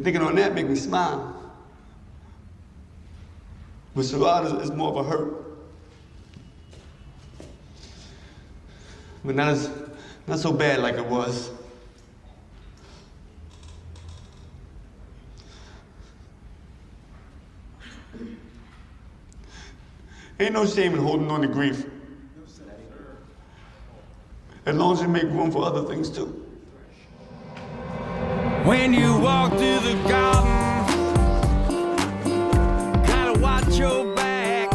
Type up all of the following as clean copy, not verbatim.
Thinking on that make me smile. But Sherrod is more of a hurt. But not so bad like it was. Ain't no shame in holding on to grief. As long as you make room for other things too. When you walk through the garden, gotta watch your back.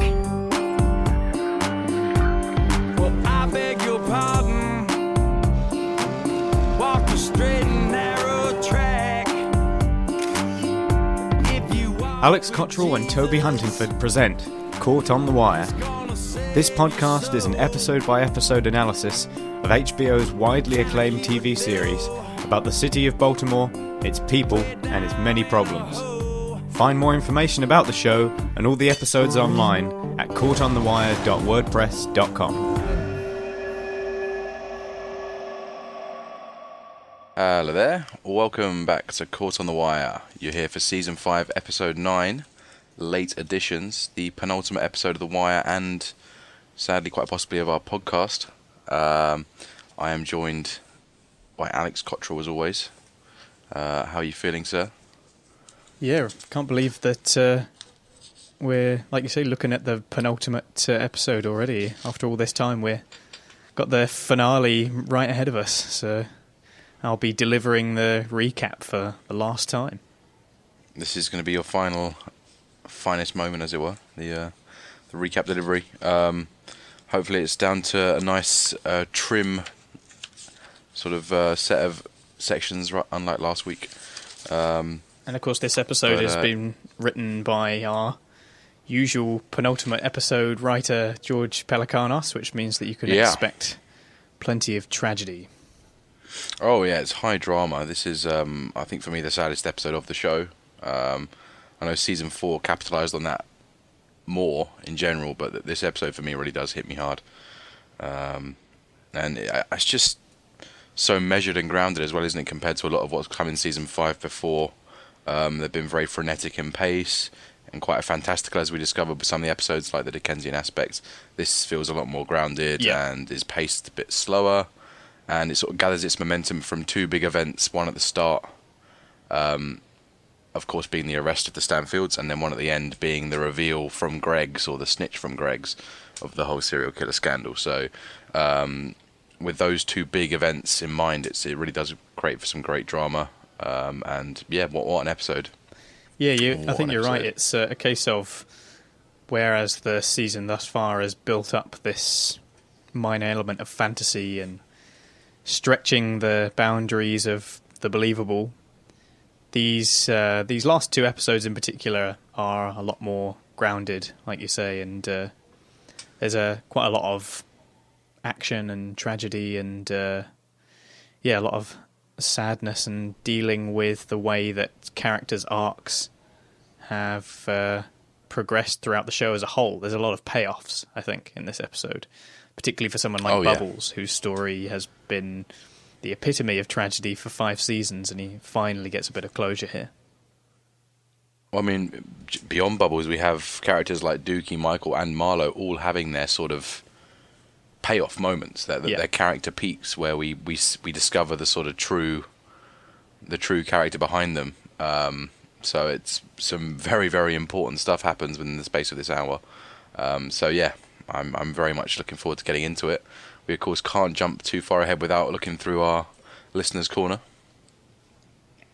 Well, I beg your pardon. Walk the straight and narrow track. If you walk Alex Cottrell and Toby Huntingford present Caught on the Wire. This podcast is an episode-by-episode analysis of HBO's widely acclaimed TV series about the city of Baltimore, its people, and its many problems. Find more information about the show and all the episodes online at caughtonthewire.wordpress.com. Hello there, welcome back to Caught on the Wire. You're here for Season 5, Episode 9, Late Editions, the penultimate episode of The Wire and, sadly, quite possibly of our podcast. I am joined by Alex Cottrell, as always. How are you feeling, sir? Yeah, can't believe that we're, like you say, looking at the penultimate episode already. After all this time, we've got the finale right ahead of us, so I'll be delivering the recap for the last time. This is going to be your finest moment, as it were, the recap delivery. Hopefully it's down to a nice trim sort of set of sections, unlike last week. And of course this episode has been written by our usual penultimate episode writer, George Pelikanos, which means that you can expect plenty of tragedy. Oh yeah, it's high drama. This is, I think for me, the saddest episode of the show. I know Season 4 capitalised on that more in general, but this episode for me really does hit me hard. And it's just so measured and grounded as well, isn't it, compared to a lot of what's come in Season 5 before. They've been very frenetic in pace and quite fantastical, as we discovered with some of the episodes, like the Dickensian aspects. This feels a lot more grounded and is paced a bit slower, and it sort of gathers its momentum from two big events, one at the start, of course being the arrest of the Stanfields, and then one at the end being the reveal from Greg's, or the snitch from Greg's, of the whole serial killer scandal. So with those two big events in mind, it really does create for some great drama. And yeah, what an episode. Yeah, I think you're right. It's a case of, whereas the season thus far has built up this minor element of fantasy and stretching the boundaries of the believable, these last two episodes in particular are a lot more grounded, like you say, and there's quite a lot of action and tragedy and a lot of sadness and dealing with the way that characters' arcs have progressed throughout the show as a whole. There's a lot of payoffs, I think, in this episode, particularly for someone like Bubbles, whose story has been the epitome of tragedy for 5 seasons, and he finally gets a bit of closure here. Well, I mean, beyond Bubbles, we have characters like Dookie, Michael, and Marlo all having their sort of payoff moments, their character peaks, where we discover the sort of true character behind them. So it's some very, very important stuff happens within the space of this hour. So yeah, I'm very much looking forward to getting into it. We of course can't jump too far ahead without looking through our listeners' corner.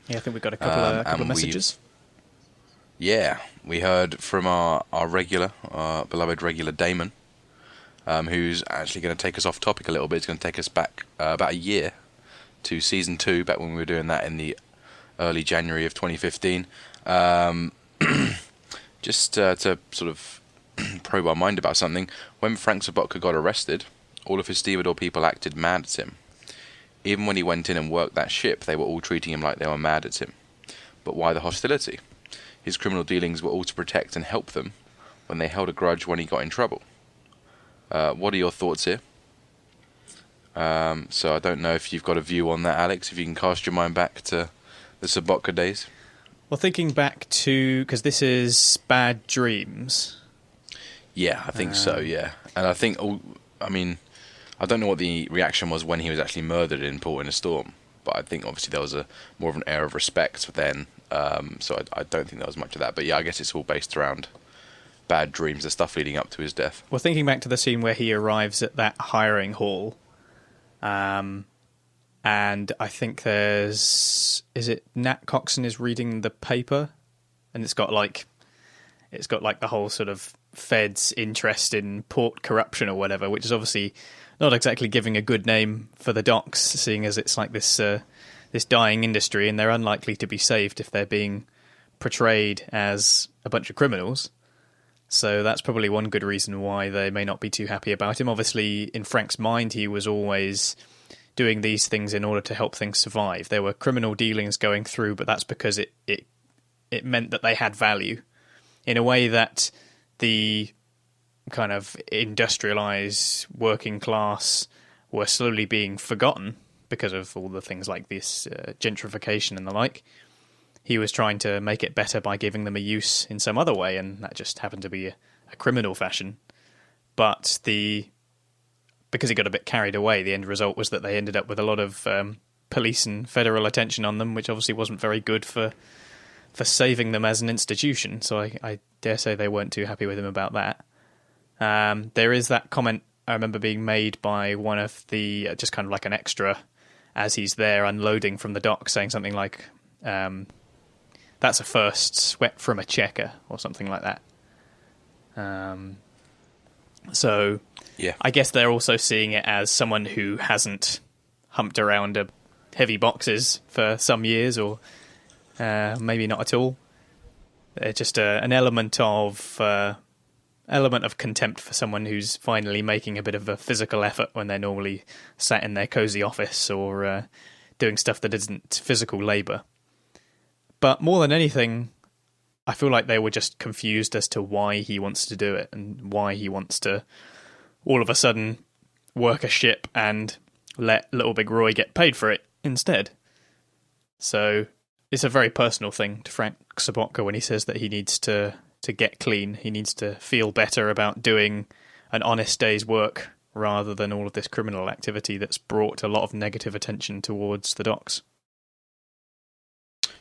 Yeah, I think we've got a couple of messages. We heard from our beloved regular Damon, who's actually going to take us off topic a little bit. It's going to take us back about a year to Season 2, back when we were doing that in the early January of 2015. Just to sort of probe our mind about something, when Frank Sobotka got arrested, all of his stevedore people acted mad at him. Even when he went in and worked that ship, they were all treating him like they were mad at him. But why the hostility? His criminal dealings were all to protect and help them when they held a grudge when he got in trouble. What are your thoughts here? So I don't know if you've got a view on that, Alex, if you can cast your mind back to the Sobotka days. Well, thinking back to, because this is Bad Dreams. Yeah, I think so. Yeah, and I think I mean, I don't know what the reaction was when he was actually murdered in Port in a Storm, but I think obviously there was a more of an air of respect then. So I don't think there was much of that. But yeah, I guess it's all based around Bad Dreams, the stuff leading up to his death. Well, thinking back to the scene where he arrives at that hiring hall, and I think is it Nat Coxon is reading the paper, and it's got like the whole sort of Fed's interest in port corruption or whatever, which is obviously not exactly giving a good name for the docks, seeing as it's like this dying industry, and they're unlikely to be saved if they're being portrayed as a bunch of criminals. So that's probably one good reason why they may not be too happy about him. Obviously, in Frank's mind, he was always doing these things in order to help things survive. There were criminal dealings going through, but that's because it meant that they had value in a way that the kind of industrialized working class were slowly being forgotten because of all the things like this gentrification and the like. He was trying to make it better by giving them a use in some other way, and that just happened to be a criminal fashion. But because he got a bit carried away, the end result was that they ended up with a lot of police and federal attention on them, which obviously wasn't very good for saving them as an institution. So I dare say they weren't too happy with him about that. There is that comment I remember being made by one of the, just kind of like an extra, as he's there unloading from the dock, saying something like, that's a first, sweat from a checker, or something like that. So Yeah, I guess they're also seeing it as someone who hasn't humped around heavy boxes for some years, or maybe not at all. It's just an element of contempt for someone who's finally making a bit of a physical effort when they're normally sat in their cozy office or doing stuff that isn't physical labour. But more than anything, I feel like they were just confused as to why he wants to do it and why he wants to all of a sudden work a ship and let Little Big Roy get paid for it instead. So it's a very personal thing to Frank Sobotka when he says that he needs to get clean. He needs to feel better about doing an honest day's work rather than all of this criminal activity that's brought a lot of negative attention towards the docks.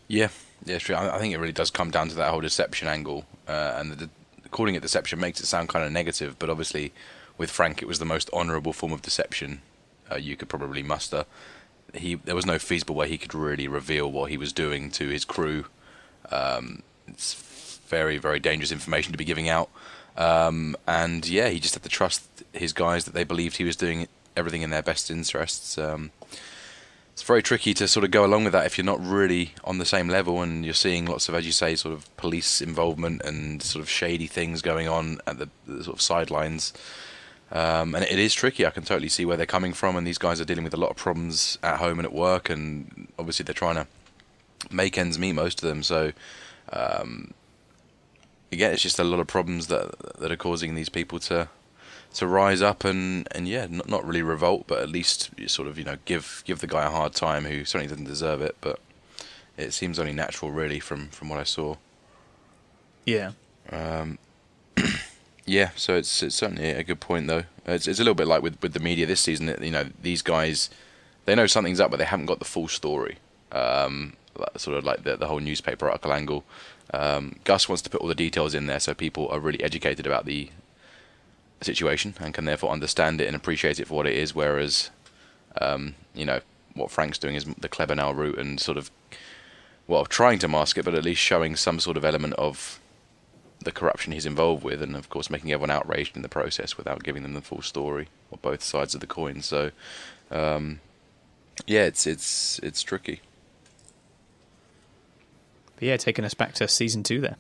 Yeah, it's true. I think it really does come down to that whole deception angle, and calling it deception makes it sound kind of negative, but obviously with Frank it was the most honourable form of deception you could probably muster. There was no feasible way he could really reveal what he was doing to his crew. It's very, very dangerous information to be giving out, and yeah, he just had to trust his guys that they believed he was doing everything in their best interests. It's very tricky to sort of go along with that if you're not really on the same level and you're seeing lots of, as you say, sort of police involvement and sort of shady things going on at the sort of sidelines. And it is tricky. I can totally see where they're coming from, and these guys are dealing with a lot of problems at home and at work, and obviously they're trying to make ends meet, most of them. So again, it's just a lot of problems that are causing these people to rise up and yeah, not really revolt, but at least sort of, give the guy a hard time who certainly doesn't deserve it. But it seems only natural, really, from what I saw. Yeah. Yeah, so it's certainly a good point, though. It's a little bit like with the media this season. These guys, they know something's up, but they haven't got the full story. Sort of like the whole newspaper article angle. Gus wants to put all the details in there so people are really educated about the situation and can therefore understand it and appreciate it for what it is, whereas what Frank's doing is the clever now route and sort of, well, trying to mask it, but at least showing some sort of element of the corruption he's involved with, and of course making everyone outraged in the process without giving them the full story or both sides of the coin. So yeah, it's tricky. But yeah, taking us back to season 2 there.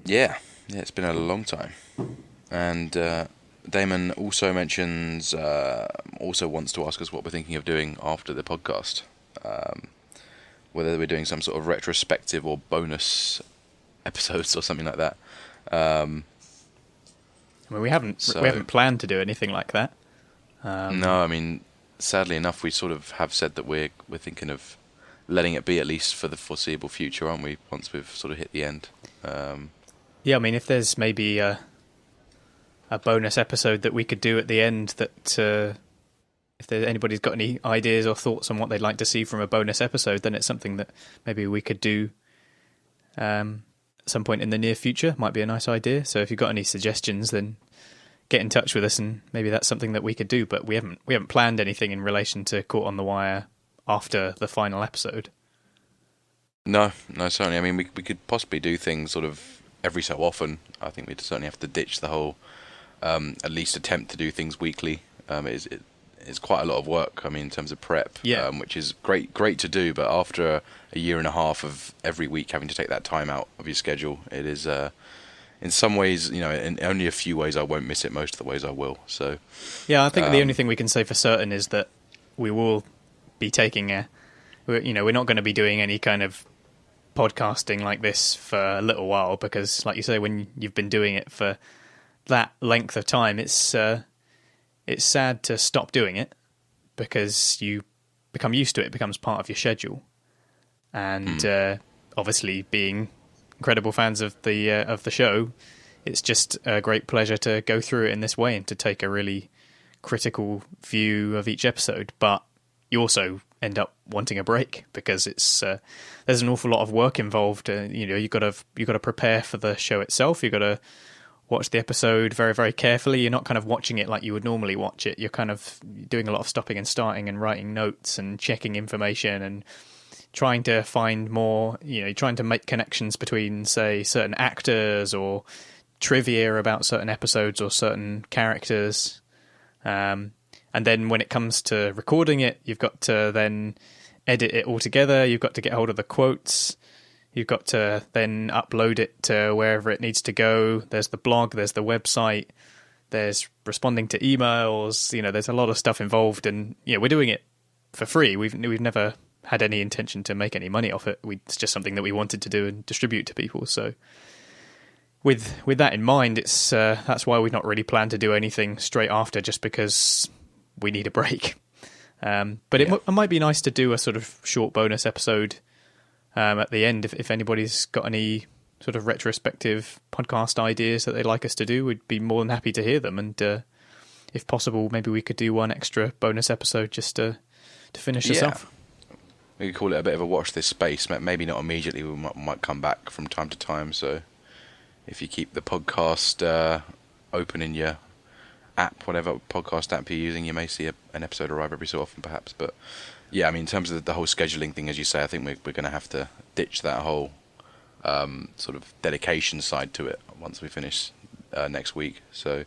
Yeah, it's been a long time. And Damon also mentions, also wants to ask us what we're thinking of doing after the podcast. Whether we're doing some sort of retrospective or bonus episodes or something like that. I mean, we haven't planned to do anything like that. No, I mean, sadly enough, we sort of have said that we're thinking of letting it be at least for the foreseeable future, aren't we? Once we've sort of hit the end. Yeah, I mean, if there's maybe a bonus episode that we could do at the end, that if anybody's got any ideas or thoughts on what they'd like to see from a bonus episode, then it's something that maybe we could do at some point in the near future. Might be a nice idea. So if you've got any suggestions, then get in touch with us, and maybe that's something that we could do. But we haven't planned anything in relation to Caught on the Wire after the final episode. No, certainly. I mean, we could possibly do things sort of every so often. I think we'd certainly have to ditch the whole, at least attempt to do things weekly. It's quite a lot of work, I mean, in terms of prep, which is great to do, but after a year and a half of every week having to take that time out of your schedule, it is, in some ways, in only a few ways I won't miss it, most of the ways I will. So, yeah, I think the only thing we can say for certain is that we will be taking we're not going to be doing any kind of podcasting like this for a little while, because, like you say, when you've been doing it for that length of time, it's sad to stop doing it, because you become used to it. It becomes part of your schedule, and obviously, being incredible fans of the show, it's just a great pleasure to go through it in this way and to take a really critical view of each episode. But you also end up wanting a break, because it's there's an awful lot of work involved. You've got to prepare for the show itself. You've got to watch the episode very, very carefully. You're not kind of watching it like you would normally watch it. You're kind of doing a lot of stopping and starting and writing notes and checking information and trying to find more, trying to make connections between, say, certain actors or trivia about certain episodes or certain characters. And then when it comes to recording it, you've got to then edit it all together. You've got to get hold of the quotes. You've got to then upload it to wherever it needs to go. There's the blog, there's the website, there's responding to emails. There's a lot of stuff involved, and we're doing it for free. We've never had any intention to make any money off it. It's just something that we wanted to do and distribute to people. So with that in mind, it's that's why we've not really planned to do anything straight after, just because we need a break. But it might be nice to do a sort of short bonus episode at the end. If anybody's got any sort of retrospective podcast ideas that they'd like us to do, we'd be more than happy to hear them. And if possible, maybe we could do one extra bonus episode just to finish this off. We could call it a bit of a watch this space. Maybe not immediately. We might come back from time to time. So if you keep the podcast open in your app, whatever podcast app you're using, you may see an episode arrive every so often, perhaps. But yeah, I mean, in terms of the whole scheduling thing, as you say, I think we're going to have to ditch that whole sort of dedication side to it once we finish next week. So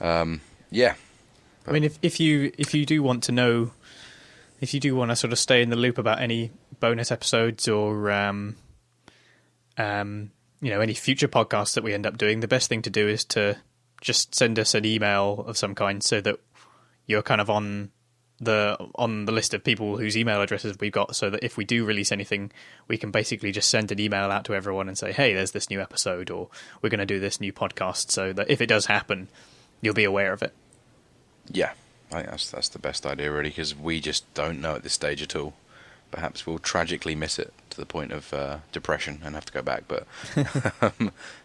yeah. I mean, if you do want to know, if you do want to sort of stay in the loop about any bonus episodes or any future podcasts that we end up doing, the best thing to do is to just send us an email of some kind, so that you're kind of on the list of people whose email addresses we've got, so that if we do release anything, we can basically just send an email out to everyone and say, hey, there's this new episode, or we're going to do this new podcast, so that if it does happen, you'll be aware of it. Yeah, I think that's the best idea, really, because we just don't know at this stage at all. Perhaps we'll tragically miss it to the point of depression and have to go back. But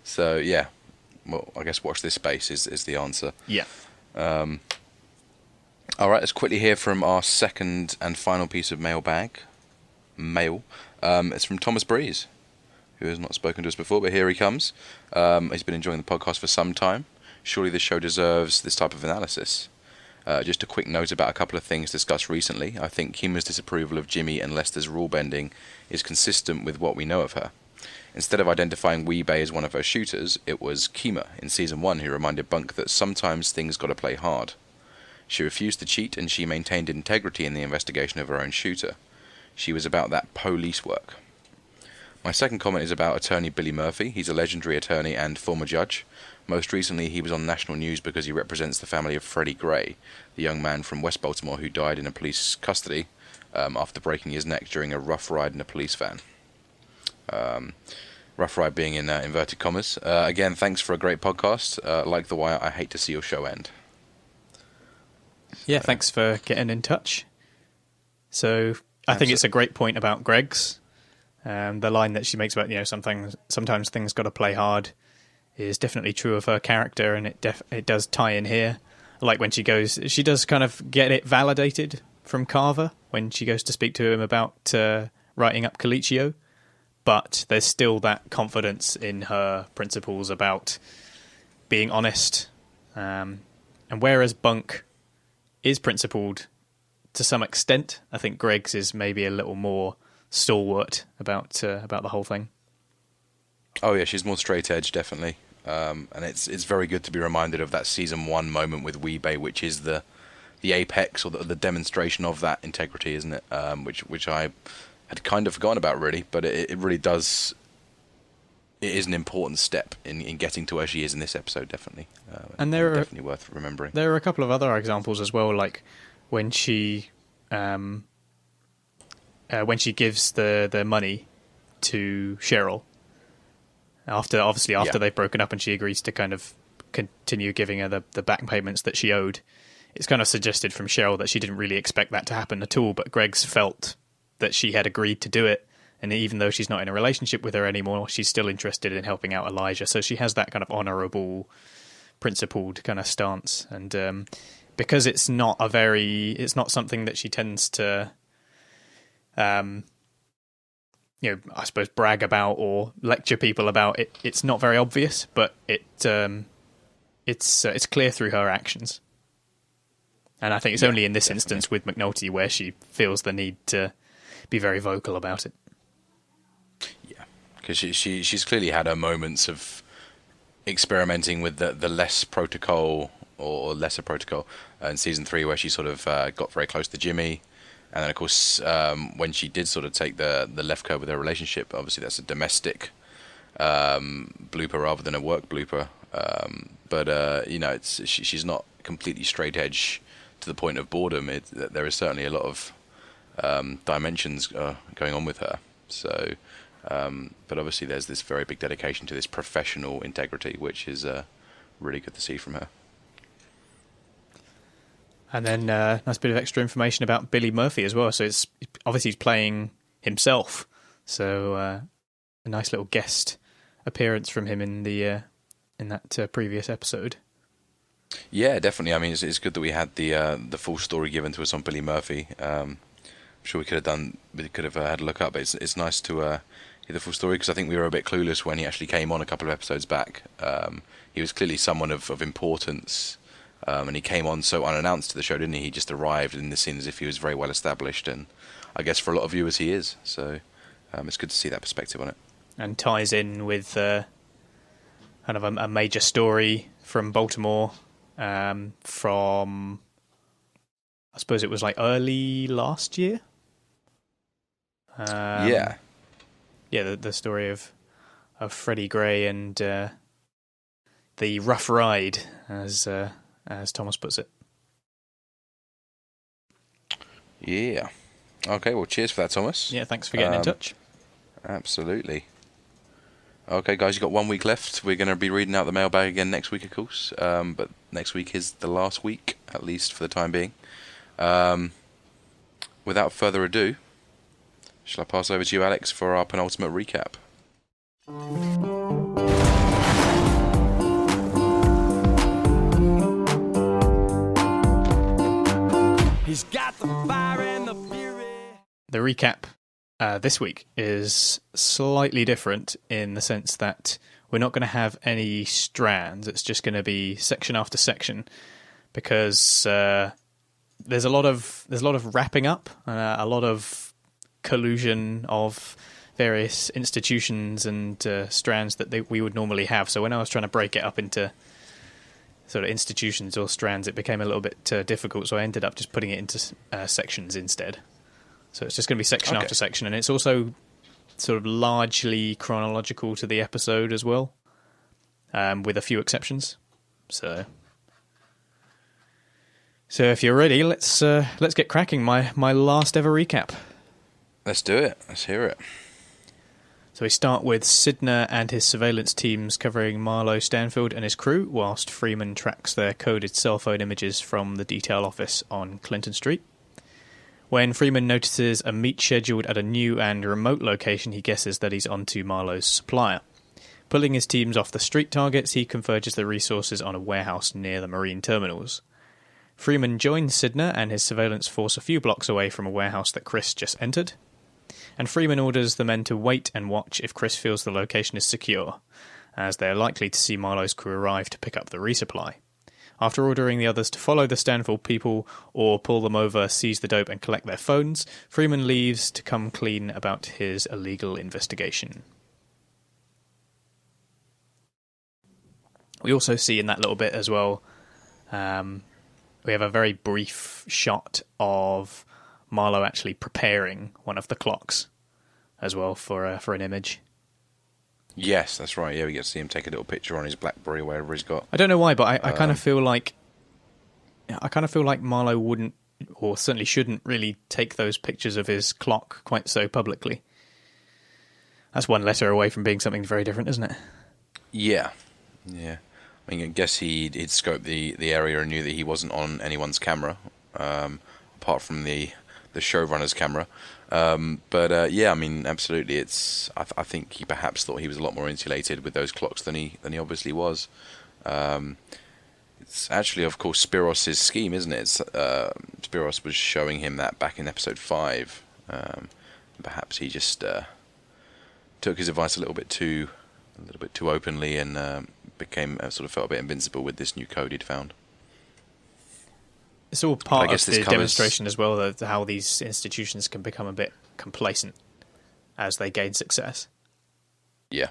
so yeah, well, I guess watch this space is the answer. Yeah. All right, let's quickly hear from our second and final piece of mail. It's from Thomas Breeze, who has not spoken to us before, but here he comes. He's been enjoying the podcast for some time. Surely this show deserves this type of analysis. Just a quick note about a couple of things discussed recently. I think Kima's disapproval of Jimmy and Lester's rule bending is consistent with what we know of her. Instead of identifying Wee-Bey as one of her shooters, it was Kima in Season 1 who reminded Bunk that sometimes things gotta play hard. She refused to cheat, and she maintained integrity in the investigation of her own shooter. She was about that police work. My second comment is about attorney Billy Murphy. He's a legendary attorney and former judge. Most recently, he was on national news because he represents the family of Freddie Gray, the young man from West Baltimore who died in a police custody after breaking his neck during a rough ride in a police van. Rough ride being in inverted commas. Again, thanks for a great podcast. Like The Wire, I hate to see your show end. Yeah, thanks for getting in touch. So I think it's a great point about Greg's. The line that she makes about, sometimes things got to play hard is definitely true of her character, and it does tie in here. Like when she does kind of get it validated from Carver when she goes to speak to him about writing up Colicchio, but there's still that confidence in her principles about being honest. And whereas Bunk is principled to some extent, I think Greg's is maybe a little more stalwart about the whole thing. Oh yeah, she's more straight edge, definitely. And it's very good to be reminded of that season 1 moment with Weebay, which is the apex or the demonstration of that integrity, isn't it? Which I had kind of forgotten about, really, but it really does. It is an important step in getting to where she is in this episode, definitely. And they're definitely worth remembering. There are a couple of other examples as well, like when she gives the money to Cheryl after they've broken up, and she agrees to kind of continue giving her the back payments that she owed. It's kind of suggested from Cheryl that she didn't really expect that to happen at all, but Greg's felt that she had agreed to do it, and even though she's not in a relationship with her anymore, she's still interested in helping out Elijah. So she has that kind of honourable, principled kind of stance, and because it's not something that she tends to, I suppose, brag about or lecture people about. It's not very obvious, but it's clear through her actions. And I think it's only in this instance with McNulty where she feels the need to be very vocal about it. Yeah, because she's clearly had her moments of experimenting with the less protocol or lesser protocol in season 3, where she sort of got very close to Jimmy, and then of course when she did sort of take the left curve with her relationship, obviously that's a domestic blooper rather than a work blooper, but she's not completely straight edge to the point of boredom. There is certainly a lot of dimensions going on with her. So, but obviously there's this very big dedication to this professional integrity, which is really good to see from her. And then nice bit of extra information about Billy Murphy as well. So it's obviously he's playing himself. So a nice little guest appearance from him in that previous episode. Yeah, definitely. I mean, it's good that we had the full story given to us on Billy Murphy. I'm sure we could have had a look up, but it's nice to hear the full story, because I think we were a bit clueless when he actually came on a couple of episodes back. He was clearly someone of importance, and he came on so unannounced to the show, didn't he? He just arrived in the scene as if he was very well established, and I guess for a lot of viewers he is. So it's good to see that perspective on it. And ties in with kind of a major story from Baltimore. From, I suppose it was like early last year. The story of Freddie Gray and the rough ride, as Thomas puts it. Yeah. Okay. Well, cheers for that, Thomas. Yeah. Thanks for getting in touch. Absolutely. Okay, guys, you've got 1 week left. We're going to be reading out the mailbag again next week, of course. But next week is the last week, at least for the time being. Without further ado, shall I pass over to you, Alex, for our penultimate recap? He's got the fire and the fury. The recap this week is slightly different in the sense that we're not going to have any strands. It's just going to be section after section, because there's a lot of wrapping up, a lot of collusion of various institutions and strands that we would normally have. So when I was trying to break it up into sort of institutions or strands, it became a little bit difficult. So I ended up just putting it into sections instead. So it's just going to be section after section, and it's also sort of largely chronological to the episode as well, with a few exceptions. So if you're ready, let's get cracking. My last ever recap. Let's do it. Let's hear it. So we start with Sidner and his surveillance teams covering Marlo, Stanfield and his crew, whilst Freeman tracks their coded cell phone images from the detail office on Clinton Street. When Freeman notices a meet scheduled at a new and remote location, he guesses that he's onto Marlo's supplier. Pulling his teams off the street targets, he converges the resources on a warehouse near the marine terminals. Freeman joins Sidner and his surveillance force a few blocks away from a warehouse that Chris just entered. And Freeman orders the men to wait and watch if Chris feels the location is secure, as they are likely to see Marlo's crew arrive to pick up the resupply. After ordering the others to follow the Stanfield people or pull them over, seize the dope and collect their phones, Freeman leaves to come clean about his illegal investigation. We also see in that little bit as well, we have a very brief shot of Marlo actually preparing one of the clocks as well for an image. Yes, that's right. Yeah, we get to see him take a little picture on his BlackBerry, wherever he's got. I don't know why, but I kind of feel like Marlo wouldn't, or certainly shouldn't, really take those pictures of his clock quite so publicly. That's one letter away from being something very different, isn't it? Yeah. I mean, I guess he'd scoped the area and knew that he wasn't on anyone's camera, apart from the showrunner's camera. Yeah, I mean, absolutely. I think he perhaps thought he was a lot more insulated with those clocks than he obviously was. It's actually, of course, Spiros' scheme, isn't it? Spiros was showing him that back in episode 5. Perhaps he just took his advice a little bit too openly and sort of felt a bit invincible with this new code he'd found. It's all part of the demonstration as well, of how these institutions can become a bit complacent as they gain success. Yeah.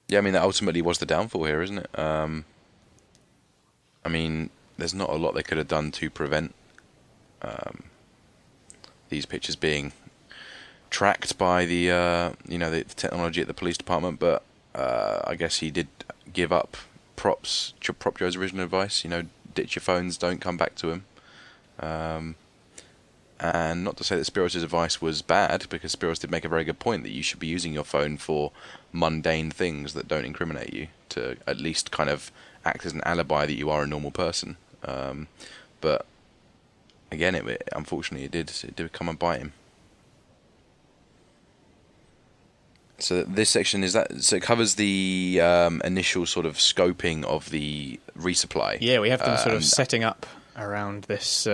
Yeah, I mean, that ultimately was the downfall here, isn't it? I mean, there's not a lot they could have done to prevent these pictures being tracked by the technology at the police department, but I guess he did give up Prop Joe's original advice, ditch your phones, don't come back to him. And not to say that Spiros' advice was bad, because Spiros did make a very good point that you should be using your phone for mundane things that don't incriminate you, to at least kind of act as an alibi that you are a normal person. But again, unfortunately it did come and bite him. So this section it covers the initial sort of scoping of the resupply. Yeah, we have them sort of setting up around this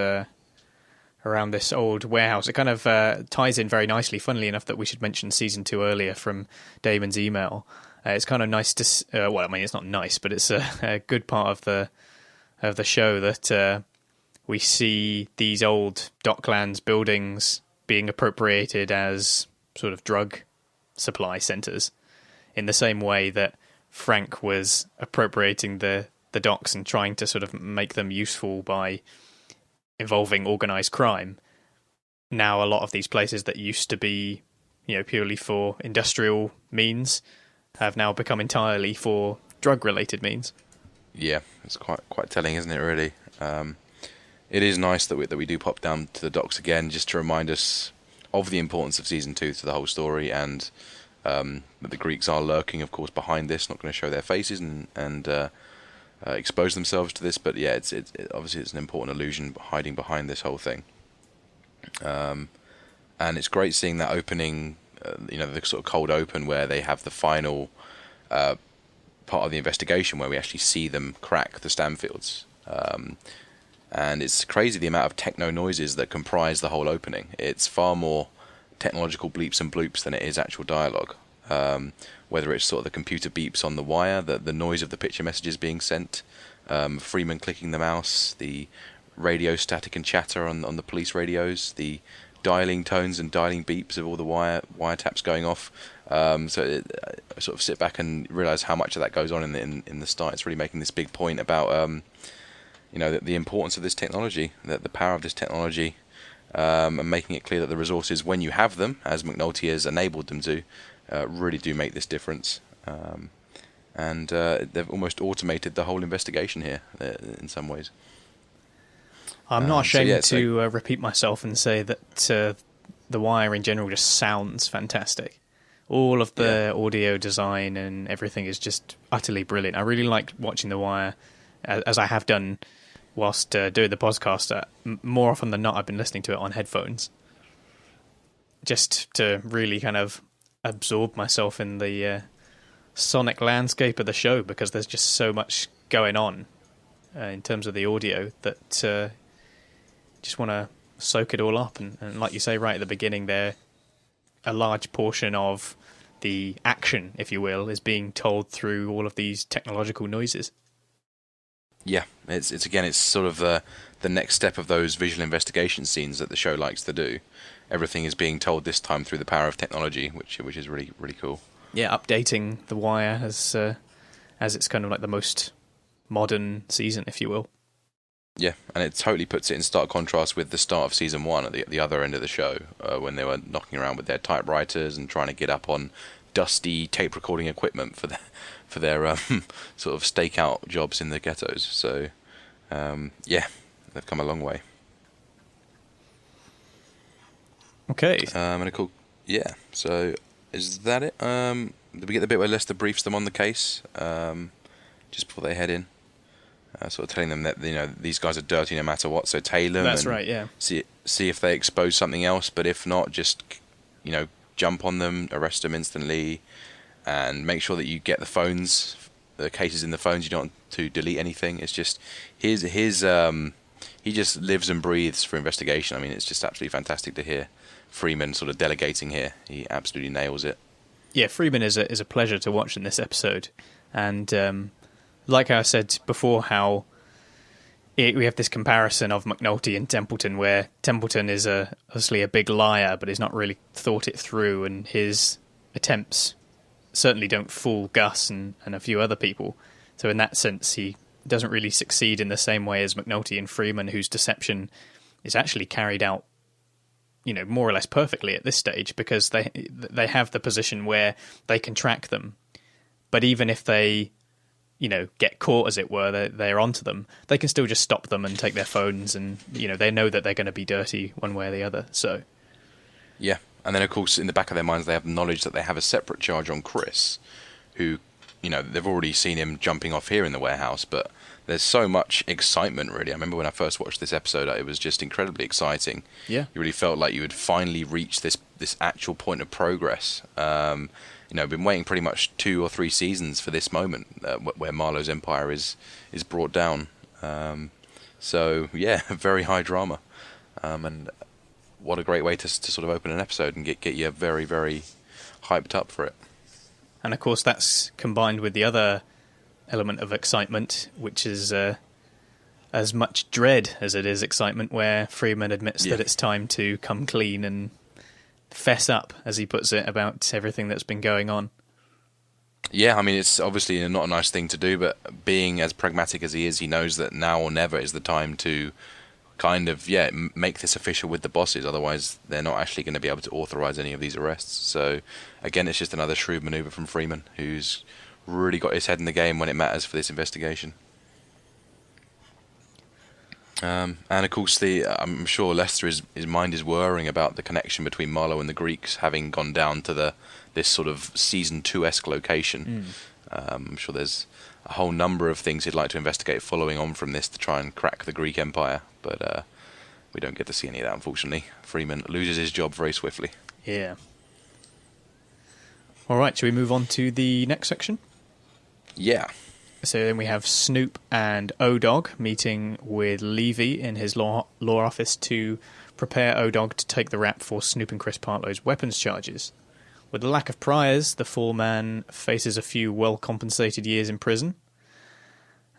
old warehouse. It kind of ties in very nicely. Funnily enough, that we should mention season 2 earlier from Damon's email. It's kind of nice to. Well, I mean, it's not nice, but it's a good part of the show that we see these old Docklands buildings being appropriated as sort of drug supply centres, in the same way that Frank was appropriating the docks and trying to sort of make them useful by involving organised crime. Now a lot of these places that used to be, purely for industrial means have now become entirely for drug-related means. Yeah, it's quite telling, isn't it, really? It is nice that we do pop down to the docks again, just to remind us of the importance of Season 2 to the whole story, and that the Greeks are lurking, of course, behind this, not going to show their faces and expose themselves to this, but yeah, it's obviously it's an important illusion hiding behind this whole thing. And it's great seeing that opening, the sort of cold open where they have the final part of the investigation where we actually see them crack the Stanfields. And it's crazy the amount of techno noises that comprise the whole opening. It's far more technological bleeps and bloops than it is actual dialogue. Whether it's sort of the computer beeps on the wire, the noise of the picture messages being sent, Freeman clicking the mouse, the radio static and chatter on the police radios, the dialing tones and dialing beeps of all the wiretaps going off. I sort of sit back and realise how much of that goes on in the start. It's really making this big point about the importance of this technology, the power of this technology, and making it clear that the resources, when you have them, as McNulty has enabled them to, really do make this difference. And they've almost automated the whole investigation here in some ways. I'm not ashamed to repeat myself and say that The Wire in general just sounds fantastic. All of the audio design and everything is just utterly brilliant. I really like watching The Wire, as I have done whilst doing the podcast. More often than not, I've been listening to it on headphones, just to really kind of absorb myself in the sonic landscape of the show, because there's just so much going on in terms of the audio that just want to soak it all up. And like you say right at the beginning there, a large portion of the action, if you will, is being told through all of these technological noises. Yeah, it's sort of the next step of those visual investigation scenes that the show likes to do. Everything is being told this time through the power of technology, which is really, really cool. Yeah, updating The Wire as it's kind of like the most modern season, if you will. Yeah, and it totally puts it in stark contrast with the start of season 1 at the other end of the show, when they were knocking around with their typewriters and trying to get up on dusty tape recording equipment for their sort of stakeout jobs in the ghettos. So, yeah, they've come a long way. Okay. And cool. Yeah. So, is that it? Did we get the bit where Lester briefs them on the case just before they head in? Sort of telling them that these guys are dirty no matter what, so tail them. That's and right. Yeah. See if they expose something else, but if not, just jump on them, arrest them instantly, and make sure that you get the cases in the phones. You don't want to delete anything. It's just his he just lives and breathes for investigation. I mean, it's just absolutely fantastic to hear Freeman sort of delegating here. He absolutely nails it. Yeah, Freeman is a pleasure to watch in this episode, and like I said before, how we have this comparison of McNulty and Templeton, where Templeton is obviously a big liar, but he's not really thought it through, and his attempts certainly don't fool Gus and a few other people. So in that sense, he doesn't really succeed in the same way as McNulty and Freeman, whose deception is actually carried out, more or less perfectly at this stage, because they have the position where they can track them. But even if they get caught, as it were, they're onto them, they can still just stop them and take their phones, and they know that they're going to be dirty one way or the other. So yeah, and then of course in the back of their minds they have knowledge that they have a separate charge on Chris, who they've already seen him jumping off here in the warehouse, but there's so much excitement, really. I remember when I first watched this episode, it was just incredibly exciting. Yeah, you really felt like you had finally reached this actual point of progress. Been waiting pretty much 2 or 3 seasons for this moment where Marlo's empire is brought down. So yeah, very high drama, and what a great way to sort of open an episode and get you very, very hyped up for it. And of course that's combined with the other element of excitement, which is as much dread as it is excitement, where Freeman admits that it's time to come clean and fess up, as he puts it, about everything that's been going on. Yeah, I mean, it's obviously not a nice thing to do, but being as pragmatic as he is, he knows that now or never is the time to kind of, make this official with the bosses. Otherwise, they're not actually going to be able to authorize any of these arrests. So, again, it's just another shrewd maneuver from Freeman, who's really got his head in the game when it matters for this investigation. And of course, I'm sure Lester, his mind is whirring about the connection between Marlo and the Greeks, having gone down to this sort of season 2-esque location. I'm sure there's a whole number of things he'd like to investigate following on from this to try and crack the Greek Empire, but we don't get to see any of that, unfortunately. Freeman loses his job very swiftly. Yeah. All right, shall we move on to the next section? Yeah. So then we have Snoop and O-Dog meeting with Levy in his law office to prepare O-Dog to take the rap for Snoop and Chris Partlow's weapons charges. With the lack of priors, the foreman faces a few well-compensated years in prison.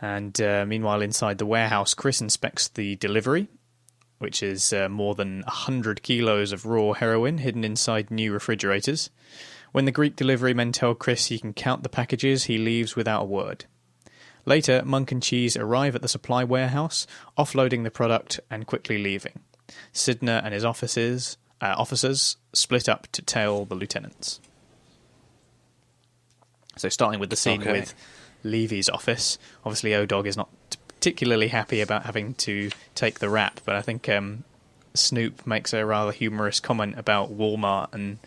And meanwhile, inside the warehouse, Chris inspects the delivery, which is more than 100 kilos of raw heroin hidden inside new refrigerators. When the Greek delivery men tell Chris he can count the packages, he leaves without a word. Later, Monk and Cheese arrive at the supply warehouse, offloading the product and quickly leaving. Sidner and his officers split up to tail the lieutenants. So starting with the scene with Levy's office, obviously O-Dog is not particularly happy about having to take the rap, but I think Snoop makes a rather humorous comment about Walmart and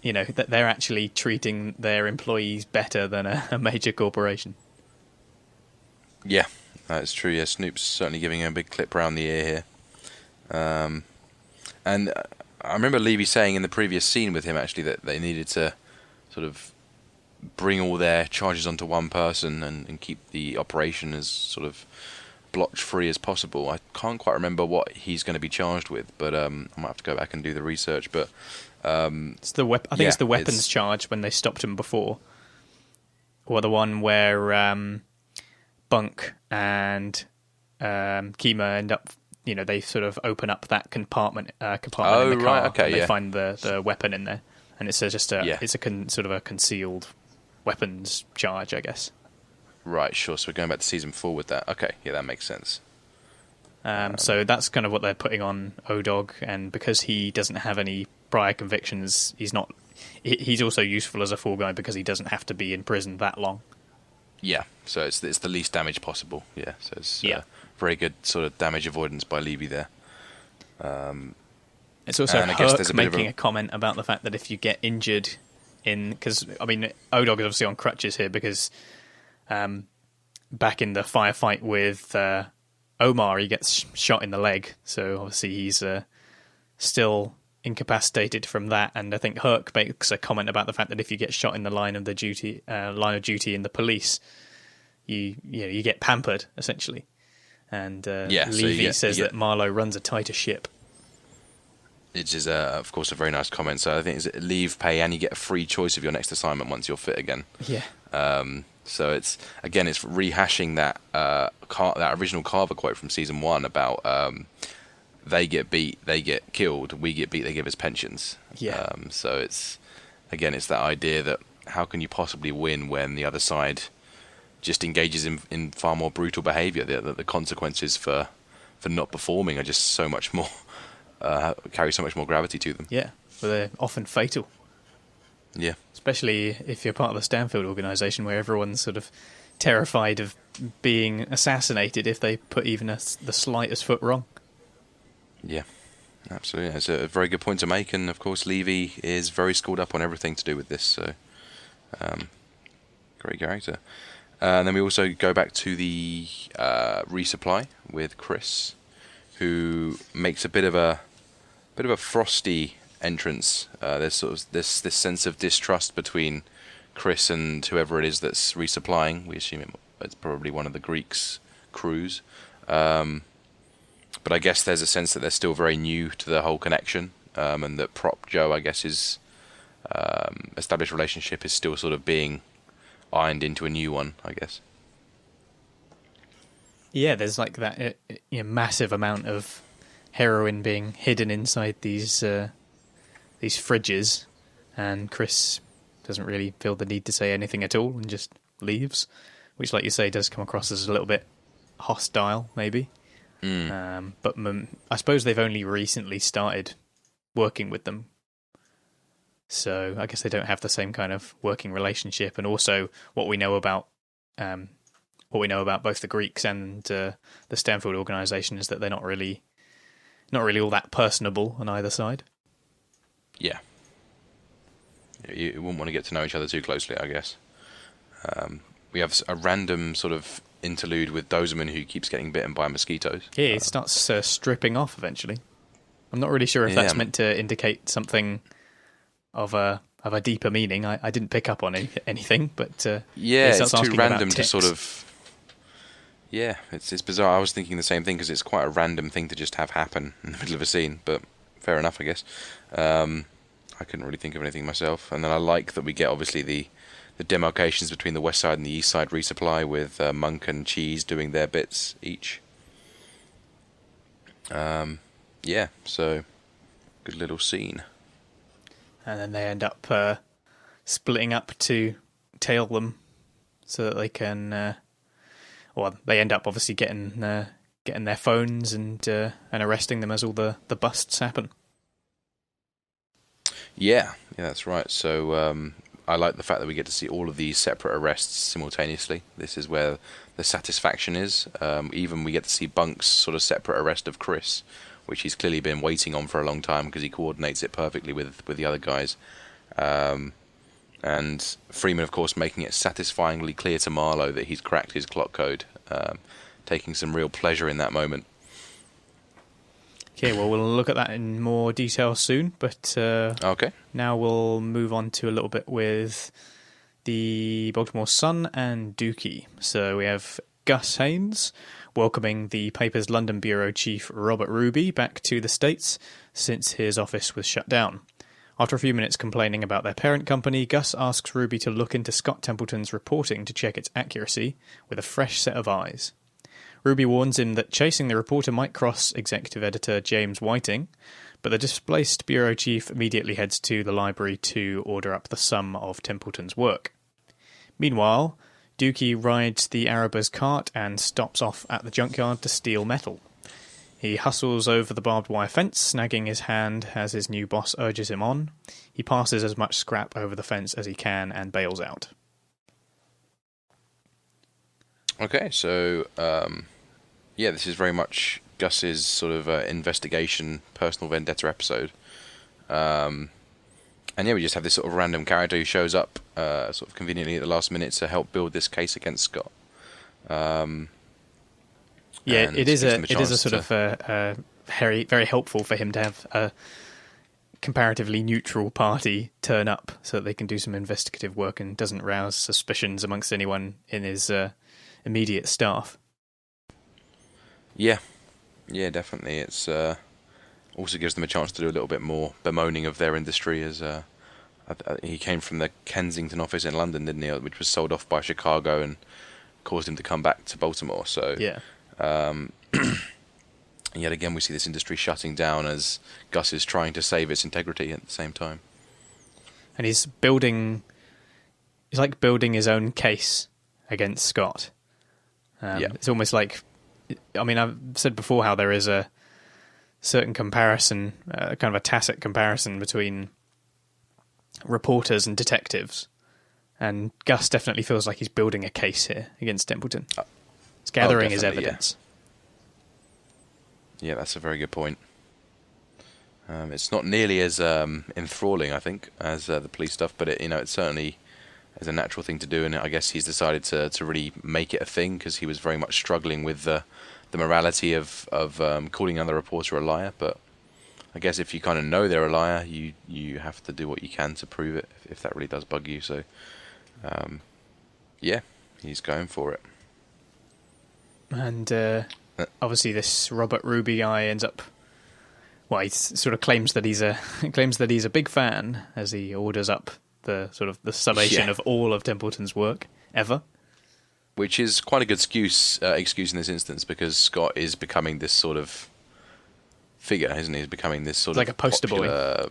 that they're actually treating their employees better than a major corporation. Yeah, That's true. Yeah, Snoop's certainly giving him a big clip around the ear here. And I remember Levy saying in the previous scene with him actually that they needed to sort of bring all their charges onto one person and keep the operation as sort of blotch-free as possible. I can't quite remember what he's going to be charged with, but I might have to go back and do the research. But it's the I think it's the weapons charge when they stopped him before, or the one where Bunk and Kima end up. They sort of open up that compartment in the car. Right, okay, and they yeah. find the weapon in there, and it's just it's a sort of a concealed weapons charge, I guess. Right, sure. So we're going back to season 4 with that. Okay, yeah, that makes sense. So that's kind of what they're putting on O-Dog, and because he doesn't have any prior convictions, he's not. He's also useful as a fall guy because he doesn't have to be in prison that long. Yeah, so it's the least damage possible. Yeah, so it's very good sort of damage avoidance by Levy there. It's also Herc making a comment about the fact that if you get injured because O-Dog is obviously on crutches here because back in the firefight with Omar, he gets shot in the leg, so obviously he's still incapacitated from that. And I think Herc makes a comment about the fact that if you get shot in the line of duty in the police, you get pampered essentially. And Levy says that Marlo runs a tighter ship. Which is, of course, a very nice comment. So I think it's leave pay and you get a free choice of your next assignment once you're fit again. Yeah. So it's rehashing that that original Carver quote from season 1 about they get beat, they get killed, we get beat, they give us pensions. Yeah. So it's that idea that how can you possibly win when the other side just engages in far more brutal behaviour? The consequences for not performing are just so much more. Carry so much more gravity to them. Yeah, but they're often fatal. Yeah. Especially if you're part of the Stanfield organisation where everyone's sort of terrified of being assassinated if they put even the slightest foot wrong. Yeah. Absolutely. It's a very good point to make, and of course Levy is very schooled up on everything to do with this, so great character. And then we also go back to the resupply with Chris, who makes a bit of a frosty entrance. There's sort of this sense of distrust between Chris and whoever it is that's resupplying. We assume it's probably one of the Greeks' crews. But I guess there's a sense that they're still very new to the whole connection, and that Prop Joe, I guess, is established relationship is still sort of being ironed into a new one, I guess. Yeah, there's like that massive amount of heroin being hidden inside these fridges, and Chris doesn't really feel the need to say anything at all and just leaves, which, like you say, does come across as a little bit hostile, maybe. But I suppose they've only recently started working with them, so I guess they don't have the same kind of working relationship. And also, what we know about both the Greeks and the Stanfield organisation is that they're not really all that personable on either side. Yeah. You wouldn't want to get to know each other too closely, I guess. We have a random sort of interlude with Dozeman, who keeps getting bitten by mosquitoes. Yeah, he starts stripping off eventually. I'm not really sure if that's meant to indicate something of a deeper meaning. I didn't pick up on anything, but it's too random to sort of. Yeah, it's bizarre. I was thinking the same thing because it's quite a random thing to just have happen in the middle of a scene, but fair enough, I guess. I couldn't really think of anything myself. And then I like that we get, obviously, the demarcations between the west side and the east side resupply with Monk and Cheese doing their bits each. So good little scene. And then they end up splitting up to tail them so that they can... they end up obviously getting their phones and arresting them as all the busts happen. Yeah, that's right. So I like the fact that we get to see all of these separate arrests simultaneously. This is where the satisfaction is. Even we get to see Bunk's sort of separate arrest of Chris, which he's clearly been waiting on for a long time because he coordinates it perfectly with the other guys. And Freeman, of course, making it satisfyingly clear to Marlo that he's cracked his clock code. taking some real pleasure in that moment. Okay, well, we'll look at that in more detail soon, but Okay. now we'll move on to a little bit with the Baltimore Sun and Dookie. So we have Gus Haynes welcoming the paper's London bureau chief Robert Ruby back to the States since his office was shut down. After a few minutes complaining about their parent company, Gus asks Ruby to look into Scott Templeton's reporting to check its accuracy with a fresh set of eyes. Ruby warns him that chasing the reporter might cross executive editor James Whiting, but the displaced bureau chief immediately heads to the library to order up the sum of Templeton's work. Meanwhile, Dookie rides the Araber's cart and stops off at the junkyard to steal metal. He hustles over the barbed wire fence, snagging his hand as his new boss urges him on. He passes as much scrap over the fence as he can and bails out. Okay, so this is very much Gus's sort of investigation, personal vendetta episode. We just have this sort of random character who shows up sort of conveniently at the last minute to help build this case against Scott. It is a sort of very, very helpful for him to have a comparatively neutral party turn up so that they can do some investigative work and doesn't rouse suspicions amongst anyone in his immediate staff. Yeah, definitely. It's also gives them a chance to do a little bit more bemoaning of their industry, as he came from the Kensington office in London, didn't he? Which was sold off by Chicago and caused him to come back to Baltimore. So yeah. And yet again, we see this industry shutting down as Gus is trying to save its integrity at the same time. And he's like building his own case against Scott. It's almost like, I mean, I've said before how there is a certain comparison, kind of a tacit comparison between reporters and detectives. And Gus definitely feels like he's building a case here against Templeton. He's gathering his evidence. Yeah, that's a very good point. It's not nearly as enthralling, I think, as the police stuff, but it certainly is a natural thing to do, and I guess he's decided to really make it a thing because he was very much struggling with the morality of calling another reporter a liar. But I guess if you kind of know they're a liar, you have to do what you can to prove it if that really does bug you. So, he's going for it. And obviously, this Robert Ruby guy ends up. Well, he sort of claims that he's a big fan as he orders up the sort of the summation of all of Templeton's work ever. Which is quite a good excuse in this instance, because Scott is becoming this sort of figure, isn't he? He's becoming this sort of like a poster popular boy.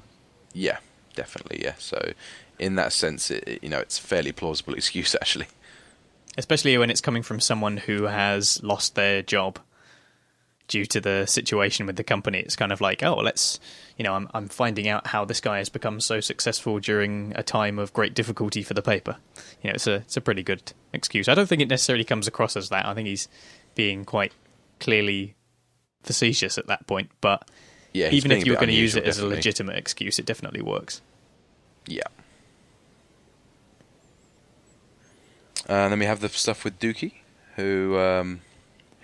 Yeah, definitely. Yeah. So in that sense, it's a fairly plausible excuse actually. Especially when it's coming from someone who has lost their job due to the situation with the company. It's kind of like, I'm finding out how this guy has become so successful during a time of great difficulty for the paper. It's a pretty good excuse. I don't think it necessarily comes across as that. I think he's being quite clearly facetious at that point. But even if you're going to use it as a legitimate excuse, it definitely works. Yeah. And then we have the stuff with Dookie, who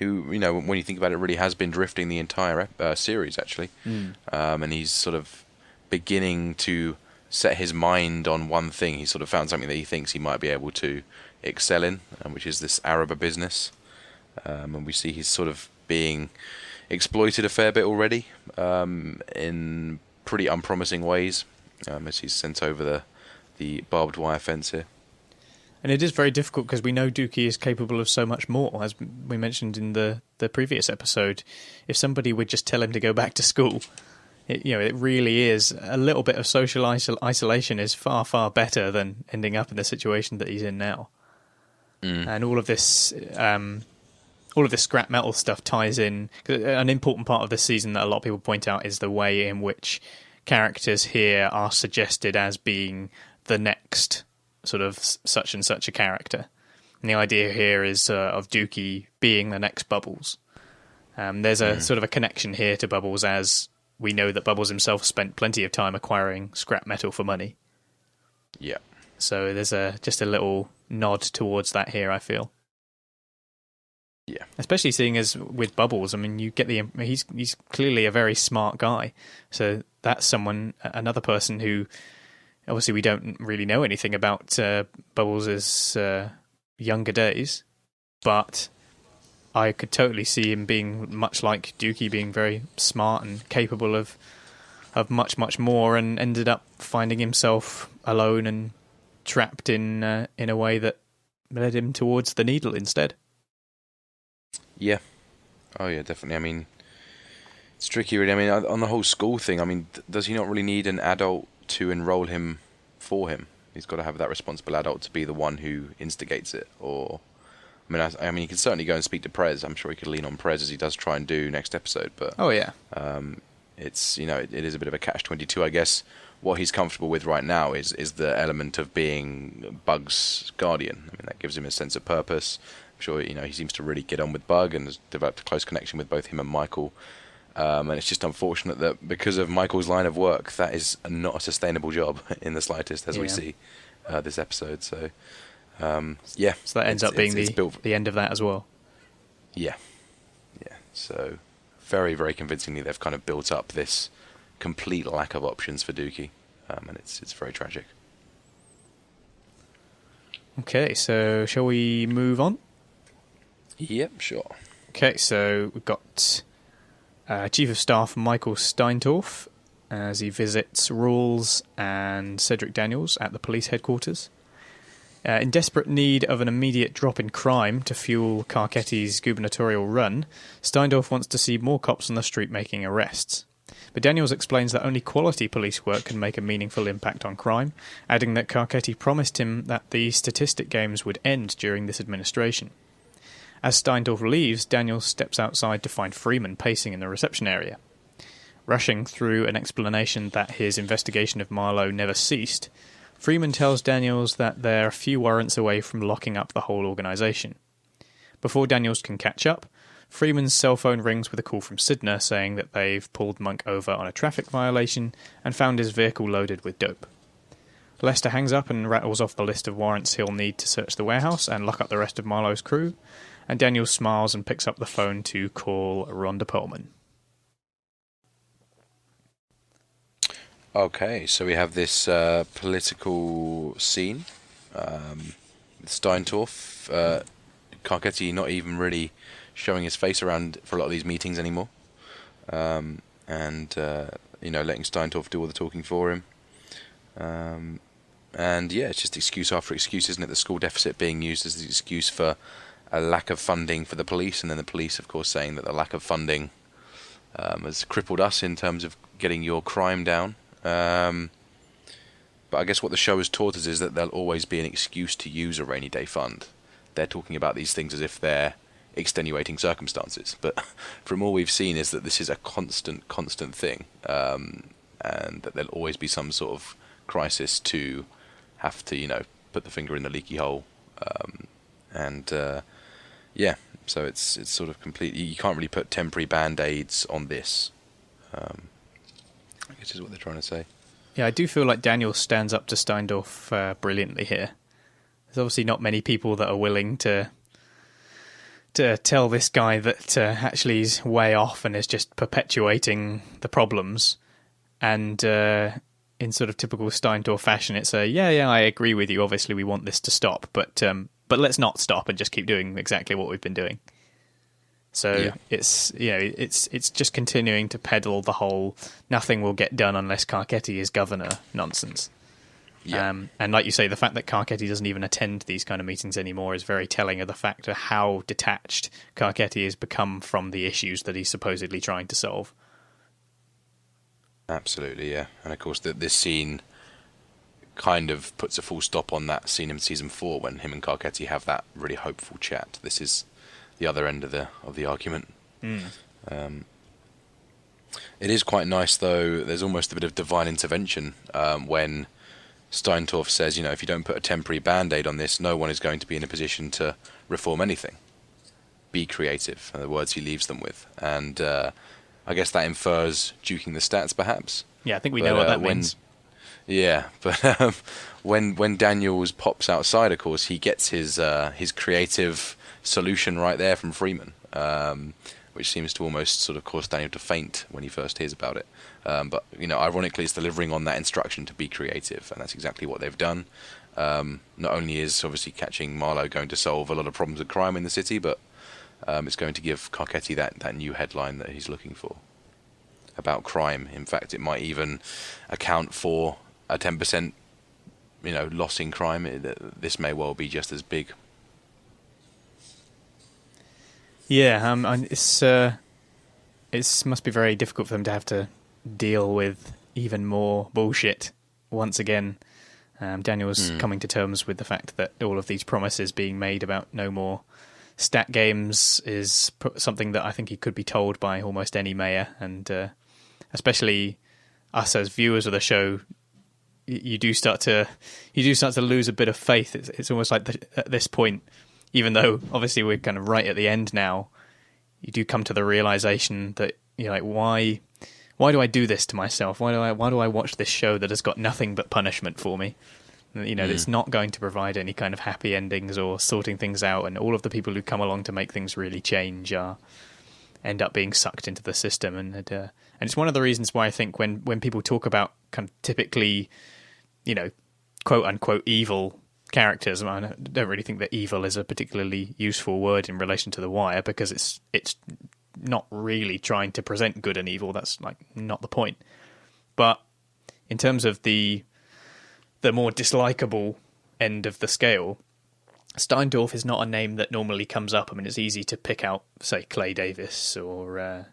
when you think about it, really has been drifting the entire series, actually. And he's sort of beginning to set his mind on one thing. He's sort of found something that he thinks he might be able to excel in, which is this Araber business. And we see he's sort of being exploited a fair bit already in pretty unpromising ways as he's sent over the barbed wire fence here. And it is very difficult because we know Dookie is capable of so much more, as we mentioned in the previous episode. If somebody would just tell him to go back to school, it really is a little bit of social isolation is far, far better than ending up in the situation that he's in now. And all of this scrap metal stuff ties in. An important part of this season that a lot of people point out is the way in which characters here are suggested as being the next sort of such and such a character. And the idea here is of Dookie being the next Bubbles. There's a sort of a connection here to Bubbles, as we know that Bubbles himself spent plenty of time acquiring scrap metal for money. Yeah. So there's just a little nod towards that here, I feel. Yeah. Especially seeing as with Bubbles, I mean, you get he's clearly a very smart guy. So that's another person who, obviously, we don't really know anything about Bubbles' younger days, but I could totally see him being much like Dookie, being very smart and capable of much, much more, and ended up finding himself alone and trapped in a way that led him towards the needle instead. Yeah. Oh, yeah, definitely. I mean, it's tricky, really. I mean, on the whole school thing, I mean, does he not really need an adult to enroll him for him? He's got to have that responsible adult to be the one who instigates it. Or, I mean, he can certainly go and speak to Prez. I'm sure he could lean on Prez, as he does try and do next episode. But oh, yeah. It's, it is a bit of a catch-22, I guess. What he's comfortable with right now is the element of being Bug's guardian. I mean, that gives him a sense of purpose. I'm sure, he seems to really get on with Bug and has developed a close connection with both him and Michael. And it's just unfortunate that because of Michael's line of work, that is not a sustainable job in the slightest, as we see this episode. So, yeah. So that ends up being the end of that as well. Yeah. Yeah. So, very, very convincingly, they've kind of built up this complete lack of options for Dookie. And it's very tragic. Okay, so shall we move on? Yep, sure. Okay, so we've got Chief of Staff Michael Steintorf as he visits Rawls and Cedric Daniels at the police headquarters. In desperate need of an immediate drop in crime to fuel Carcetti's gubernatorial run, Steintorf wants to see more cops on the street making arrests. But Daniels explains that only quality police work can make a meaningful impact on crime, adding that Carcetti promised him that the statistic games would end during this administration. As Steintorf leaves, Daniels steps outside to find Freeman pacing in the reception area. Rushing through an explanation that his investigation of Marlo never ceased, Freeman tells Daniels that they're a few warrants away from locking up the whole organisation. Before Daniels can catch up, Freeman's cell phone rings with a call from Sydney saying that they've pulled Monk over on a traffic violation and found his vehicle loaded with dope. Lester hangs up and rattles off the list of warrants he'll need to search the warehouse and lock up the rest of Marlo's crew, and Daniels smiles and picks up the phone to call Rhonda Perlman. Okay, so we have this political scene with Steintorf. Carcetti not even really showing his face around for a lot of these meetings anymore. Letting Steintorf do all the talking for him. It's just excuse after excuse, isn't it? The school deficit being used as the excuse for a lack of funding for the police, and then the police, of course, saying that the lack of funding has crippled us in terms of getting your crime down. But I guess what the show has taught us is that there'll always be an excuse to use a rainy day fund. They're talking about these things as if they're extenuating circumstances, but from all we've seen is that this is a constant thing, and that there'll always be some sort of crisis to have to, put the finger in the leaky hole. So it's sort of completely, you can't really put temporary band-aids on this, I guess is what they're trying to say. Yeah, I do feel like Daniel stands up to Steintorf brilliantly here. There's obviously not many people that are willing to tell this guy that actually he's way off and is just perpetuating the problems. And in sort of typical Steintorf fashion, it's I agree with you. Obviously, we want this to stop, but let's not stop and just keep doing exactly what we've been doing. So it's just continuing to peddle the whole nothing will get done unless Carcetti is governor nonsense. Yeah. And like you say, the fact that Carcetti doesn't even attend these kind of meetings anymore is very telling of the fact of how detached Carcetti has become from the issues that he's supposedly trying to solve. Absolutely, yeah. And of course, this scene kind of puts a full stop on that scene in season 4 when him and Carcetti have that really hopeful chat. This is the other end of the argument. It is quite nice, though. There's almost a bit of divine intervention when Steintorf says, if you don't put a temporary band-aid on this, no one is going to be in a position to reform anything. Be creative, are the words he leaves them with. And I guess that infers duking the stats, perhaps. Yeah, I think we know what that means. Yeah, but when Daniels pops outside, of course, he gets his creative solution right there from Freeman, which seems to almost sort of cause Daniel to faint when he first hears about it. But, ironically, it's delivering on that instruction to be creative, and that's exactly what they've done. Not only is obviously catching Marlo going to solve a lot of problems of crime in the city, but it's going to give Carcetti that new headline that he's looking for about crime. In fact, it might even account for a 10%, loss in crime. This may well be just as big. Yeah, it must be very difficult for them to have to deal with even more bullshit once again. Daniel's coming to terms with the fact that all of these promises being made about no more stat games is something that I think he could be told by almost any mayor, and especially us as viewers of the show, you do start to lose a bit of faith. It's almost like at this point, even though obviously we're kind of right at the end now, you do come to the realization that you're like, why do I do this to myself? Why do I watch this show that has got nothing but punishment for me? It's not going to provide any kind of happy endings or sorting things out, and all of the people who come along to make things really change end up being sucked into the system. And it's one of the reasons why I think when people talk about kind of typically, quote unquote evil characters, I don't really think that evil is a particularly useful word in relation to The Wire, because it's not really trying to present good and evil. That's like not the point. But in terms of the more dislikable end of the scale, Steintorf is not a name that normally comes up. I mean, it's easy to pick out, say, Clay Davis, or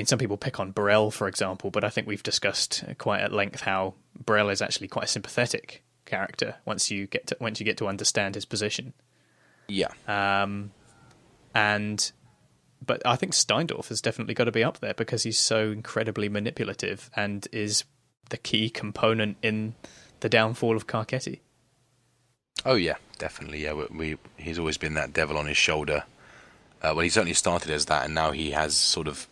some people pick on Burrell, for example, but I think we've discussed quite at length how Burrell is actually quite a sympathetic character once you get to understand his position. Yeah. But I think Steintorf has definitely got to be up there because he's so incredibly manipulative and is the key component in the downfall of Carcetti. Oh yeah, definitely. Yeah, he's always been that devil on his shoulder. He certainly started as that, and now he has sort of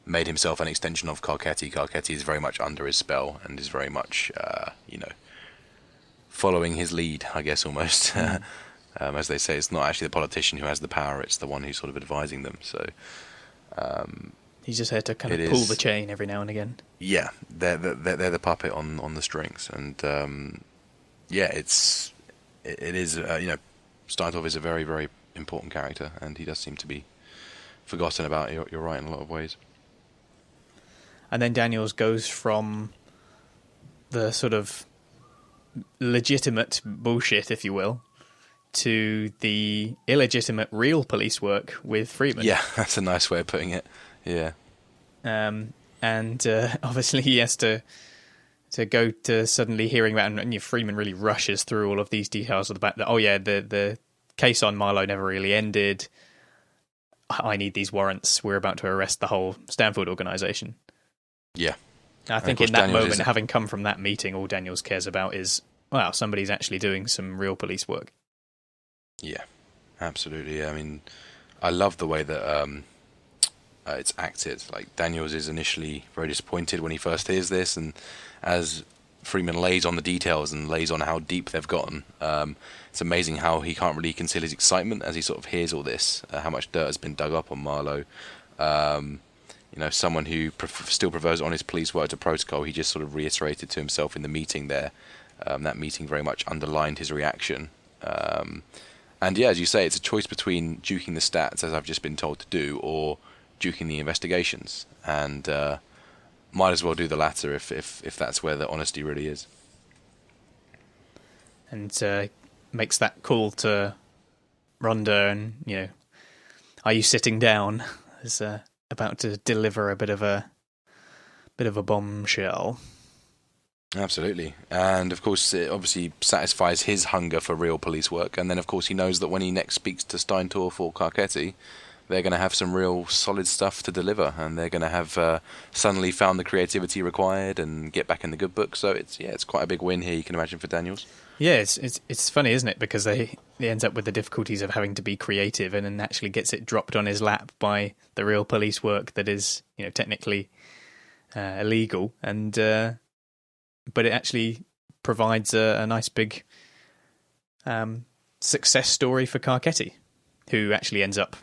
made himself an extension of Carcetti. Carcetti is very much under his spell and is very much, following his lead, I guess, almost. As they say, it's not actually the politician who has the power; it's the one who's sort of advising them. So he's just here to kind of pull the chain every now and again. Yeah, they're the puppet on the strings, and it is. Steintorf is a very, very important character, and he does seem to be forgotten about. You're right in a lot of ways. And then Daniels goes from the sort of legitimate bullshit, if you will, to the illegitimate real police work with Freeman. Yeah, that's a nice way of putting it. Yeah. And obviously he has to go to suddenly hearing about, and Freeman really rushes through all of these details of the fact that, the case on Marlo never really ended. I need these warrants. We're about to arrest the whole Stanfield organisation. Yeah. I think in that moment, having come from that meeting, all Daniels cares about is, wow, somebody's actually doing some real police work. Yeah, absolutely. I mean, I love the way that it's acted. Like, Daniels is initially very disappointed when he first hears this, and as Freeman lays on the details and lays on how deep they've gotten, it's amazing how he can't really conceal his excitement as he sort of hears all this, how much dirt has been dug up on Marlo. Someone who still prefers honest police work to protocol. He just sort of reiterated to himself in the meeting there. That meeting very much underlined his reaction. And yeah, as you say, it's a choice between duking the stats, as I've just been told to do, or duking the investigations. And might as well do the latter if that's where the honesty really is. And makes that call to Rhonda, and are you sitting down? Is about to deliver a bit of a bombshell. Absolutely. And of course it obviously satisfies his hunger for real police work, and then of course he knows that when he next speaks to Steintorf or Carcetti, they're going to have some real solid stuff to deliver, and they're going to have suddenly found the creativity required and get back in the good book. So it's quite a big win here, you can imagine, for Daniels. Yeah, it's funny, isn't it? Because he ends up with the difficulties of having to be creative, and then actually gets it dropped on his lap by the real police work that is, technically illegal, and but it actually provides a nice big success story for Carcetti, who actually ends up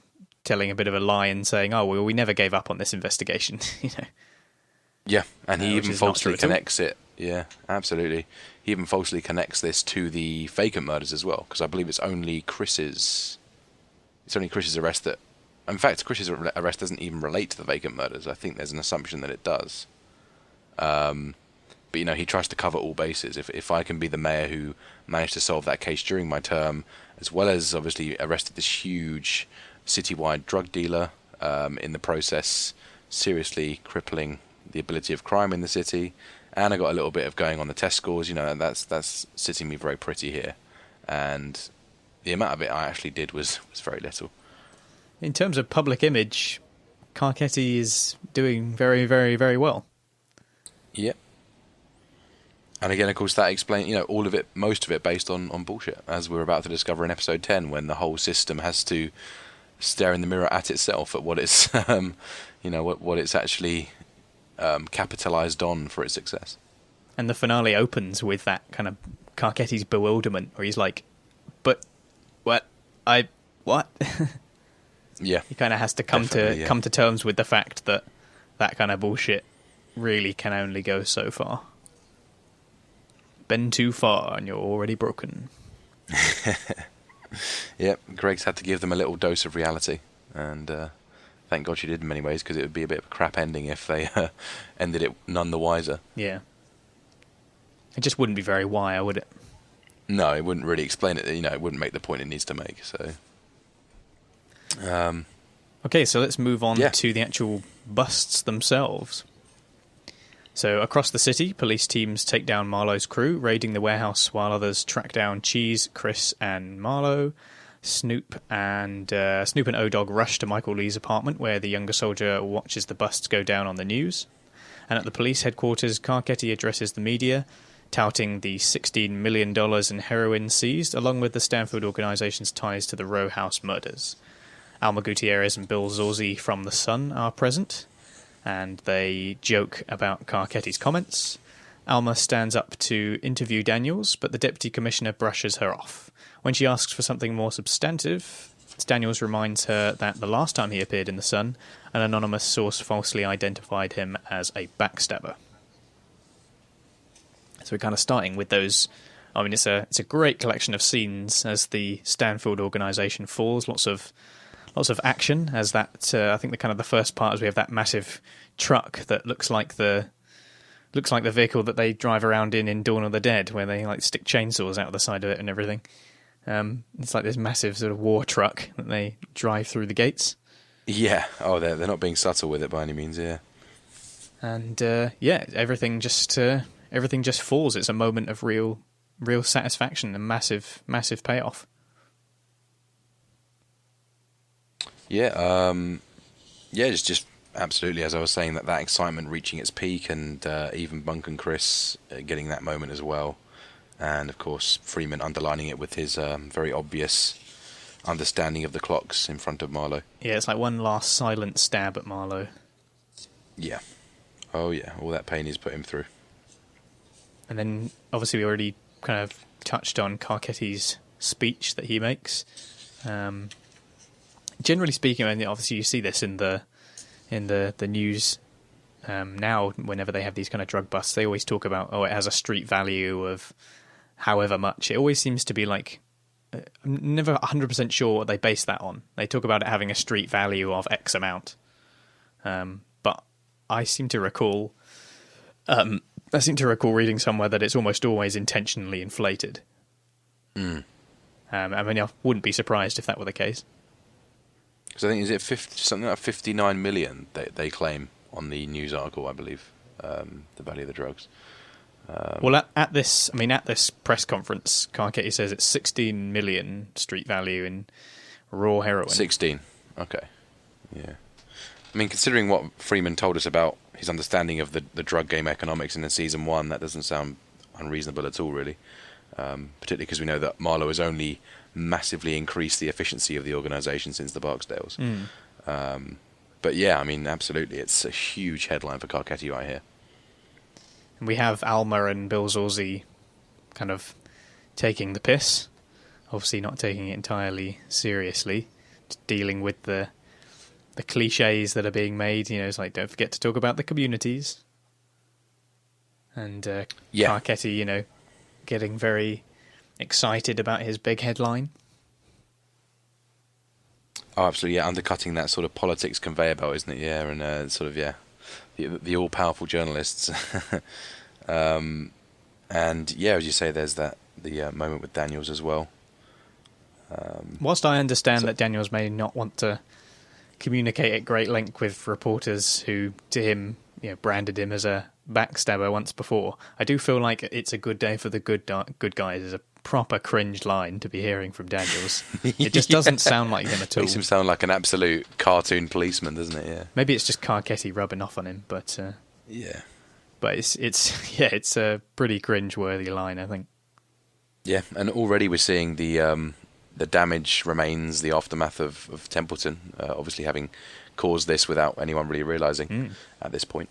telling a bit of a lie and saying, "Oh, well, we never gave up on this investigation." Yeah, and he even is not true falsely at all. connects it. Yeah, absolutely. He even falsely connects this to the vacant murders as well, because I believe it's only Chris's arrest that. In fact, Chris's arrest doesn't even relate to the vacant murders. I think there's an assumption that it does. But he tries to cover all bases. If I can be the mayor who managed to solve that case during my term, as well as obviously arrested this huge citywide drug dealer in the process, seriously crippling the ability of crime in the city, and I got a little bit of going on the test scores, and that's sitting me very pretty here. And the amount of it I actually did was very little. In terms of public image, Carcetti is doing very, very, very well. Yep. And again, of course, that explains, all of it, most of it based on bullshit, as we're about to discover in episode 10, when the whole system has to stare in the mirror at itself, at what it's, what it's actually capitalized on for its success. And the finale opens with that kind of Carcetti's bewilderment, where he's like, "But what? What?" Yeah. He kind of has to come to terms with the fact that kind of bullshit really can only go so far. Been too far and you're already broken. Yep, Greg's had to give them a little dose of reality, and thank God she did in many ways, because it would be a bit of a crap ending if they ended it none the wiser. Yeah. It just wouldn't be very wire, would it? No, it wouldn't really explain it. It wouldn't make the point it needs to make. So, okay, so let's move on Yeah. to the actual busts themselves. So across the city, police teams take down Marlo's crew, raiding the warehouse while others track down Cheese, Chris, and Marlo. Snoop and O-Dog rush to Michael Lee's apartment, where the younger soldier watches the busts go down on the news. And at the police headquarters, Carcetti addresses the media, touting the $16 million in heroin seized, along with the Stanfield organization's ties to the row house murders. Alma Gutierrez and Bill Zorzi from The Sun are present, and they joke about Carcetti's comments. Alma stands up to interview Daniels, but the deputy commissioner brushes her off. When she asks for something more substantive, Daniels reminds her that the last time he appeared in The Sun, an anonymous source falsely identified him as a backstabber. So we're kind of starting with those. I mean, it's a great collection of scenes as the Stanfield organisation falls. Lots of action as that. I think the first part is we have that massive truck that looks like the vehicle that they drive around in Dawn of the Dead, where they like stick chainsaws out of the side of it and everything. It's like this massive sort of war truck that they drive through the gates. yeah. Oh, they're not being subtle with it by any means. Yeah. And everything just falls. It's a moment of real satisfaction and massive payoff. Yeah. Just absolutely, as I was saying, that excitement reaching its peak, and even Bunk and Chris getting that moment as well. And of course, Freeman underlining it with his very obvious understanding of the clocks in front of Marlo. Yeah, it's like one last silent stab at Marlo. Yeah. Oh yeah, all that pain he's put him through. And then, obviously, we already kind of touched on Carcetti's speech that he makes. Generally speaking, I mean, obviously you see this in the news now. Whenever they have these kind of drug busts, they always talk about, it has a street value of however much. It always seems to be like, I'm never 100% sure what they base that on. They talk about it having a street value of X amount, but I seem to recall reading somewhere that it's almost always intentionally inflated. I mean, I wouldn't be surprised if that were the case. Because I think, is it something like 59 million they claim on the news article, I believe, the value of the drugs. Well, at this press conference, Carcetti says it's 16 million street value in raw heroin. 16. Okay. Yeah. I mean, considering what Freeman told us about his understanding of the drug game economics in season 1, that doesn't sound unreasonable at all, really. Particularly because we know that Marlo has only massively increased the efficiency of the organisation since the Barksdales. But yeah, I mean, absolutely, it's a huge headline for Carcetti right here. And we have Alma and Bill Zorzi kind of taking the piss, obviously not taking it entirely seriously. dealing with the cliches that are being made. It's like, don't forget to talk about the communities. And Carcetti, getting very excited about his big headline. Oh, absolutely, yeah, undercutting that sort of politics conveyor belt, isn't it? Yeah, and the all-powerful journalists. And yeah, as you say, there's the moment with Daniels as well. Whilst I understand that Daniels may not want to communicate at great length with reporters who, to him, branded him as a backstabber once before, I do feel like it's a good day for the good guys. Is a proper cringe line to be hearing from Daniels. It just doesn't sound like him at all. Makes him sound like an absolute cartoon policeman, doesn't it? Yeah. Maybe it's just Carcetti rubbing off on him, but yeah. But it's a pretty cringe-worthy line, I think. Yeah, and already we're seeing the damage remains, the aftermath of Templeton, obviously having caused this without anyone really realising at this point.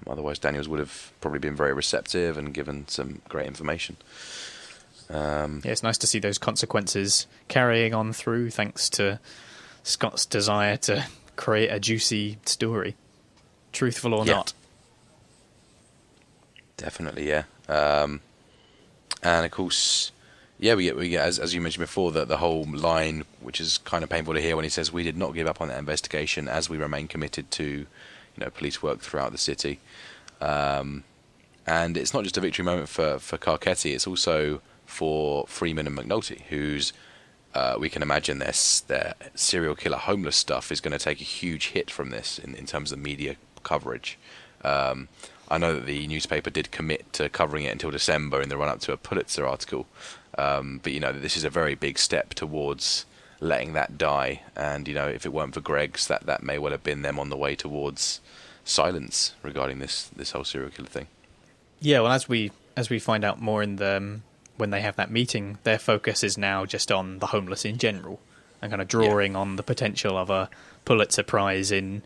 Otherwise, Daniels would have probably been very receptive and given some great information. It's nice to see those consequences carrying on through, thanks to Scott's desire to create a juicy story, truthful or not. Definitely, yeah. And of course, yeah, we get as you mentioned before, the whole line, which is kind of painful to hear, when he says, "We did not give up on that investigation as we remain committed to, police work throughout the city." And it's not just a victory moment for Carcetti; it's also for Freeman and McNulty, who's we can imagine their serial killer homeless stuff is going to take a huge hit from this in terms of media coverage. I know that the newspaper did commit to covering it until December in the run-up to a Pulitzer article, but this is a very big step towards letting that die. And if it weren't for Greg's, that may well have been them on the way towards silence regarding this whole serial killer thing. Yeah, well, as we find out more in when they have that meeting, their focus is now just on the homeless in general and kind of drawing on the potential of a Pulitzer Prize in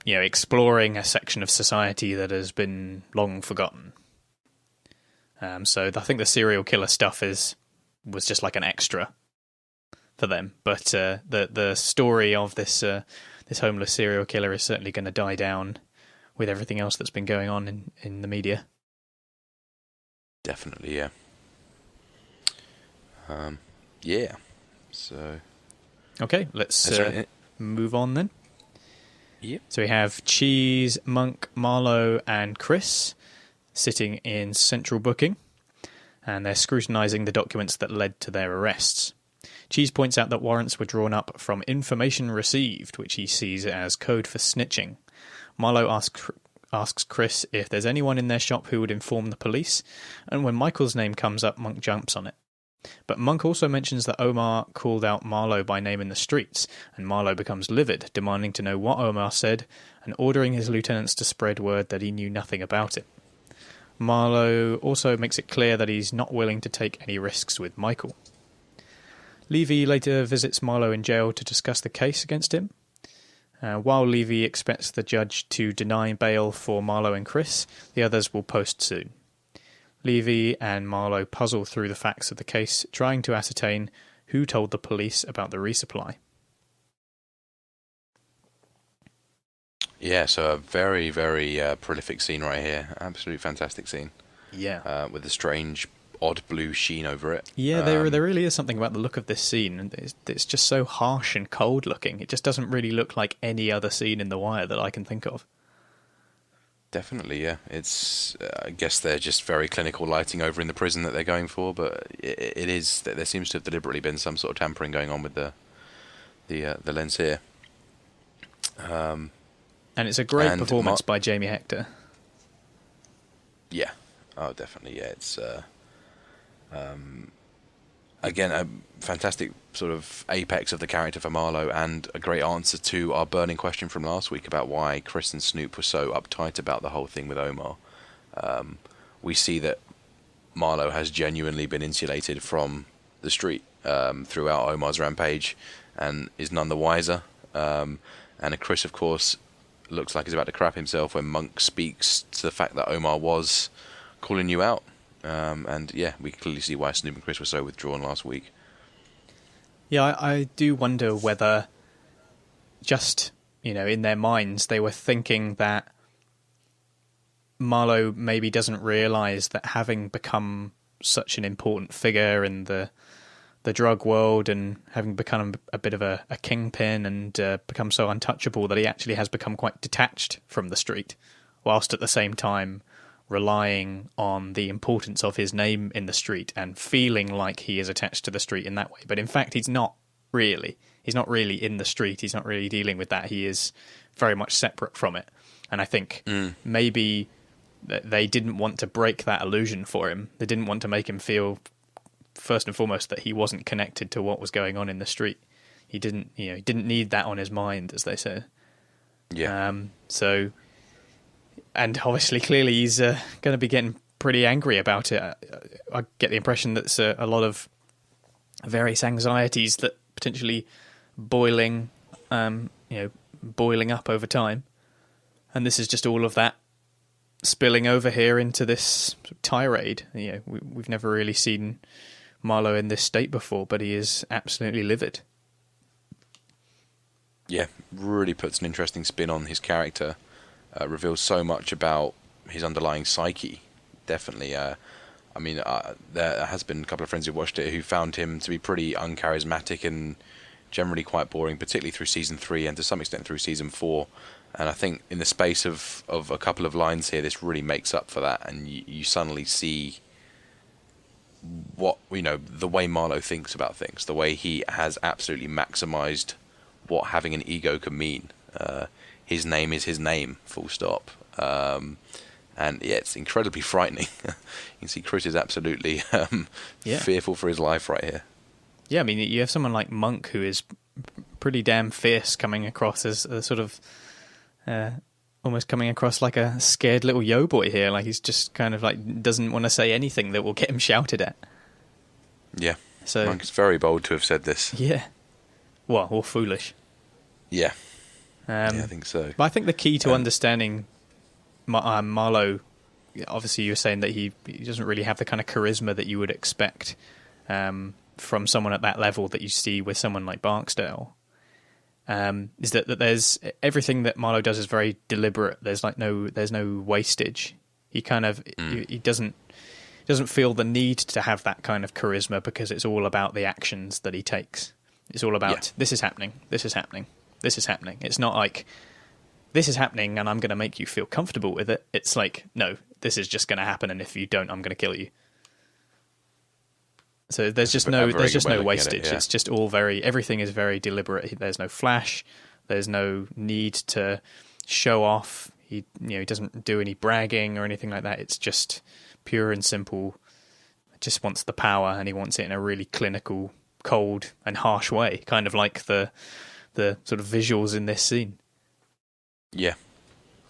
exploring a section of society that has been long forgotten. So I think the serial killer stuff was just like an extra for them, but the story of this homeless serial killer is certainly going to die down with everything else that's been going on in the media. Definitely, yeah. Yeah. So. Okay, let's move on then. Yep. So we have Cheese, Monk, Marlo, and Chris sitting in central booking, and they're scrutinising the documents that led to their arrests. Cheese points out that warrants were drawn up from information received, which he sees as code for snitching. Marlo asks Chris if there's anyone in their shop who would inform the police, and when Michael's name comes up, Monk jumps on it. But Monk also mentions that Omar called out Marlo by name in the streets, and Marlo becomes livid, demanding to know what Omar said, and ordering his lieutenants to spread word that he knew nothing about it. Marlo also makes it clear that he's not willing to take any risks with Michael. Levy later visits Marlo in jail to discuss the case against him. While Levy expects the judge to deny bail for Marlo and Chris, the others will post soon. Levy and Marlo puzzle through the facts of the case, trying to ascertain who told the police about the resupply. Yeah, so a very, very prolific scene right here. Absolutely fantastic scene. Yeah. With a strange, odd blue sheen over it. Yeah, there really is something about the look of this scene. And it's just so harsh and cold looking. It just doesn't really look like any other scene in The Wire that I can think of. Definitely, yeah. It's I guess they're just very clinical lighting over in the prison that they're going for, but it is that there seems to have deliberately been some sort of tampering going on with the lens here. And it's a great performance by Jamie Hector. Yeah, oh, definitely, yeah. It's again a fantastic sort of apex of the character for Marlo, and a great answer to our burning question from last week about why Chris and Snoop were so uptight about the whole thing with Omar. We see that Marlo has genuinely been insulated from the street throughout Omar's rampage, and is none the wiser. And Chris, of course, looks like he's about to crap himself when Monk speaks to the fact that Omar was calling you out. And yeah, we can clearly see why Snoop and Chris were so withdrawn last week. Yeah, I do wonder whether just, in their minds, they were thinking that Marlo maybe doesn't realise that having become such an important figure in the drug world and having become a bit of a kingpin and become so untouchable that he actually has become quite detached from the street, whilst at the same time relying on the importance of his name in the street and feeling like he is attached to the street in that way. But in fact, he's not really. He's not really in the street. He's not really dealing with that. He is very much separate from it. And I think maybe they didn't want to break that illusion for him. They didn't want to make him feel, first and foremost, that he wasn't connected to what was going on in the street. He didn't, he didn't need that on his mind, as they say. Yeah. And obviously, clearly, he's going to be getting pretty angry about it. I get the impression that it's a lot of various anxieties that potentially boiling up over time, and this is just all of that spilling over here into this sort of tirade. We've never really seen Marlo in this state before, but he is absolutely livid. Yeah, really puts an interesting spin on his character. Reveals so much about his underlying psyche. Definitely. There has been a couple of friends who watched it who found him to be pretty uncharismatic and generally quite boring, particularly through season 3 and to some extent through season 4. And I think in the space of a couple of lines here, this really makes up for that, and you suddenly see what the way Marlo thinks about things, the way he has absolutely maximized what having an ego can mean. His name is his name, full stop. And yeah, it's incredibly frightening. You can see Chris is absolutely fearful for his life right here. Yeah, I mean, you have someone like Monk who is pretty damn fierce, coming across as a sort of almost coming across like a scared little yo boy here. Like he's just kind of like doesn't want to say anything that will get him shouted at. Yeah, so Monk is very bold to have said this. Yeah, well, or foolish. Yeah. Yeah, I think so. But I think the key to understanding Marlo, obviously you were saying that he doesn't really have the kind of charisma that you would expect from someone at that level that you see with someone like Barksdale, is that there's everything that Marlo does is very deliberate. There's no wastage. He kind of he doesn't feel the need to have that kind of charisma because it's all about the actions that he takes. It's all about this is happening, this is happening. This is happening. It's not like, this is happening and I'm going to make you feel comfortable with it. It's like, no, this is just going to happen, and if you don't, I'm going to kill you. So there's just no wastage. It's just all everything is very deliberate. There's no flash. There's no need to show off. He doesn't do any bragging or anything like that. It's just pure and simple. Just wants the power, and he wants it in a really clinical, cold and harsh way, kind of like the sort of visuals in this scene. Yeah.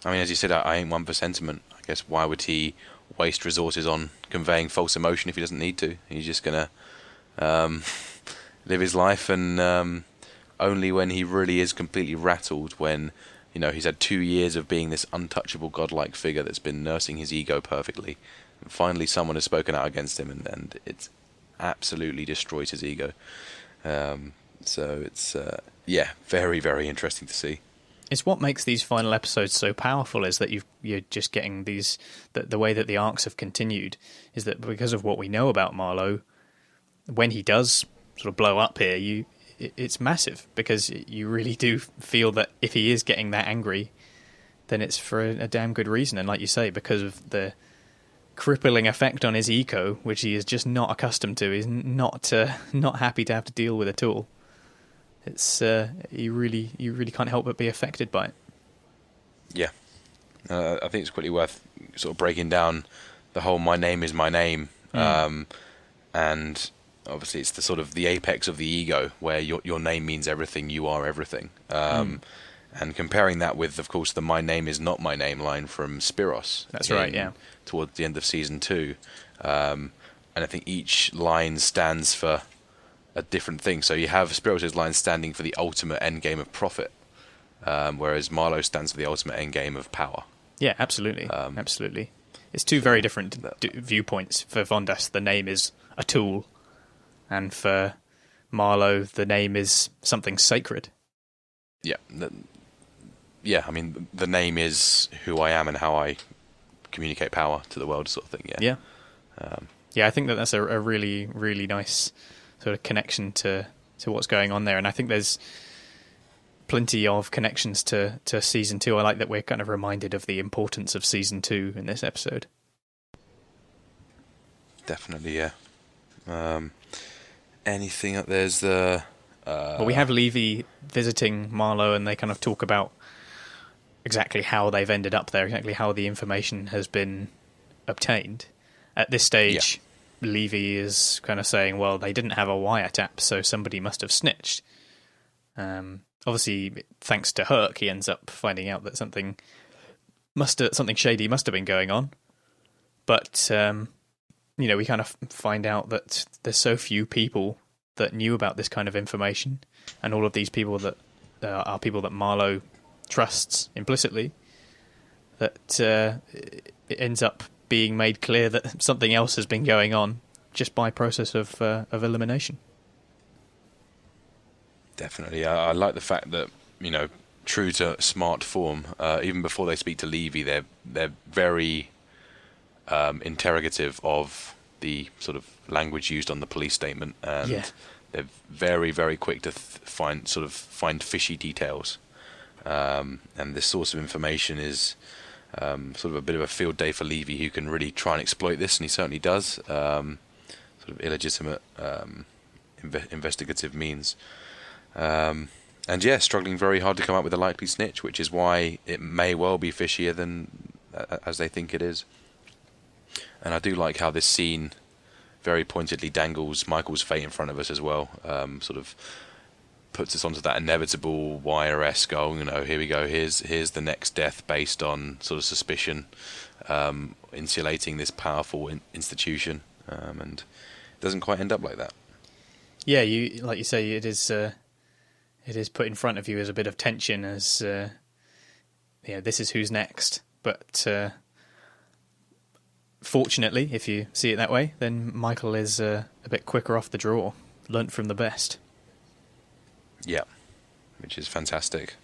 I mean, as you said, I ain't one for sentiment. I guess why would he waste resources on conveying false emotion if he doesn't need to? He's just going to live his life, and only when he really is completely rattled, when he's had 2 years of being this untouchable godlike figure that's been nursing his ego perfectly, and finally someone has spoken out against him, and it's absolutely destroys his ego. So it's very, very interesting to see. It's what makes these final episodes so powerful, is that you're just getting these, the way that the arcs have continued is that because of what we know about Marlo, when he does sort of blow up here, it's massive, because you really do feel that if he is getting that angry, then it's for a damn good reason. And like you say, because of the crippling effect on his ego, which he is just not accustomed to, he's not happy to have to deal with at all. It's you really can't help but be affected by it. Yeah, I think it's quickly worth sort of breaking down the whole "my name is my name," and obviously it's the sort of the apex of the ego, where your name means everything, you are everything, and comparing that with, of course, the "my name is not my name" line from Spiros. That's right. Yeah, towards the end of season 2, and I think each line stands for a different thing. So you have Spiros' line standing for the ultimate end game of profit, whereas Marlo stands for the ultimate end game of power. Yeah, absolutely. Absolutely. It's two very different viewpoints. For Vondas, the name is a tool, and for Marlo, the name is something sacred. Yeah. I mean, the name is who I am and how I communicate power to the world, sort of thing. Yeah. I think that's a really, really nice sort of connection to what's going on there. And I think there's plenty of connections to season 2. I like that we're kind of reminded of the importance of season 2 in this episode. Definitely, yeah. Anything up there's the... Well, we have Levy visiting Marlo, and they kind of talk about exactly how they've ended up there, exactly how the information has been obtained. At this stage, Levy is kind of saying, well, they didn't have a wiretap, so somebody must have snitched. Obviously, thanks to Herc, he ends up finding out that something shady must have been going on. But, we kind of find out that there's so few people that knew about this kind of information, and all of these people that are people that Marlo trusts implicitly, that it ends up being made clear that something else has been going on just by process of elimination. Definitely. I like the fact that, true to smart form, even before they speak to Levy, they're very interrogative of the sort of language used on the police statement, and they're very, very quick to find fishy details. And this source of information is sort of a bit of a field day for Levy, who can really try and exploit this, and he certainly does. Sort of illegitimate investigative means. And struggling very hard to come up with a likely snitch, which is why it may well be fishier than as they think it is. And I do like how this scene very pointedly dangles Michael's fate in front of us as well. Sort of puts us onto that inevitable Wire-esque, here we go, here's the next death based on sort of suspicion, insulating this powerful institution, and it doesn't quite end up like that. Yeah, like you say, it is put in front of you as a bit of tension, as this is who's next. But fortunately, if you see it that way, then Michael is a bit quicker off the draw, learnt from the best. Yeah, which is fantastic.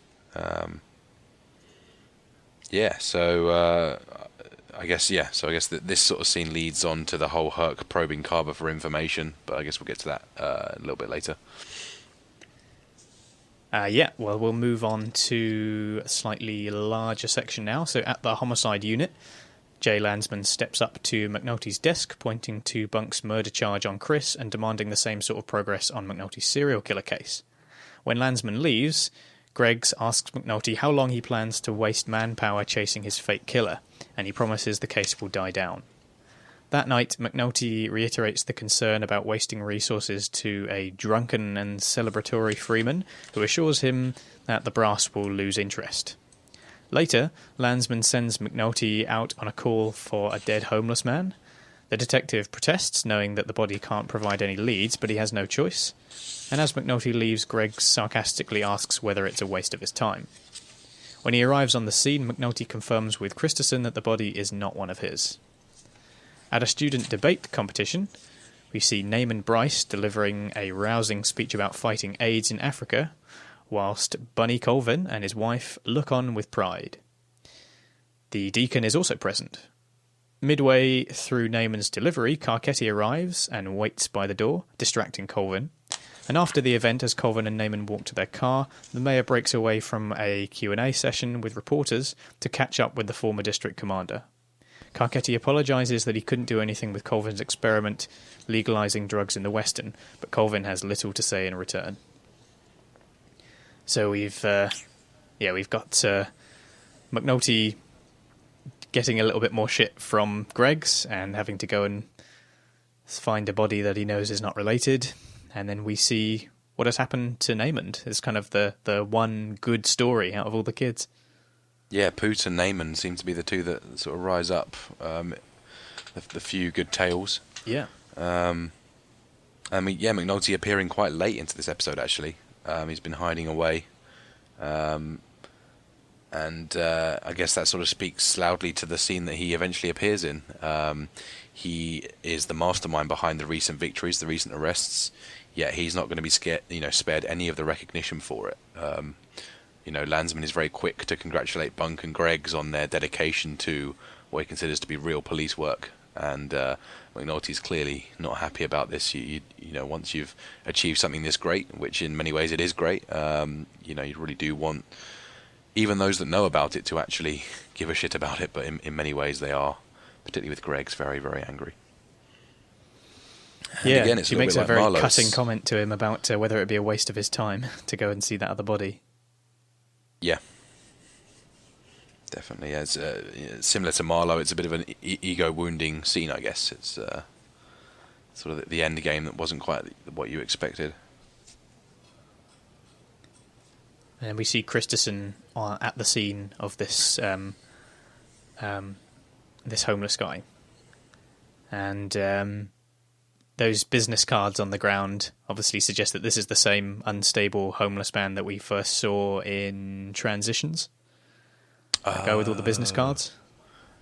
So I guess that this sort of scene leads on to the whole Herc probing Carver for information, but I guess we'll get to that a little bit later. We'll move on to a slightly larger section now. So at the homicide unit, Jay Landsman steps up to McNulty's desk, pointing to Bunk's murder charge on Chris and demanding the same sort of progress on McNulty's serial killer case. When Landsman leaves, Greggs asks McNulty how long he plans to waste manpower chasing his fake killer, and he promises the case will die down. That night, McNulty reiterates the concern about wasting resources to a drunken and celebratory Freeman, who assures him that the brass will lose interest. Later, Landsman sends McNulty out on a call for a dead homeless man. The detective protests, knowing that the body can't provide any leads, but he has no choice. And as McNulty leaves, Greggs sarcastically asks whether it's a waste of his time. When he arrives on the scene, McNulty confirms with Christensen that the body is not one of his. At a student debate competition, we see Naaman Bryce delivering a rousing speech about fighting AIDS in Africa, whilst Bunny Colvin and his wife look on with pride. The deacon is also present. Midway through Naaman's delivery, Carcetti arrives and waits by the door, distracting Colvin. And after the event, as Colvin and Naaman walk to their car, the mayor breaks away from a Q&A session with reporters to catch up with the former district commander. Carcetti apologises that he couldn't do anything with Colvin's experiment legalising drugs in the Western, but Colvin has little to say in return. So we've got McNulty getting a little bit more shit from Greggs and having to go and find a body that he knows is not related, and then we see what has happened to Naaman. It's kind of the one good story out of all the kids. Yeah, Poot and Naaman seem to be the two that sort of rise up, the few good tales. Yeah. McNulty appearing quite late into this episode, actually. He's been hiding away. I guess that sort of speaks loudly to the scene that he eventually appears in. He is the mastermind behind the recent victories, the recent arrests. yet he's not going to be spared any of the recognition for it. Landsman is very quick to congratulate Bunk and Greggs on their dedication to what he considers to be real police work, and McNulty's clearly not happy about this. Once you've achieved something this great, which in many ways it is great, you really do want even those that know about it to actually give a shit about it, but in many ways they are, particularly with Greggs, very, very angry. And yeah, again, she makes a like very Marlo's. cutting comment to him about whether it would be a waste of his time to go and see that other body. Yeah. Definitely. As similar to Marlo, it's a bit of an ego-wounding scene, I guess. It's sort of the end game that wasn't quite what you expected. And we see Christensen at the scene of this this homeless guy. And those business cards on the ground obviously suggest that this is the same unstable homeless man that we first saw in Transitions. Go with all the business cards.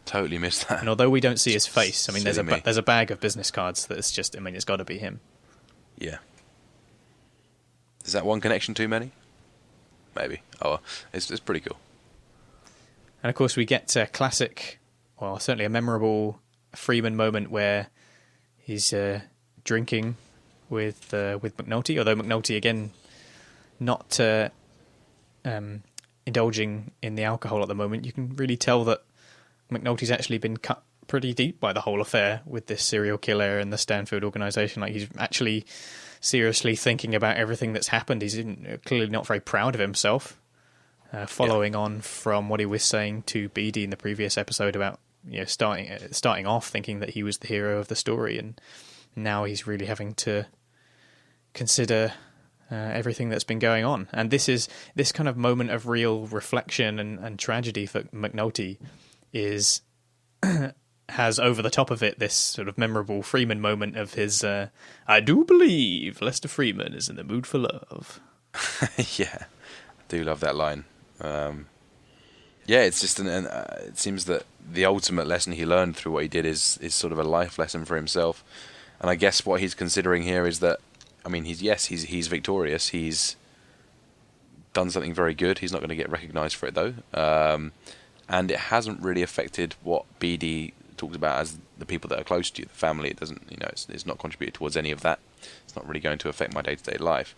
Totally missed that. And although we don't see his face, I mean, Silly me. there's a bag of business cards that's just, I mean, it's got to be him. Yeah. Is that one connection too many? Maybe. Oh, it's pretty cool. And of course, we get a classic, well, certainly a memorable Freeman moment where he's drinking with McNulty. Although McNulty again not indulging in the alcohol at the moment, you can really tell that McNulty's actually been cut pretty deep by the whole affair with this serial killer and the Stanfield organisation. Like, he's actually seriously thinking about everything that's happened. He's clearly not very proud of himself. Following on from what he was saying to Beatty in the previous episode about starting off thinking that he was the hero of the story, and now he's really having to consider everything that's been going on. And this kind of moment of real reflection and tragedy for McNulty has over the top of it this sort of memorable Freeman moment of his I do believe Lester Freeman is in the mood for love. Yeah, I do love that line. Yeah, it's just it seems that the ultimate lesson he learned through what he did is sort of a life lesson for himself. And I guess what he's considering here is that, I mean, he's victorious. He's done something very good. He's not going to get recognised for it though, and it hasn't really affected what BD talks about as the people that are close to you, the family. It doesn't, it's not contributed towards any of that. It's not really going to affect my day-to-day life.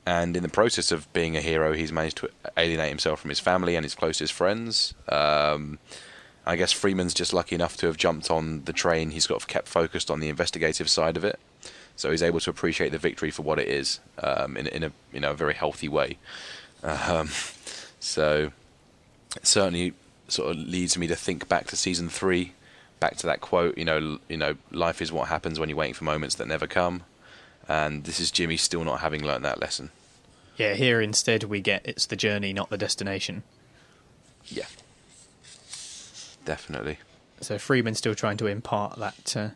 And in the process of being a hero, he's managed to alienate himself from his family and his closest friends. I guess Freeman's just lucky enough to have jumped on the train. He's got kept focused on the investigative side of it, so he's able to appreciate the victory for what it is, in a very healthy way. So it certainly sort of leads me to think back to season 3, back to that quote. Life is what happens when you're waiting for moments that never come. And this is Jimmy still not having learnt that lesson. Yeah, here instead we get it's the journey, not the destination. Yeah, definitely. So Freeman's still trying to impart that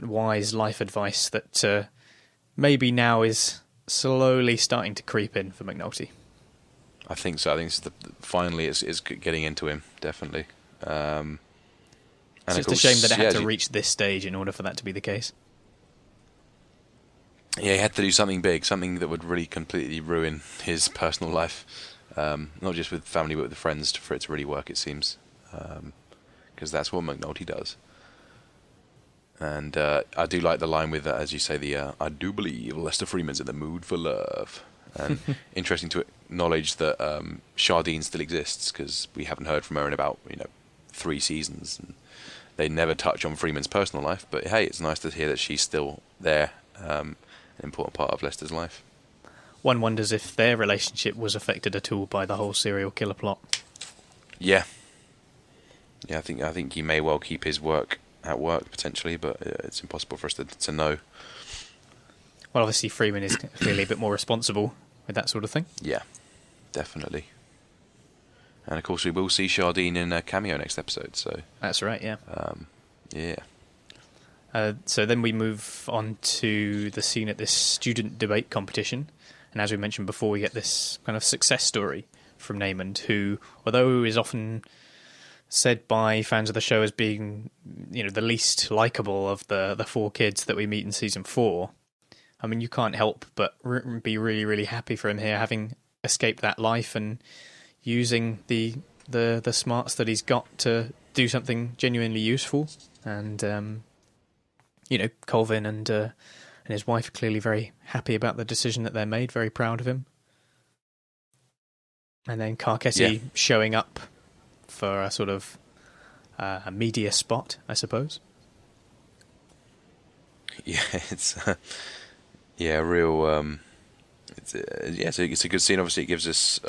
wise life advice that maybe now is slowly starting to creep in for McNulty. I think so. I think finally it's getting into him, definitely. And it's just a shame that it had to reach this stage in order for that to be the case. Yeah, he had to do something big, something that would really completely ruin his personal life. Not just with family, but with friends, for it to really work, it seems. Because that's what McNulty does. And I do like the line with, as you say, I do believe Lester Freeman's in the mood for love. And interesting to acknowledge that Chardine still exists, because we haven't heard from her in about 3 seasons. And they never touch on Freeman's personal life, but hey, it's nice to hear that she's still there. An important part of Lester's life. One wonders if their relationship was affected at all by the whole serial killer plot. Yeah, I think he may well keep his work at work potentially, but it's impossible for us to know. Well, obviously Freeman is clearly a bit more responsible with that sort of thing. Yeah, definitely. And of course we will see Chardine in a cameo next episode. So that's right. Yeah. Yeah. So then we move on to the scene at this student debate competition. And as we mentioned before, we get this kind of success story from Namond, who, although is often said by fans of the show as being, the least likable of the four kids that we meet in season 4. I mean, you can't help but be really, really happy for him here, having escaped that life and using the smarts that he's got to do something genuinely useful. And Colvin and his wife are clearly very happy about the decision that they made, very proud of him. And then Carcetti showing up for a sort of a media spot, I suppose. Yeah, it's real. It's a good scene. Obviously, it gives us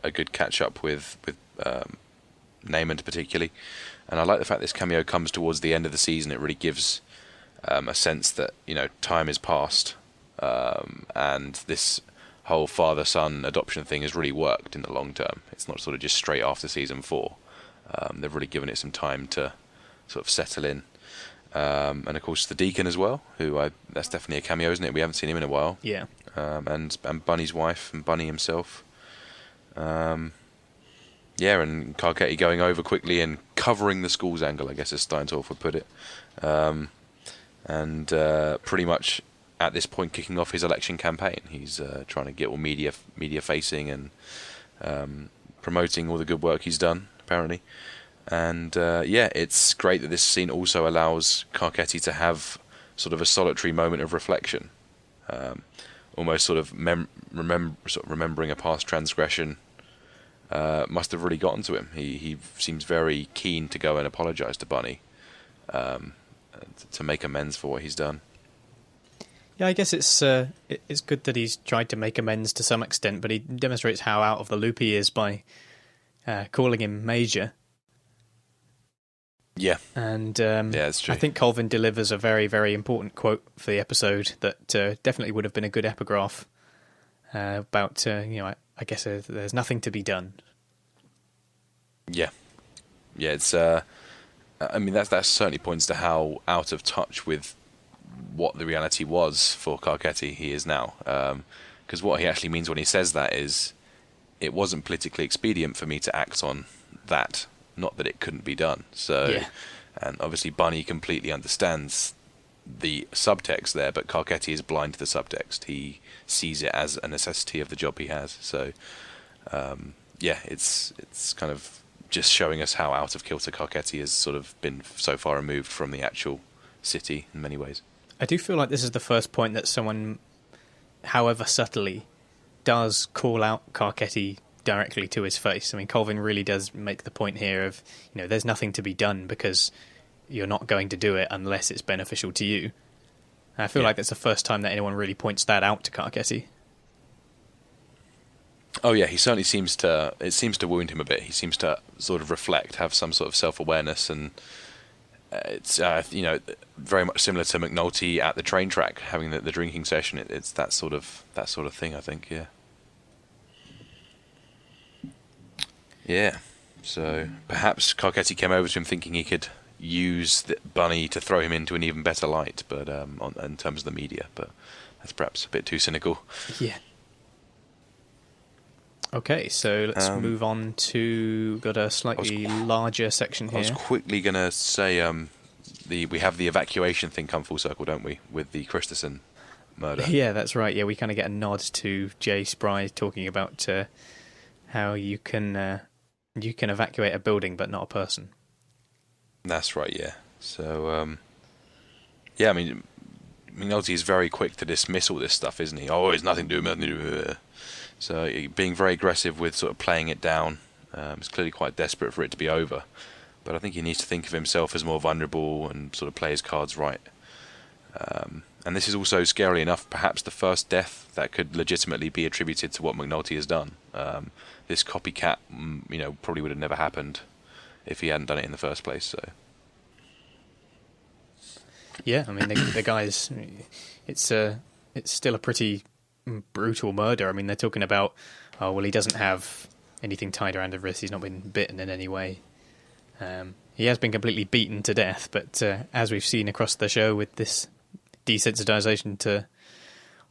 a good catch up with Naaman particularly, and I like the fact this cameo comes towards the end of the season. It really gives a sense that time has passed, and this whole father-son adoption thing has really worked in the long term. It's not sort of just straight after season 4. They've really given it some time to sort of settle in. And of course the Deacon as well, that's definitely a cameo, isn't it? We haven't seen him in a while. Yeah. And Bunny's wife and Bunny himself. And Carcetti going over quickly and covering the school's angle, I guess as Steintorf would put it. And pretty much at this point kicking off his election campaign. He's trying to get all media facing and promoting all the good work he's done, apparently. And it's great that this scene also allows Carcetti to have sort of a solitary moment of reflection, almost sort of remembering a past transgression. Must have really gotten to him. He seems very keen to go and apologise to Bunny, to make amends for what he's done. Yeah, I guess it's good that he's tried to make amends to some extent, but he demonstrates how out of the loop he is by calling him Major. Yeah. And that's true. I think Colvin delivers a very, very important quote for the episode that definitely would have been a good epigraph about, I guess there's nothing to be done. Yeah. Yeah, it's... that certainly points to how out of touch with what the reality was for Carcetti he is now. Because what he actually means when he says that is, it wasn't politically expedient for me to act on that. Not that it couldn't be done. So, and obviously Bunny completely understands the subtext there, but Carcetti is blind to the subtext. He sees it as a necessity of the job he has. So, it's kind of just showing us how out of kilter Carcetti has sort of been so far removed from the actual city in many ways. I do feel like this is the first point that someone, however subtly, does call out Carcetti directly to his face. I mean, Colvin really does make the point here of, there's nothing to be done because you're not going to do it unless it's beneficial to you. And I feel like that's the first time that anyone really points that out to Carcetti. Oh yeah, he certainly seems to wound him a bit. He seems to sort of reflect, have some sort of self-awareness, and it's very much similar to McNulty at the train track having the drinking session. It's that sort of thing, I think. Yeah. So perhaps Carcetti came over to him thinking he could use Bunny to throw him into an even better light, but in terms of the media, but that's perhaps a bit too cynical. Yeah. Okay, so let's move on to got a slightly larger section here. I was quickly going to say we have the evacuation thing come full circle, don't we, with the Christensen murder? Yeah, that's right. Yeah, we kind of get a nod to Jay Spry talking about how you can evacuate a building but not a person. That's right, yeah. So, I mean, McNulty is very quick to dismiss all this stuff, isn't he? Oh, it's nothing to do with it. So being very aggressive with sort of playing it down. He's clearly quite desperate for it to be over. But I think he needs to think of himself as more vulnerable and sort of play his cards right. And this is also, scarily enough, perhaps the first death that could legitimately be attributed to what McNulty has done. This copycat, probably would have never happened if he hadn't done it in the first place. So. Yeah, I mean, the guy's... It's still a pretty brutal murder. I mean, they're talking about, he doesn't have anything tied around his wrist. He's not been bitten in any way. He has been completely beaten to death, but as we've seen across the show with this desensitization to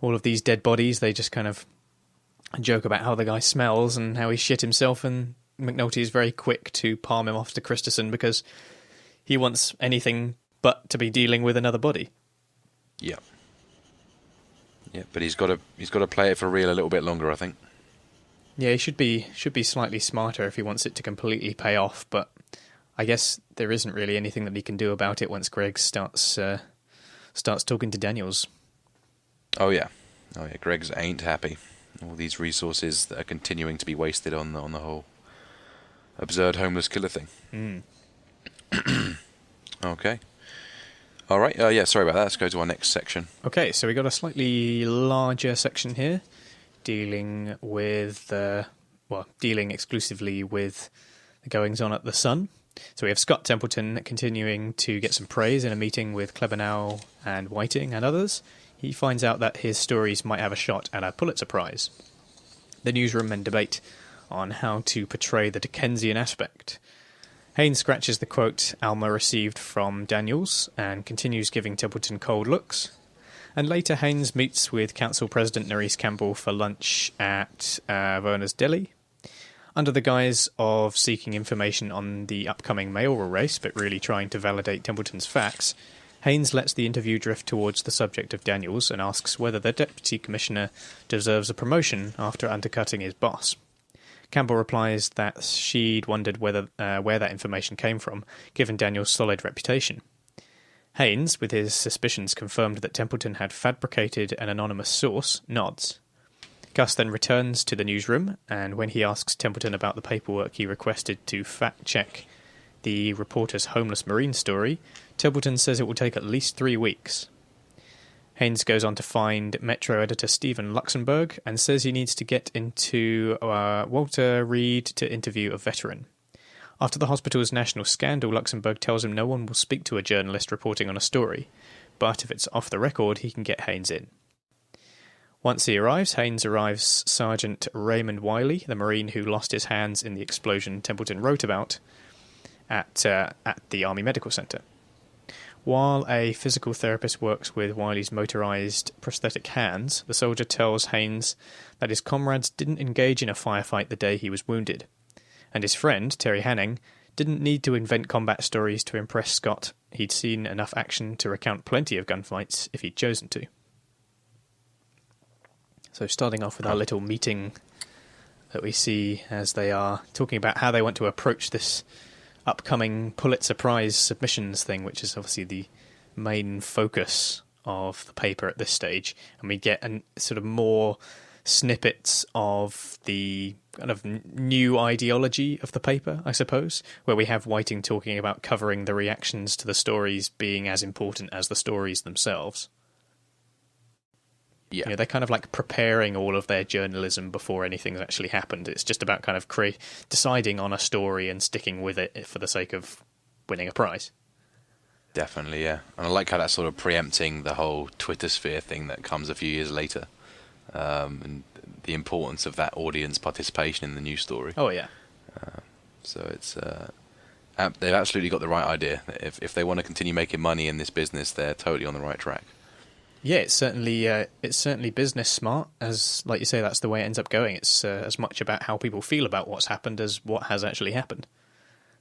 all of these dead bodies, they just kind of joke about how the guy smells and how he shit himself and McNulty is very quick to palm him off to Christensen because he wants anything but to be dealing with another body. Yeah. Yeah, but he's got to play it for real a little bit longer, I think. Yeah, he should be slightly smarter if he wants it to completely pay off, but I guess there isn't really anything that he can do about it once Greg starts talking to Daniels. Oh yeah, Greg's ain't happy. All these resources that are continuing to be wasted on the whole absurd homeless killer thing. Okay. All right. Yeah. Sorry about that. Let's go to our next section. Okay, so we got a slightly larger section here, dealing exclusively with the goings on at the Sun. So we have Scott Templeton continuing to get some praise in a meeting with Klebanow and Whiting and others. He finds out that his stories might have a shot at a Pulitzer Prize. The newsroom men debate on how to portray the Dickensian aspect. Haynes scratches the quote Alma received from Daniels and continues giving Templeton cold looks. And later Haynes meets with Council President Nerese Campbell for lunch at Werner's Deli. Under the guise of seeking information on the upcoming mayoral race, but really trying to validate Templeton's facts, Haynes lets the interview drift towards the subject of Daniels and asks whether the deputy commissioner deserves a promotion after undercutting his boss. Campbell replies that she'd wondered where that information came from, given Daniels' solid reputation. Haynes, with his suspicions confirmed that Templeton had fabricated an anonymous source, nods. Gus then returns to the newsroom, and when he asks Templeton about the paperwork he requested to fact-check the reporter's homeless Marine story, Templeton says it will take at least 3 weeks. Haynes goes on to find Metro editor Stephen Luxembourg and says he needs to get into Walter Reed to interview a veteran. After the hospital's national scandal, Luxembourg tells him no one will speak to a journalist reporting on a story, but if it's off the record, he can get Haynes in. Once he arrives, Haynes arrives Sergeant Raymond Wiley, the Marine who lost his hands in the explosion Templeton wrote about, at the Army Medical Centre. While a physical therapist works with Wiley's motorised prosthetic hands, the soldier tells Haynes that his comrades didn't engage in a firefight the day he was wounded, and his friend, Terry Hanning, didn't need to invent combat stories to impress Scott. He'd seen enough action to recount plenty of gunfights if he'd chosen to. So starting off with our little meeting that we see as they are talking about how they want to approach this upcoming Pulitzer Prize submissions thing, which is obviously the main focus of the paper at this stage. And we get sort of more snippets of the kind of new ideology of the paper, I suppose, where we have Whiting talking about covering the reactions to the stories being as important as the stories themselves. Yeah, you know, they're kind of like preparing all of their journalism before anything's actually happened. It's just about kind of deciding on a story and sticking with it for the sake of winning a prize. Definitely, yeah. And I like how that's sort of preempting the whole Twitter sphere thing that comes a few years later, and the importance of that audience participation in the news story. Oh, yeah. So it's they've absolutely got the right idea. If they want to continue making money in this business, they're totally on the right track. Yeah, it's certainly business smart, as, like you say, that's the way it ends up going. It's as much about how people feel about what's happened as what has actually happened.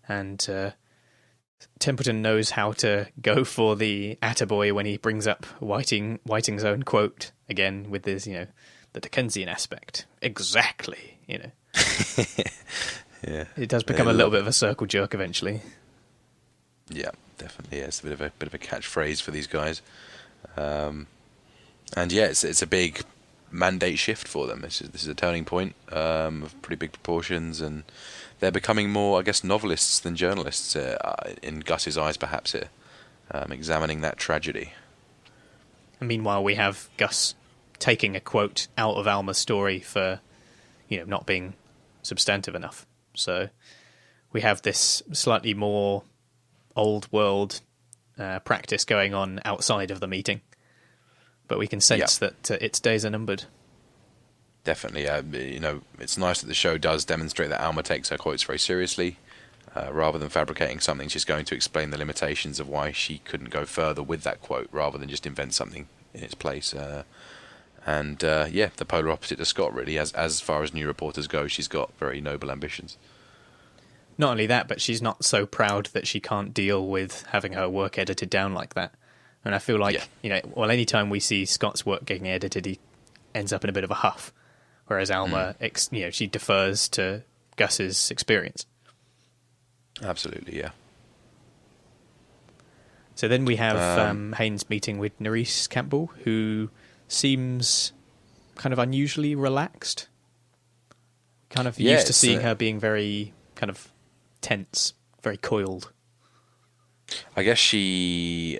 And Templeton knows how to go for the attaboy when he brings up Whiting's own quote, again, with this, the Dickensian aspect. Exactly, Yeah. It does become a little bit of a circle jerk eventually. Yeah, definitely. Yeah, it's a bit of a catchphrase for these guys. And yeah, it's a big mandate shift for them. This is a turning point of pretty big proportions, and they're becoming more, I guess, novelists than journalists in Gus's eyes, perhaps here, examining that tragedy. And meanwhile, we have Gus taking a quote out of Alma's story for, not being substantive enough. So we have this slightly more old world practice going on outside of the meeting. But we can sense that its days are numbered. Definitely. It's nice that the show does demonstrate that Alma takes her quotes very seriously. Rather than fabricating something, she's going to explain the limitations of why she couldn't go further with that quote, rather than just invent something in its place. The polar opposite to Scott, really. As far as new reporters go, she's got very noble ambitions. not only that, but she's not so proud that she can't deal with having her work edited down like that. And I feel like, anytime we see Scott's work getting edited, he ends up in a bit of a huff. Whereas Alma, she defers to Gus's experience. Absolutely, yeah. So then we have Haynes meeting with Nerys Campbell, who seems kind of unusually relaxed. Kind of used to seeing her being very kind of tense, very coiled. I guess she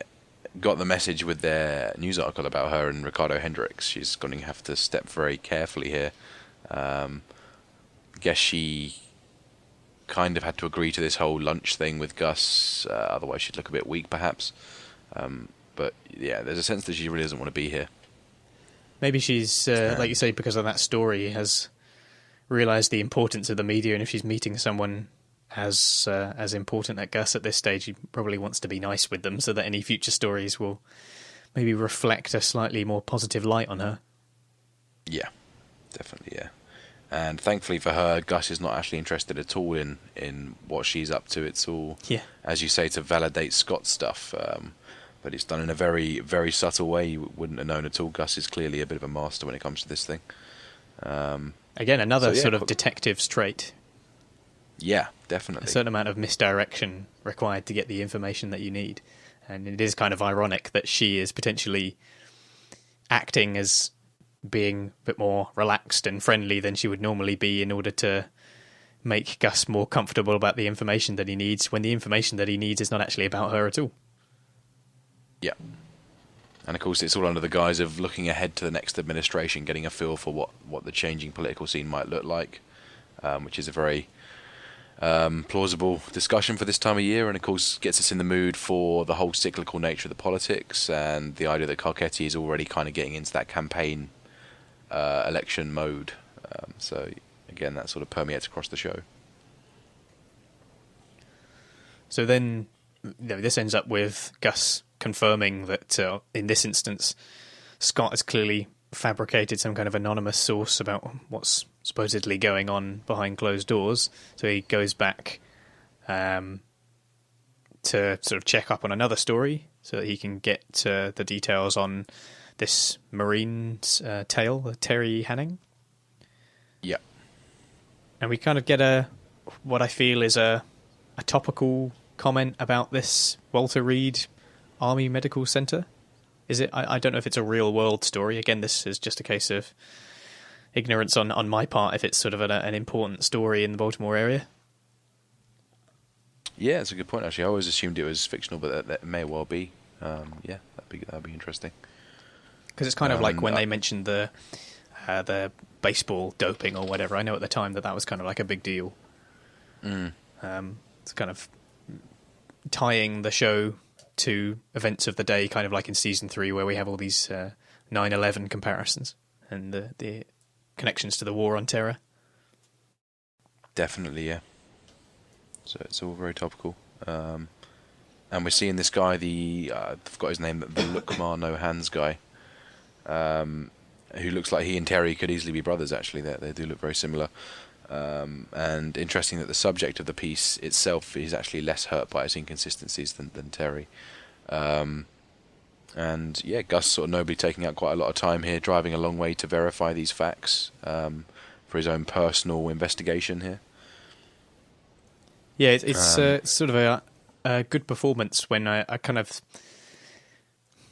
got the message with their news article about her and Ricardo Hendricks. She's going to have to step very carefully here. I guess she kind of had to agree to this whole lunch thing with Gus, otherwise she'd look a bit weak perhaps. But yeah, there's a sense that she really doesn't want to be here. Maybe she's, like you say, because of that story, has realised the importance of the media, and if she's meeting someone as important as Gus at this stage, he probably wants to be nice with them so that any future stories will maybe reflect a slightly more positive light on her. Yeah, definitely, yeah. And thankfully for her, Gus is not actually interested at all in what she's up to. It's all, as you say, to validate Scott's stuff. But it's done in a very, very subtle way. You wouldn't have known at all. Gus is clearly a bit of a master when it comes to this thing. Again, another sort of detective's trait. Yeah, definitely. A certain amount of misdirection required to get the information that you need. And it is kind of ironic that she is potentially acting as being a bit more relaxed and friendly than she would normally be in order to make Gus more comfortable about the information that he needs, when the information that he needs is not actually about her at all. Yeah. And of course it's all under the guise of looking ahead to the next administration, getting a feel for what the changing political scene might look like, which is a very plausible discussion for this time of year, and of course gets us in the mood for the whole cyclical nature of the politics and the idea that Carcetti is already kind of getting into that campaign election mode. So again, that sort of permeates across the show. So then this ends up with Gus confirming that in this instance Scott has clearly fabricated some kind of anonymous source about what's supposedly going on behind closed doors. So he goes back to sort of check up on another story so that he can get the details on this Marine's tale, Terry Hanning. Yeah. And we kind of get what I feel is a topical comment about this Walter Reed Army Medical Center. Is it? I don't know if it's a real world story. Again, this is just a case of ignorance on my part if it's sort of an important story in the Baltimore area. Yeah, it's a good point actually. I always assumed it was fictional, but that may well be. Yeah, that'd be interesting. Because it's kind of like when they mentioned the baseball doping or whatever. I know at the time that was kind of like a big deal. It's kind of tying the show to events of the day, kind of like in season 3 where we have all these 9/11 comparisons and the connections to the War on Terror. Definitely, yeah. So it's all very topical. And we're seeing this guy, I forgot his name, the Lookmar No Hands guy, who looks like he and Terry could easily be brothers, actually. They do look very similar. And interesting that the subject of the piece itself is actually less hurt by its inconsistencies than Terry. And yeah, Gus sort of nobly taking out quite a lot of time here, driving a long way to verify these facts for his own personal investigation here. Yeah, it's sort of a good performance when I kind of...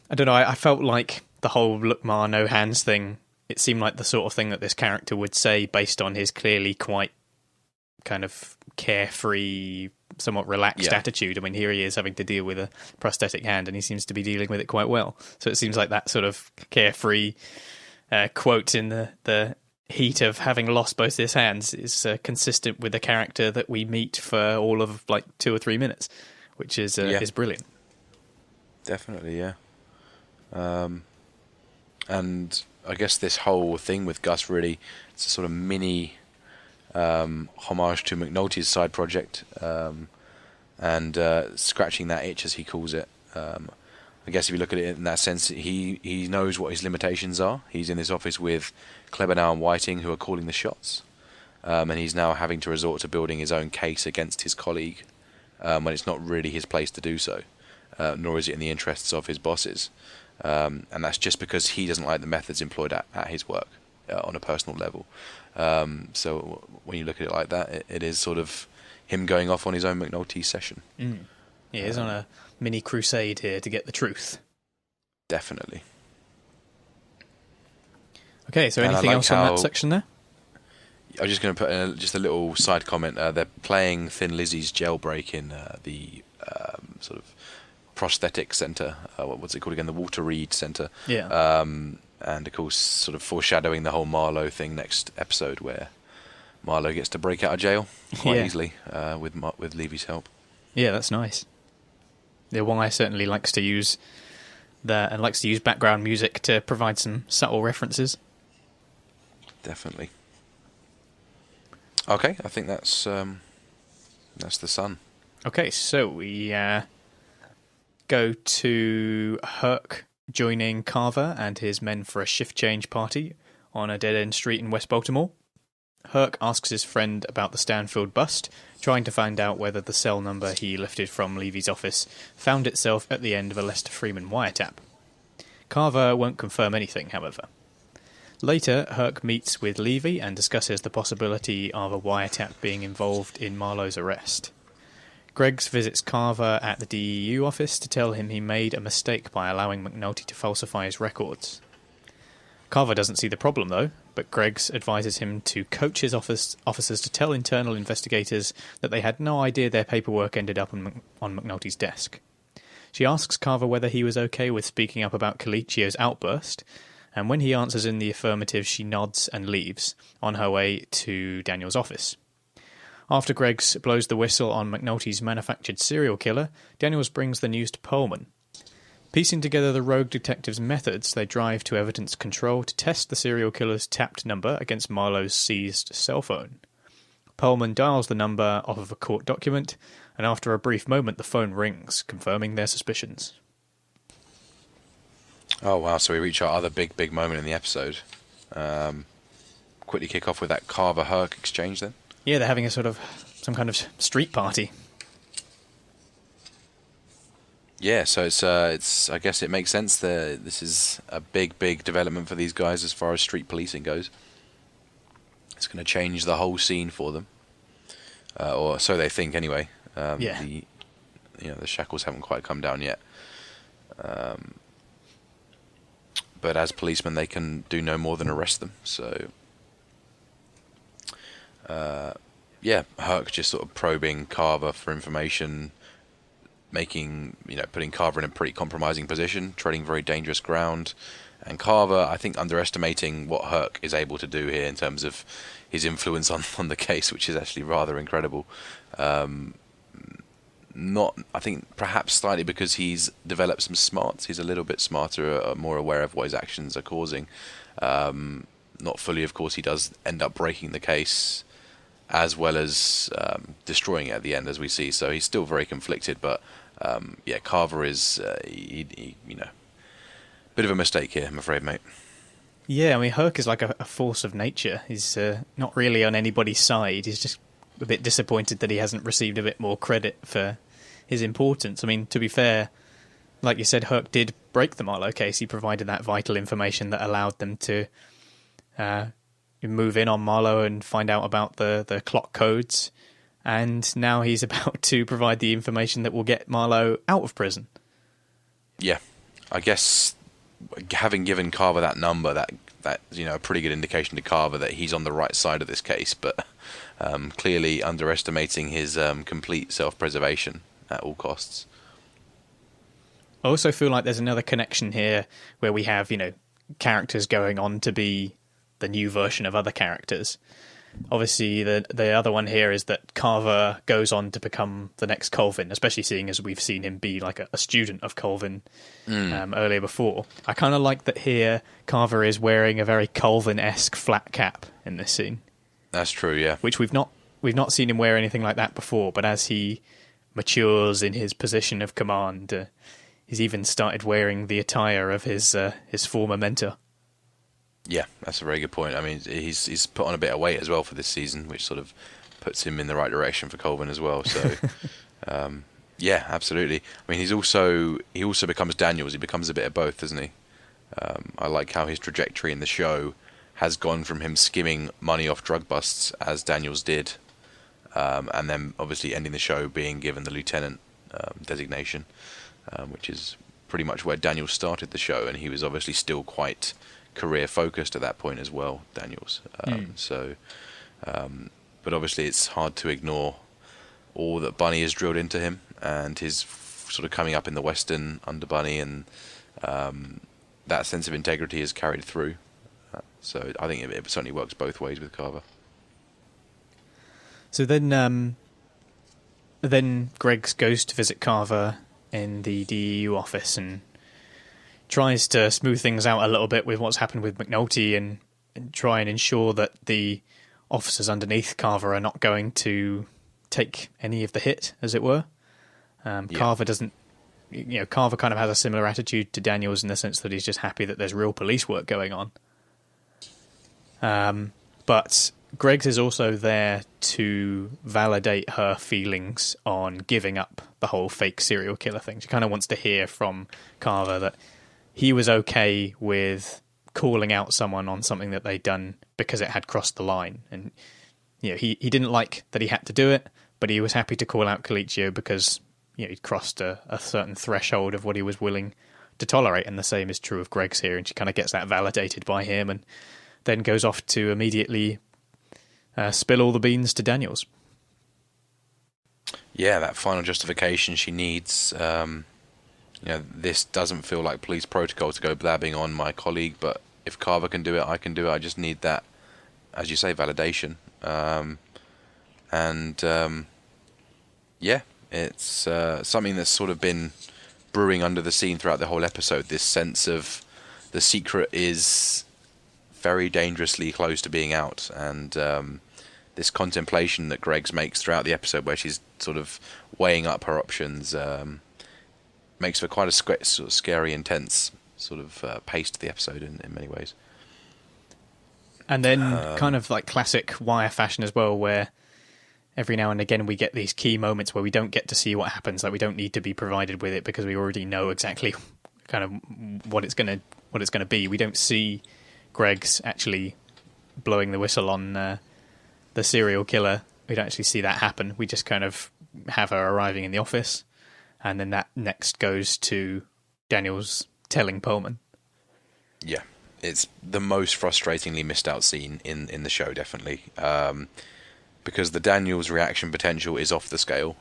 I don't know, I felt like the whole Lookmar No Hands thing, it seemed like the sort of thing that this character would say based on his clearly quite kind of carefree, somewhat relaxed attitude. I mean, here he is having to deal with a prosthetic hand and he seems to be dealing with it quite well. So it seems like that sort of carefree quote in the heat of having lost both his hands is consistent with the character that we meet for all of like 2 or 3 minutes, which is brilliant. Definitely, yeah. And I guess this whole thing with Gus really, it's a sort of mini homage to McNulty's side project, and scratching that itch, as he calls it. I guess if you look at it in that sense, he knows what his limitations are. He's in this office with Klebanow and Whiting, who are calling the shots. and he's now having to resort to building his own case against his colleague when it's not really his place to do so, nor is it in the interests of his bosses. And that's just because he doesn't like the methods employed at his work on a personal level. So when you look at it like that, it is sort of him going off on his own McNulty session. He is on a mini crusade here to get the truth. Definitely. Okay, so anything else on that section there? I was just going to put in just a little side comment. They're playing Thin Lizzy's Jailbreak in the sort of prosthetic centre. What's it called again? The Walter Reed Centre. Yeah. And of course, sort of foreshadowing the whole Marlo thing next episode, where Marlo gets to break out of jail quite easily with Levy's help. Yeah, that's nice. The Y certainly likes to use that and likes to use background music to provide some subtle references. Definitely. Okay, I think that's the Sun. Okay, so we go to Herc joining Carver and his men for a shift change party on a dead-end street in West Baltimore. Herc asks his friend about the Stanfield bust, trying to find out whether the cell number he lifted from Levy's office found itself at the end of a Lester Freeman wiretap. Carver won't confirm anything, however. Later, Herc meets with Levy and discusses the possibility of a wiretap being involved in Marlo's arrest. Greggs visits Carver at the DEU office to tell him he made a mistake by allowing McNulty to falsify his records. Carver doesn't see the problem, though, but Greggs advises him to coach his officers to tell internal investigators that they had no idea their paperwork ended up on McNulty's desk. She asks Carver whether he was okay with speaking up about Colicchio's outburst, and when he answers in the affirmative, she nods and leaves, on her way to Daniels' office. After Greggs blows the whistle on McNulty's manufactured serial killer, Daniels brings the news to Pullman. Piecing together the rogue detective's methods, they drive to evidence control to test the serial killer's tapped number against Marlo's seized cell phone. Pullman dials the number off of a court document, and after a brief moment the phone rings, confirming their suspicions. Oh wow, so we reach our other big moment in the episode. Quickly kick off with that Carver-Herc exchange then. Yeah, they're having some kind of street party. Yeah, so it's I guess it makes sense that this is a big development for these guys as far as street policing goes. It's going to change the whole scene for them, or so they think anyway. The shackles haven't quite come down yet. But as policemen, they can do no more than arrest them. So, Herc just sort of probing Carver for information, putting Carver in a pretty compromising position, treading very dangerous ground. And Carver, I think, underestimating what Herc is able to do here in terms of his influence on the case, which is actually rather incredible. I think perhaps slightly because he's developed some smarts. He's a little bit smarter, more aware of what his actions are causing. Not fully, of course, he does end up breaking the case as well as destroying it at the end, as we see. So he's still very conflicted, but Carver is, bit of a mistake here, I'm afraid, mate. Yeah, I mean, Herc is like a force of nature. He's not really on anybody's side. He's just a bit disappointed that he hasn't received a bit more credit for his importance. I mean, to be fair, like you said, Herc did break the Marlo case. He provided that vital information that allowed them to move in on Marlo and find out about the clock codes. And now he's about to provide the information that will get Marlo out of prison. Yeah, I guess having given Carver that number, that a pretty good indication to Carver that he's on the right side of this case, but clearly underestimating his complete self-preservation at all costs. I also feel like there's another connection here where we have, characters going on to be the new version of other characters. Obviously, the other one here is that Carver goes on to become the next Colvin, especially seeing as we've seen him be like a student of Colvin earlier before. I kind of like that here Carver is wearing a very Colvin-esque flat cap in this scene. That's true, yeah. Which we've not seen him wear anything like that before, but as he matures in his position of command, he's even started wearing the attire of his former mentor. Yeah, that's a very good point. I mean, he's put on a bit of weight as well for this season, which sort of puts him in the right direction for Colvin as well. So, yeah, absolutely. I mean, he also becomes Daniels. He becomes a bit of both, doesn't he? I like how his trajectory in the show has gone from him skimming money off drug busts, as Daniels did, and then obviously ending the show being given the lieutenant designation, which is pretty much where Daniels started the show, and he was obviously still quite career focused at that point as well, Daniels. But obviously it's hard to ignore all that Bunny has drilled into him, and his sort of coming up in the Western under Bunny, and that sense of integrity is carried through. So I think it certainly works both ways with Carver. So then Greggs goes to visit Carver in the DEU office and tries to smooth things out a little bit with what's happened with McNulty, and try and ensure that the officers underneath Carver are not going to take any of the hit, as it were. Carver doesn't, Carver kind of has a similar attitude to Daniels in the sense that he's just happy that there's real police work going on. But Greggs is also there to validate her feelings on giving up the whole fake serial killer thing. She kind of wants to hear from Carver that he was okay with calling out someone on something that they'd done because it had crossed the line. And he didn't like that he had to do it, but he was happy to call out Colicchio because he'd crossed a certain threshold of what he was willing to tolerate. And the same is true of Greggs here, and she kind of gets that validated by him, and then goes off to immediately spill all the beans to Daniels. Yeah, that final justification she needs. This doesn't feel like police protocol to go blabbing on my colleague, but if Carver can do it, I can do it. I just need that, as you say, validation. It's something that's sort of been brewing under the scene throughout the whole episode, this sense of the secret is very dangerously close to being out, and this contemplation that Greggs makes throughout the episode, where she's sort of weighing up her options, makes for quite a sort of scary, intense sort of pace to the episode in many ways. And then kind of like classic Wire fashion as well, where every now and again we get these key moments where we don't get to see what happens, like we don't need to be provided with it because we already know exactly kind of what it's going to be. We don't see Greggs actually blowing the whistle on the serial killer. We don't actually see that happen. We just kind of have her arriving in the office, and then that next goes to Daniels telling Pullman. Yeah, it's the most frustratingly missed out scene in the show, definitely, because the Daniels reaction potential is off the scale.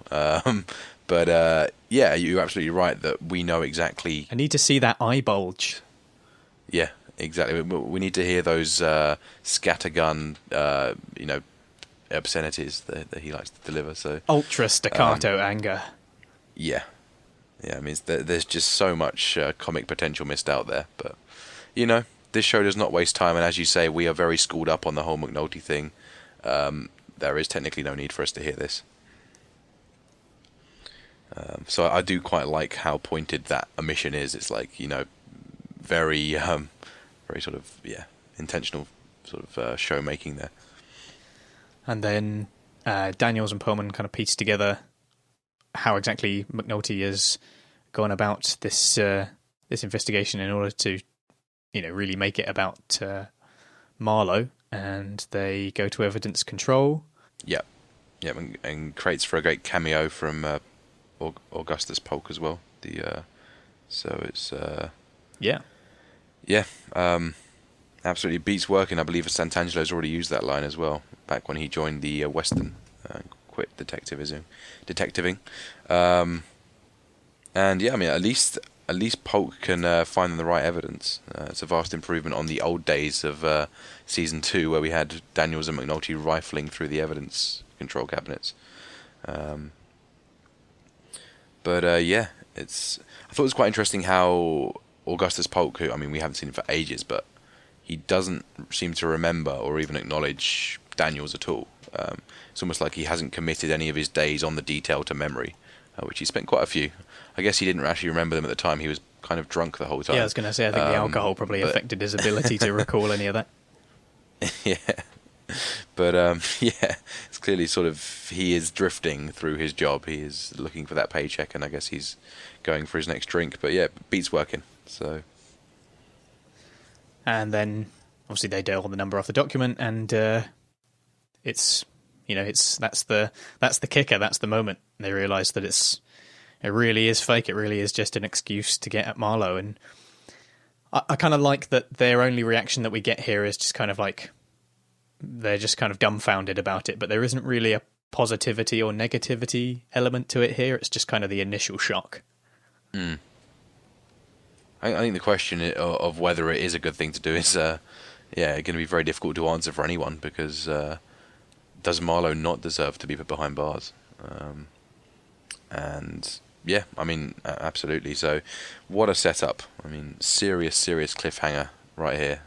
But you're absolutely right that we know exactly. I need to see that eye bulge. Yeah, exactly. We need to hear those scattergun, obscenities that he likes to deliver. So ultra staccato anger. Yeah. I mean, there's just so much comic potential missed out there. But this show does not waste time, and as you say, we are very schooled up on the whole McNulty thing. There is technically no need for us to hear this. So I do quite like how pointed that omission is. It's like, very, very sort of, intentional sort of show making there. And then Daniels and Pullman kind of piece together how exactly McNulty has gone about this this investigation in order to, really make it about Marlo, and they go to evidence control. Yeah, and creates for a great cameo from Augustus Polk as well. So it's absolutely beats working. I believe Sant'Angelo's already used that line as well back when he joined the Western, quit detectiving. And at least Polk can find them the right evidence. It's a vast improvement on the old days of season 2, where we had Daniels and McNulty rifling through the evidence control cabinets. I thought it was quite interesting how Augustus Polk, who, we haven't seen him for ages, but he doesn't seem to remember or even acknowledge Daniels at all. It's almost like he hasn't committed any of his days on the detail to memory, which he spent quite a few. I guess he didn't actually remember them at the time he was kind of drunk the whole time. Yeah, I was going to say, I think the alcohol probably affected his ability to recall any of that. Yeah. But, yeah, it's clearly sort of, he is drifting through his job. He is looking for that paycheck, and I guess he's going for his next drink. But yeah, beats working, so... And then, obviously, they dole the number off the document, and it's, that's the kicker, that's the moment. They realise that it really is fake, it really is just an excuse to get at Marlo, and I kind of like that their only reaction that we get here is just kind of like, they're just kind of dumbfounded about it, but there isn't really a positivity or negativity element to it here, it's just kind of the initial shock. I think the question of whether it is a good thing to do is, going to be very difficult to answer for anyone, because does Marlo not deserve to be put behind bars? And yeah, I mean, absolutely. So, what a setup! I mean, serious cliffhanger right here.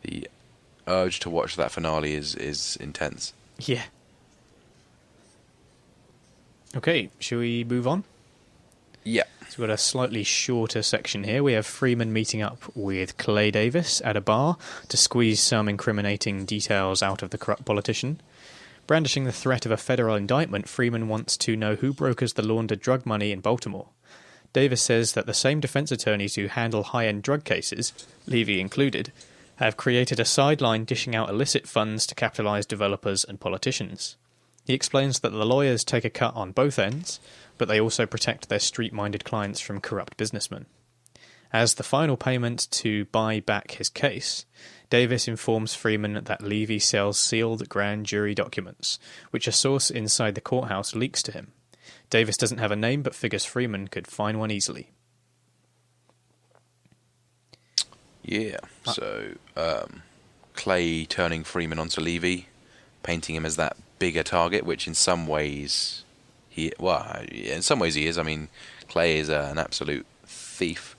The urge to watch that finale is intense. Yeah. Okay, shall we move on? Yeah. So we've got a slightly shorter section here. We have Freeman meeting up with Clay Davis at a bar to squeeze some incriminating details out of the corrupt politician. Brandishing the threat of a federal indictment, Freeman wants to know who brokers the laundered drug money in Baltimore. Davis says that the same defense attorneys who handle high-end drug cases, Levy included, have created a sideline dishing out illicit funds to capitalize developers and politicians. He explains that the lawyers take a cut on both ends, but they also protect their street-minded clients from corrupt businessmen. As the final payment to buy back his case, Davis informs Freeman that Levy sells sealed grand jury documents, which a source inside the courthouse leaks to him. Davis doesn't have a name, but figures Freeman could find one easily. Yeah, so Clay turning Freeman onto Levy, painting him as that bigger target, which in some ways he is. I mean, Clay is an absolute thief.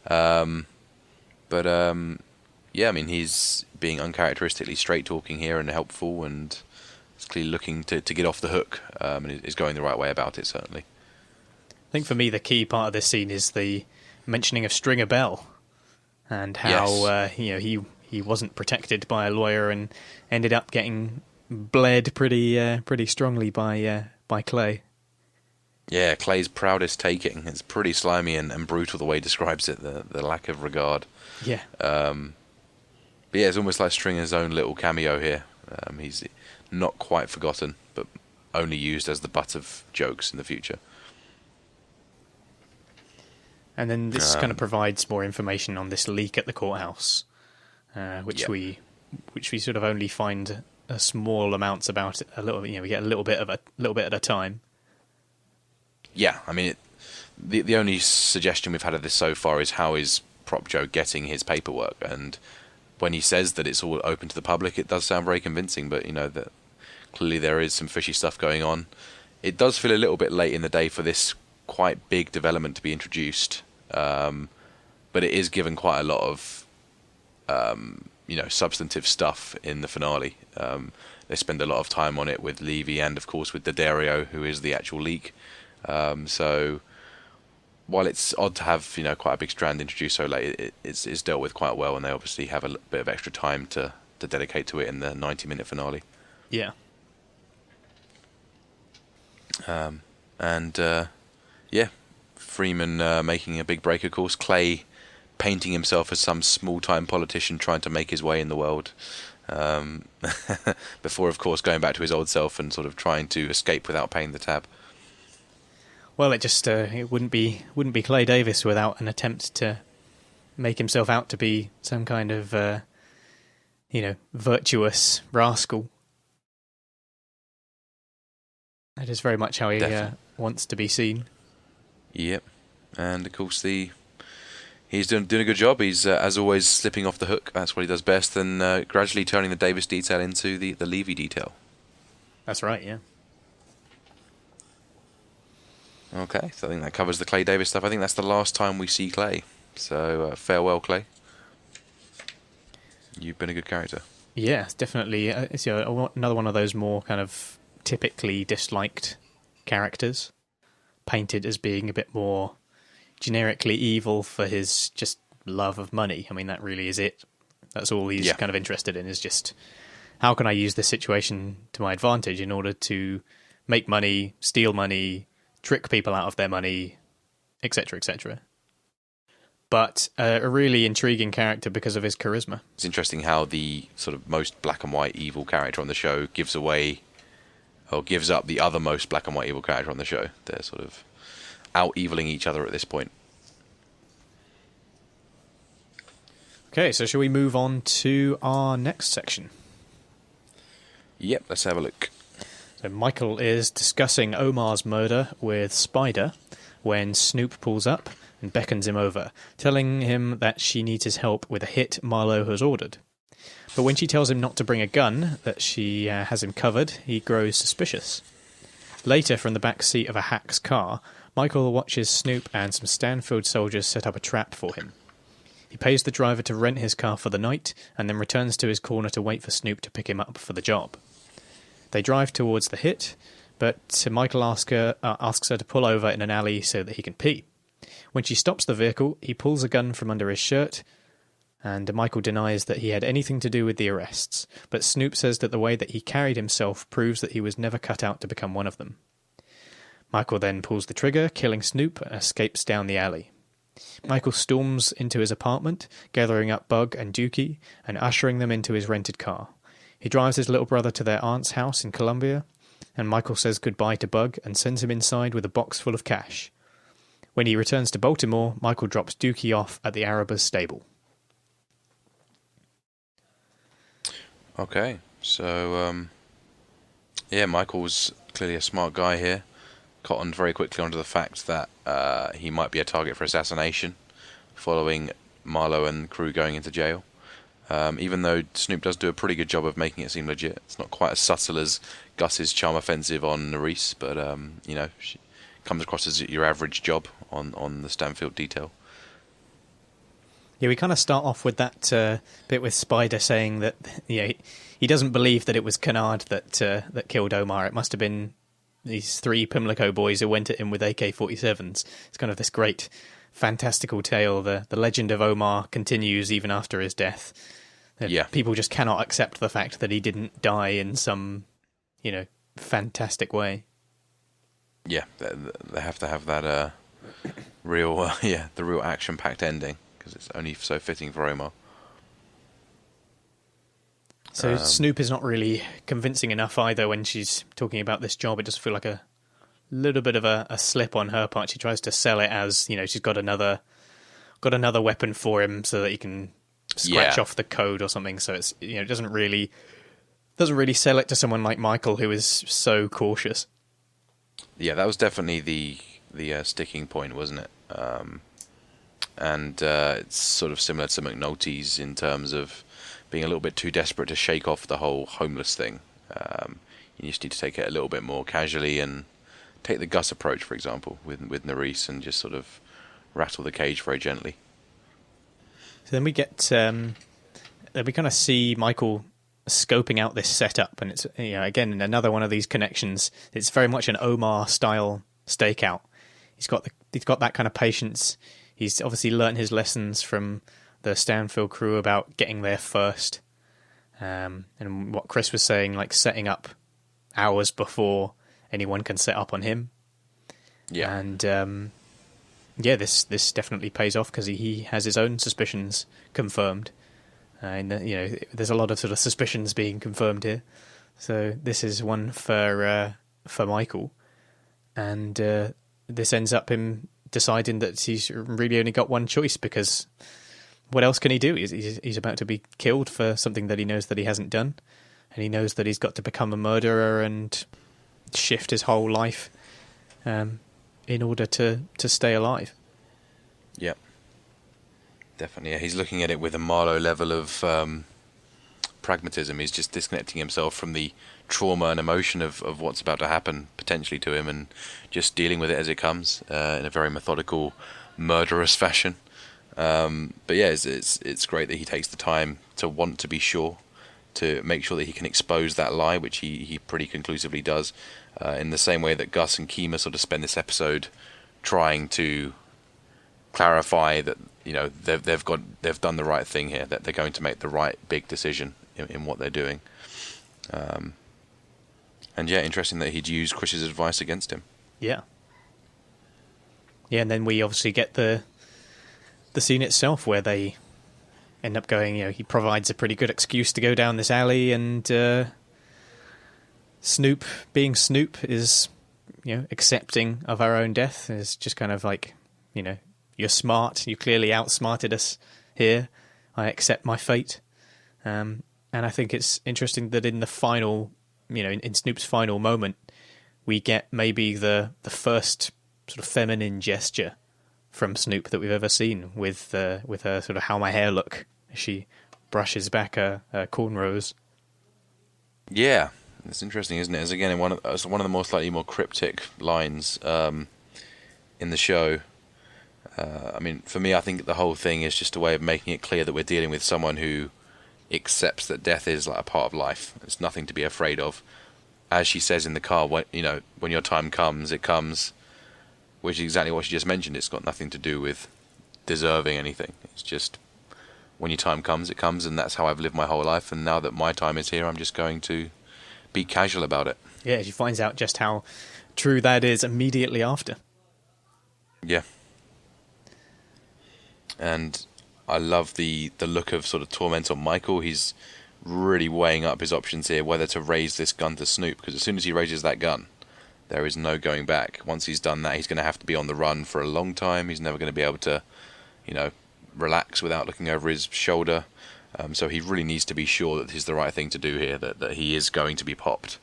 But yeah, I mean, he's being uncharacteristically straight-talking here and helpful, and is clearly looking to get off the hook, and is going the right way about it, certainly. I think for me the key part of this scene is the mentioning of Stringer Bell, and how he wasn't protected by a lawyer and ended up getting bled pretty strongly by Clay. Yeah, Clay's proudest taking. It's pretty slimy and brutal the way he describes it, the lack of regard. Yeah. But yeah, it's almost like Stringer's own little cameo here. He's not quite forgotten, but only used as the butt of jokes in the future. And then this kind of provides more information on this leak at the courthouse, which we sort of only find a small amounts about it, a little. We get a little bit at a time. Yeah, I mean, the only suggestion we've had of this so far is how is Prop Joe getting his paperwork, and when he says that it's all open to the public, it does sound very convincing, but that clearly there is some fishy stuff going on. It does feel a little bit late in the day for this quite big development to be introduced, but it is given quite a lot of substantive stuff in the finale. They spend a lot of time on it with Levy and of course with Daddario, who is the actual leak. So while it's odd to have quite a big strand introduced so late, it's dealt with quite well, and they obviously have a bit of extra time to dedicate to it in the 90-minute finale. Yeah. Freeman making a big break, of course. Clay painting himself as some small-time politician trying to make his way in the world. Before, of course, going back to his old self and sort of trying to escape without paying the tab. Well, it just it wouldn't be Clay Davis without an attempt to make himself out to be some kind of virtuous rascal. That is very much how he wants to be seen. Yep, and of course he's doing a good job. He's as always slipping off the hook. That's what he does best, and gradually turning the Davis detail into the Levy detail. That's right. Yeah. Okay, so I think that covers the Clay Davis stuff. I think that's the last time we see Clay. So farewell, Clay. You've been a good character. Yeah, it's definitely. It's another one of those more kind of typically disliked characters, painted as being a bit more, generically evil for his just love of money. I mean, that really is it. That's all he's kind of interested in, is just how can I use this situation to my advantage in order to make money, steal money, trick people out of their money, etc., etc. But a really intriguing character because of his charisma. It's interesting how the sort of most black and white evil character on the show gives away, or gives up the other most black and white evil character on the show. They're sort of out-eviling each other at this point. Okay, so shall we move on to our next section? Yep, let's have a look. So Michael is discussing Omar's murder with Spider when Snoop pulls up and beckons him over, telling him that she needs his help with a hit Marlo has ordered. But when she tells him not to bring a gun, that she has him covered, he grows suspicious. Later, from the back seat of a hack's car, Michael watches Snoop and some Stanfields soldiers set up a trap for him. He pays the driver to rent his car for the night, and then returns to his corner to wait for Snoop to pick him up for the job. They drive towards the hit, but Michael asks her to pull over in an alley so that he can pee. When she stops the vehicle, he pulls a gun from under his shirt, and Michael denies that he had anything to do with the arrests, but Snoop says that the way that he carried himself proves that he was never cut out to become one of them. Michael then pulls the trigger, killing Snoop, and escapes down the alley. Michael storms into his apartment, gathering up Bug and Dookie, and ushering them into his rented car. He drives his little brother to their aunt's house in Columbia, and Michael says goodbye to Bug and sends him inside with a box full of cash. When he returns to Baltimore, Michael drops Dookie off at the Araba's stable. Okay, so, Michael's clearly a smart guy here. Cottoned very quickly onto the fact that he might be a target for assassination following Marlo and crew going into jail. Even though Snoop does do a pretty good job of making it seem legit. It's not quite as subtle as Gus's charm offensive on Nerys, but, she comes across as your average job on the Stanfield detail. Yeah, we kind of start off with that bit with Spider saying that he doesn't believe that it was Kennard that killed Omar. It must have been these three Pimlico boys who went at him with AK-47s. It's kind of this great fantastical tale. The legend of Omar continues even after his death. People just cannot accept the fact that he didn't die in some, fantastic way. Yeah, they have to have that real, the real action-packed ending, because it's only so fitting for Omar. So Snoop is not really convincing enough either when she's talking about this job. It does feel like a little bit of a slip on her part. She tries to sell it as, she's got another weapon for him so that he can scratch off the code or something. So it's it doesn't really sell it to someone like Michael, who is so cautious. Yeah, that was definitely the sticking point, wasn't it? And it's sort of similar to McNulty's in terms of being a little bit too desperate to shake off the whole homeless thing. You just need to take it a little bit more casually and take the Gus approach, for example, with Nerys, and just sort of rattle the cage very gently. So then we get we kind of see Michael scoping out this setup, and it's again another one of these connections. It's very much an Omar style stakeout. He's got that kind of patience. He's obviously learnt his lessons from the Stanfield crew about getting there first, and what Chris was saying, like setting up hours before anyone can set up on him. Yeah, and this definitely pays off because he has his own suspicions confirmed, and there's a lot of sort of suspicions being confirmed here. So this is one for Michael, and this ends up him deciding that he's really only got one choice, because what else can he do? He's about to be killed for something that he knows that he hasn't done, and he knows that he's got to become a murderer and shift his whole life in order to stay alive. Yep. Definitely. Yeah. He's looking at it with a Marlo level of pragmatism. He's just disconnecting himself from the trauma and emotion of what's about to happen potentially to him, and just dealing with it as it comes in a very methodical, murderous fashion. But yeah, it's great that he takes the time to want to be sure, to make sure that he can expose that lie, which he pretty conclusively does, in the same way that Gus and Kima sort of spend this episode trying to clarify that they've done the right thing here, that they're going to make the right big decision in what they're doing. And yeah, interesting that he'd use Chris's advice against him. Yeah. Yeah, and then we obviously get the scene itself where they end up going, he provides a pretty good excuse to go down this alley, and Snoop, being Snoop, is, accepting of our own death, is just kind of like, you're smart, you clearly outsmarted us here, I accept my fate. And I think it's interesting that in the final, in Snoop's final moment, we get maybe the first sort of feminine gesture from Snoop that we've ever seen with her sort of how my hair look as she brushes back her cornrows. Yeah, it's interesting, isn't it? As again, one of the more slightly more cryptic lines in the show. I mean, for me, I think the whole thing is just a way of making it clear that we're dealing with someone who accepts that death is like a part of life. It's nothing to be afraid of. As she says in the car, when your time comes, it comes, which is exactly what she just mentioned. It's got nothing to do with deserving anything. It's just when your time comes, it comes, and that's how I've lived my whole life. And now that my time is here, I'm just going to be casual about it. Yeah, she finds out just how true that is immediately after. Yeah. And I love the look of sort of torment on Michael. He's really weighing up his options here, whether to raise this gun to Snoop, because as soon as he raises that gun, there is no going back. Once he's done that, he's going to have to be on the run for a long time. He's never going to be able to, relax without looking over his shoulder. So he really needs to be sure that this is the right thing to do here, that he is going to be popped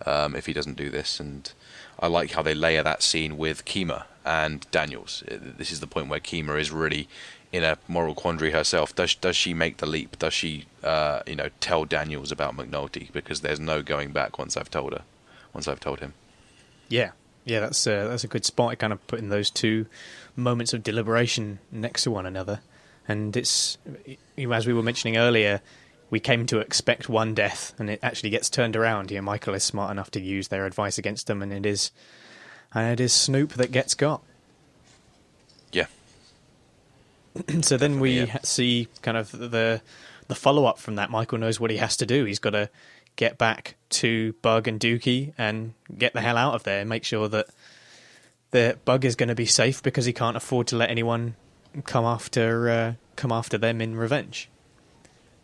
if he doesn't do this. And I like how they layer that scene with Kima and Daniels. This is the point where Kima is really in a moral quandary herself. Does she make the leap? Does she, tell Daniels about McNulty? Because there's no going back once I've told her. Once I've told him. Yeah, that's a good spot. Kind of putting those two moments of deliberation next to one another. And it's, as we were mentioning earlier, we came to expect one death, and it actually gets turned around. Michael is smart enough to use their advice against them, and it is Snoop that gets got. Yeah. So then we see kind of the follow-up from that. Michael knows what he has to do. He's got to get back to Bug and Dookie and get the hell out of there and make sure that the Bug is going to be safe, because he can't afford to let anyone come after them in revenge.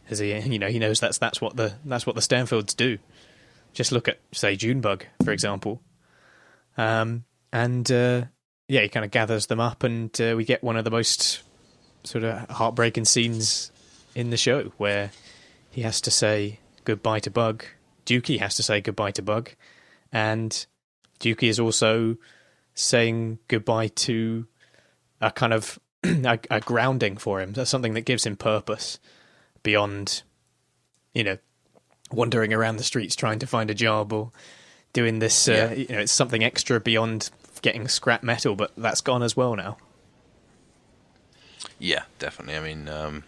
As he knows that's what the Stanfields do. Just look at, say, Junebug, for example. He kind of gathers them up, and we get one of the most sort of heartbreaking scenes in the show, where he has to say goodbye to Bug. Dookie has to say goodbye to Bug, and Dookie is also saying goodbye to a kind of a grounding for him. That's something that gives him purpose beyond, wandering around the streets trying to find a job or doing this. It's something extra beyond getting scrap metal, but that's gone as well now. Yeah, definitely. I mean,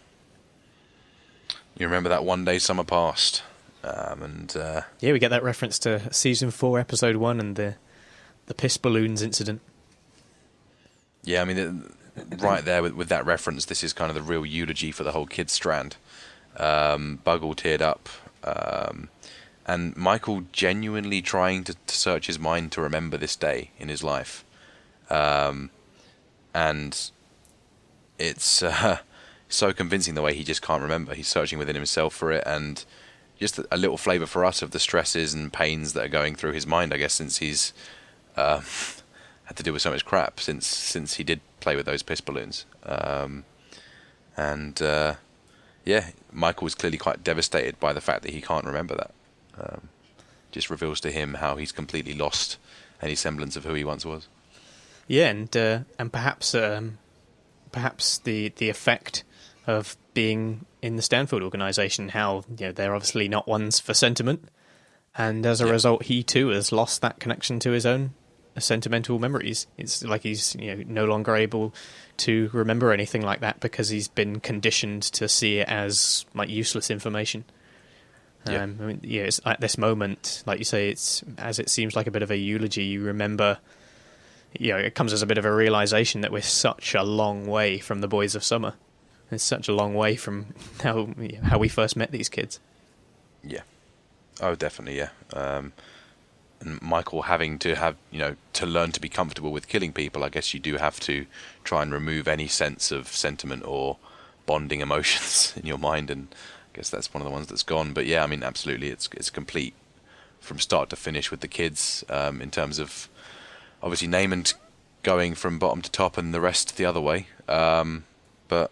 you remember that one day summer passed, we get that reference to season 4, episode 1, and the piss balloons incident. Yeah, I mean, right there with that reference, this is kind of the real eulogy for the whole kids strand. Bug all teared up, and Michael genuinely trying to search his mind to remember this day in his life, and it's so convincing the way he just can't remember. He's searching within himself for it, and just a little flavour for us of the stresses and pains that are going through his mind, I guess, since he's had to deal with so much crap since he did play with those piss balloons. Michael was clearly quite devastated by the fact that he can't remember that. Just reveals to him how he's completely lost any semblance of who he once was. Yeah, and perhaps the effect of being in the Stanfield organisation, how they're obviously not ones for sentiment, and as a result, he too has lost that connection to his own sentimental memories. It's like he's no longer able to remember anything like that, because he's been conditioned to see it as like useless information. It's at this moment, like you say, it's as it seems like a bit of a eulogy. You remember it comes as a bit of a realization that we're such a long way from the Boys of Summer. It's such a long way from how we first met these kids. Yeah. Oh, definitely, yeah. And Michael having to have, to learn to be comfortable with killing people, I guess you do have to try and remove any sense of sentiment or bonding emotions in your mind, and I guess that's one of the ones that's gone. But yeah, I mean, absolutely, it's complete from start to finish with the kids, in terms of obviously Namond going from bottom to top and the rest the other way. But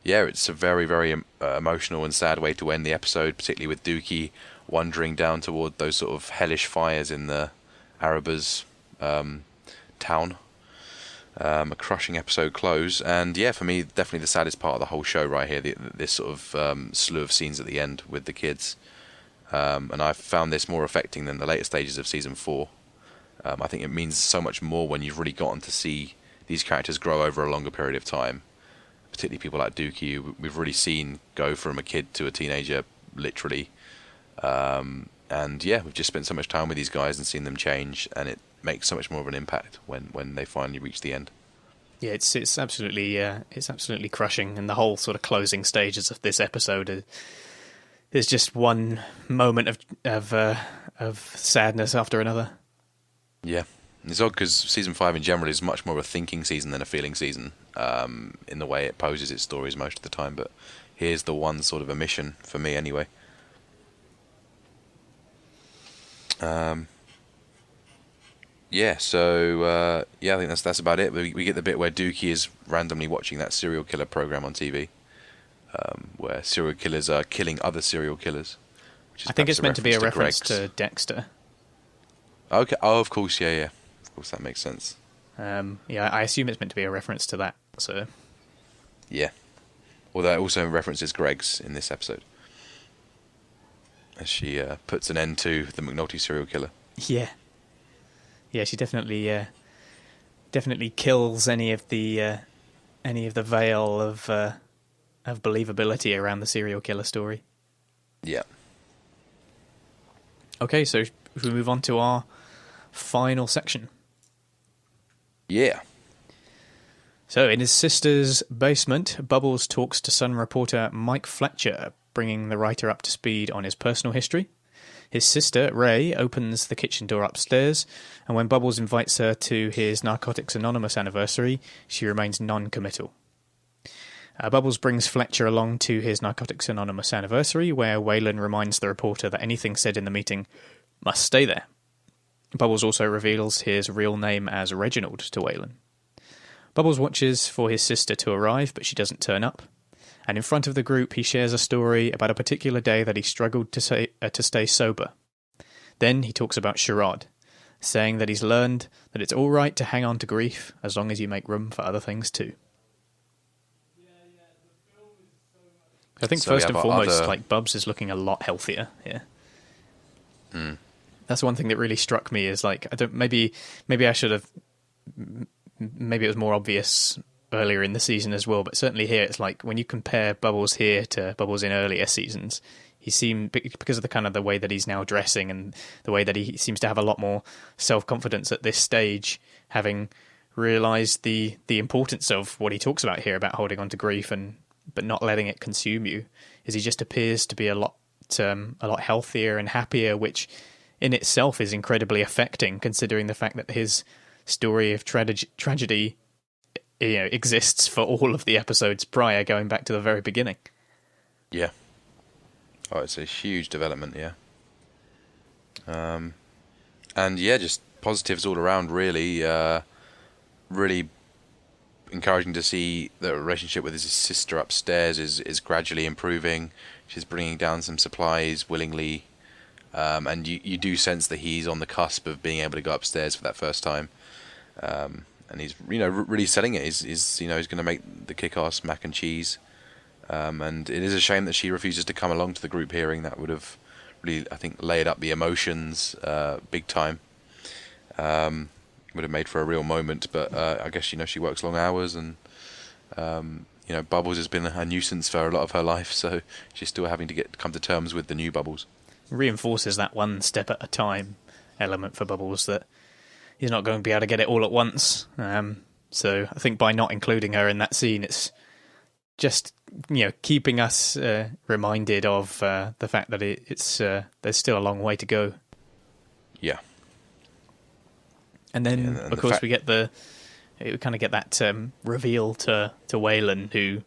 yeah, it's a very, very emotional and sad way to end the episode, particularly with Dookie wandering down toward those sort of hellish fires in the Araba's town. A crushing episode close, and yeah, for me, definitely the saddest part of the whole show right here, this sort of slew of scenes at the end with the kids. And I found this more affecting than the later stages of season 4. I think it means so much more when you've really gotten to see these characters grow over a longer period of time. Particularly people like Dookie, who we've really seen go from a kid to a teenager, literally. And yeah, we've just spent so much time with these guys and seen them change, and it makes so much more of an impact when they finally reach the end. Yeah, it's absolutely crushing, and the whole sort of closing stages of this episode there's just one moment of sadness after another. Yeah. It's odd because season 5 in general is much more of a thinking season than a feeling season, in the way it poses its stories most of the time, but here's the one sort of omission for me anyway. Yeah, so I think that's about it. We get the bit where Dookie is randomly watching that serial killer program on TV, where serial killers are killing other serial killers. Which is I think it's meant to be a reference Greg's. to Dexter. Okay. Oh, of course, yeah. Of course, that makes sense. I assume it's meant to be a reference to that. So. Yeah. Although it also references Greg's in this episode, as she puts an end to the McNulty serial killer. Yeah. Yeah, she definitely kills any of the veil of believability around the serial killer story. Yeah. Okay, so should we move on to our final section? Yeah. So, in his sister's basement, Bubbles talks to Sun reporter Mike Fletcher, bringing the writer up to speed on his personal history. His sister, Ray, opens the kitchen door upstairs, and when Bubbles invites her to his Narcotics Anonymous anniversary, she remains non-committal. Bubbles brings Fletcher along to his Narcotics Anonymous anniversary, where Waylon reminds the reporter that anything said in the meeting must stay there. Bubbles also reveals his real name as Reginald to Waylon. Bubbles watches for his sister to arrive, but she doesn't turn up. And in front of the group, he shares a story about a particular day that he struggled to stay sober. Then he talks about Sherrod, saying that he's learned that it's all right to hang on to grief as long as you make room for other things too. I think So first and foremost, other... Bubs is looking a lot healthier here. Mm. That's one thing that really struck me is maybe I should have, maybe it was more obvious earlier in the season as well, but certainly here it's like when you compare Bubbles here to Bubbles in earlier seasons, he seemed, because of the way that he's now dressing and the way that he seems to have a lot more self-confidence at this stage, having realised the importance of what he talks about here about holding on to grief but not letting it consume you, is he just appears to be a lot healthier and happier, which in itself is incredibly affecting, considering the fact that his story of tragedy exists for all of the episodes prior, going back to the very beginning. Yeah. Oh, it's a huge development, yeah. And yeah, just positives all around, really. Really encouraging to see the relationship with his sister upstairs is gradually improving. She's bringing down some supplies willingly. And you do sense that he's on the cusp of being able to go upstairs for that first time. And he's really selling it. He's going to make the kick-ass mac and cheese. And it is a shame that she refuses to come along to the group hearing. That would have really, I think, laid up the emotions big time. Would have made for a real moment, but I guess she works long hours, and Bubbles has been a nuisance for a lot of her life, so she's still having to come to terms with the new Bubbles. Reinforces that one step at a time element for Bubbles, that he's not going to be able to get it all at once. So I think by not including her in that scene, it's just keeping us reminded of the fact that it's there's still a long way to go. Yeah. And then of course we kind of get that reveal to Waylon, who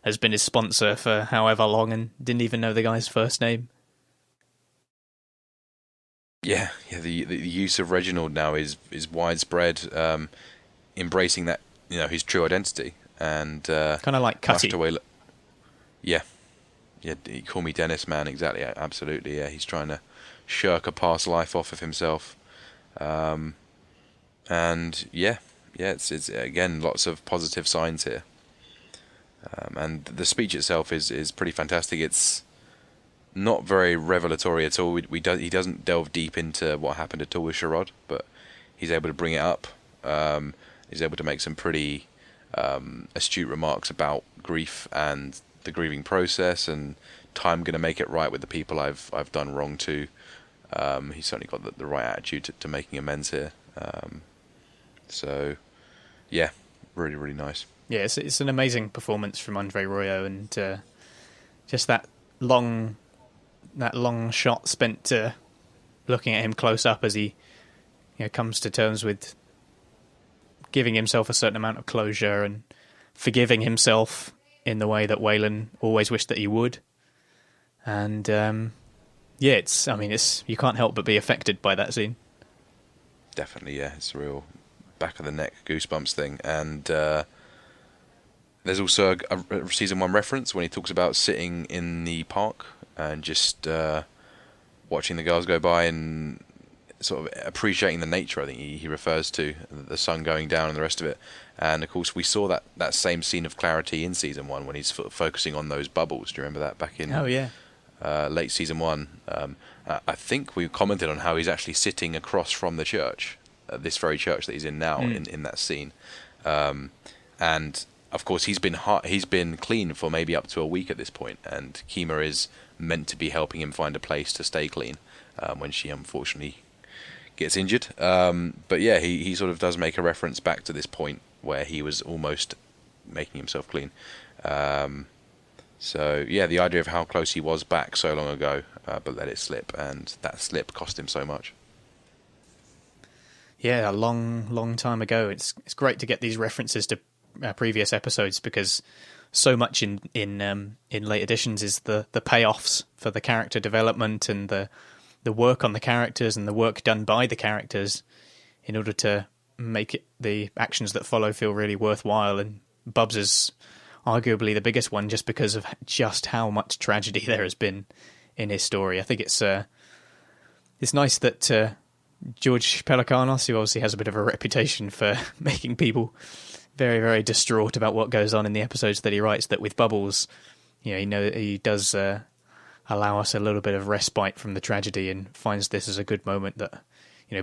has been his sponsor for however long and didn't even know the guy's first name. Yeah. The use of Reginald now is widespread, embracing that his true identity, and kind of like Cutty. Yeah, you call me Dennis, man. Exactly, absolutely. Yeah, he's trying to shirk a past life off of himself, and it's again lots of positive signs here, and the speech itself is pretty fantastic. It's not very revelatory at all. He doesn't delve deep into what happened at all with Sherrod, but he's able to bring it up. He's able to make some pretty astute remarks about grief and the grieving process, and time going to make it right with the people I've done wrong to. He's certainly got the right attitude to making amends here. So, yeah, really, really nice. Yeah, it's an amazing performance from Andre Royo, and just that long shot spent looking at him close up as he comes to terms with giving himself a certain amount of closure and forgiving himself in the way that Waylon always wished that he would. And it's you can't help but be affected by that scene. Definitely, yeah, it's a real back of the neck goosebumps thing. And there's also a season 1 reference when he talks about sitting in the park and just watching the girls go by and sort of appreciating the nature. I think he refers to the sun going down and the rest of it. And of course we saw that same scene of clarity in season 1 when he's focusing on those bubbles. Do you remember that back in late season 1? I think we commented on how he's actually sitting across from the church, this very church that he's in now, in that scene. And of course he's been clean for maybe up to a week at this point, and Kima is meant to be helping him find a place to stay clean when she unfortunately gets injured. But yeah, he sort of does make a reference back to this point where he was almost making himself clean. So yeah, the idea of how close he was back so long ago, but let it slip, and that slip cost him so much. Yeah, a long time ago. It's great to get these references to previous episodes, because so much in late editions is the payoffs for the character development and the work on the characters and the work done by the characters in order to make the actions that follow feel really worthwhile. And Bubs is arguably the biggest one, just because of just how much tragedy there has been in his story. I think it's nice that George Pelikanos, who obviously has a bit of a reputation for making people very, very distraught about what goes on in the episodes that he writes, that with Bubbles, he does allow us a little bit of respite from the tragedy and finds this as a good moment that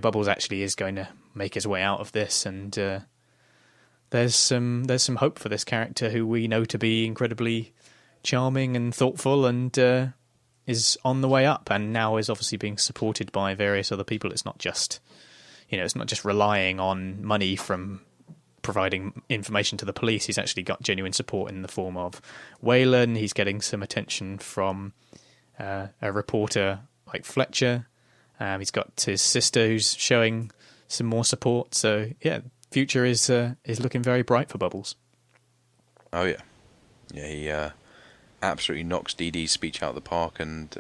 Bubbles actually is going to make his way out of this, and there's some hope for this character who we know to be incredibly charming and thoughtful, and is on the way up, and now is obviously being supported by various other people. It's not just relying on money from providing information to the police. He's actually got genuine support in the form of Waylon. He's getting some attention from a reporter like Fletcher. He's got his sister who's showing some more support. So yeah, future is looking very bright for Bubbles. Oh yeah, he absolutely knocks Dee Dee's speech out of the park and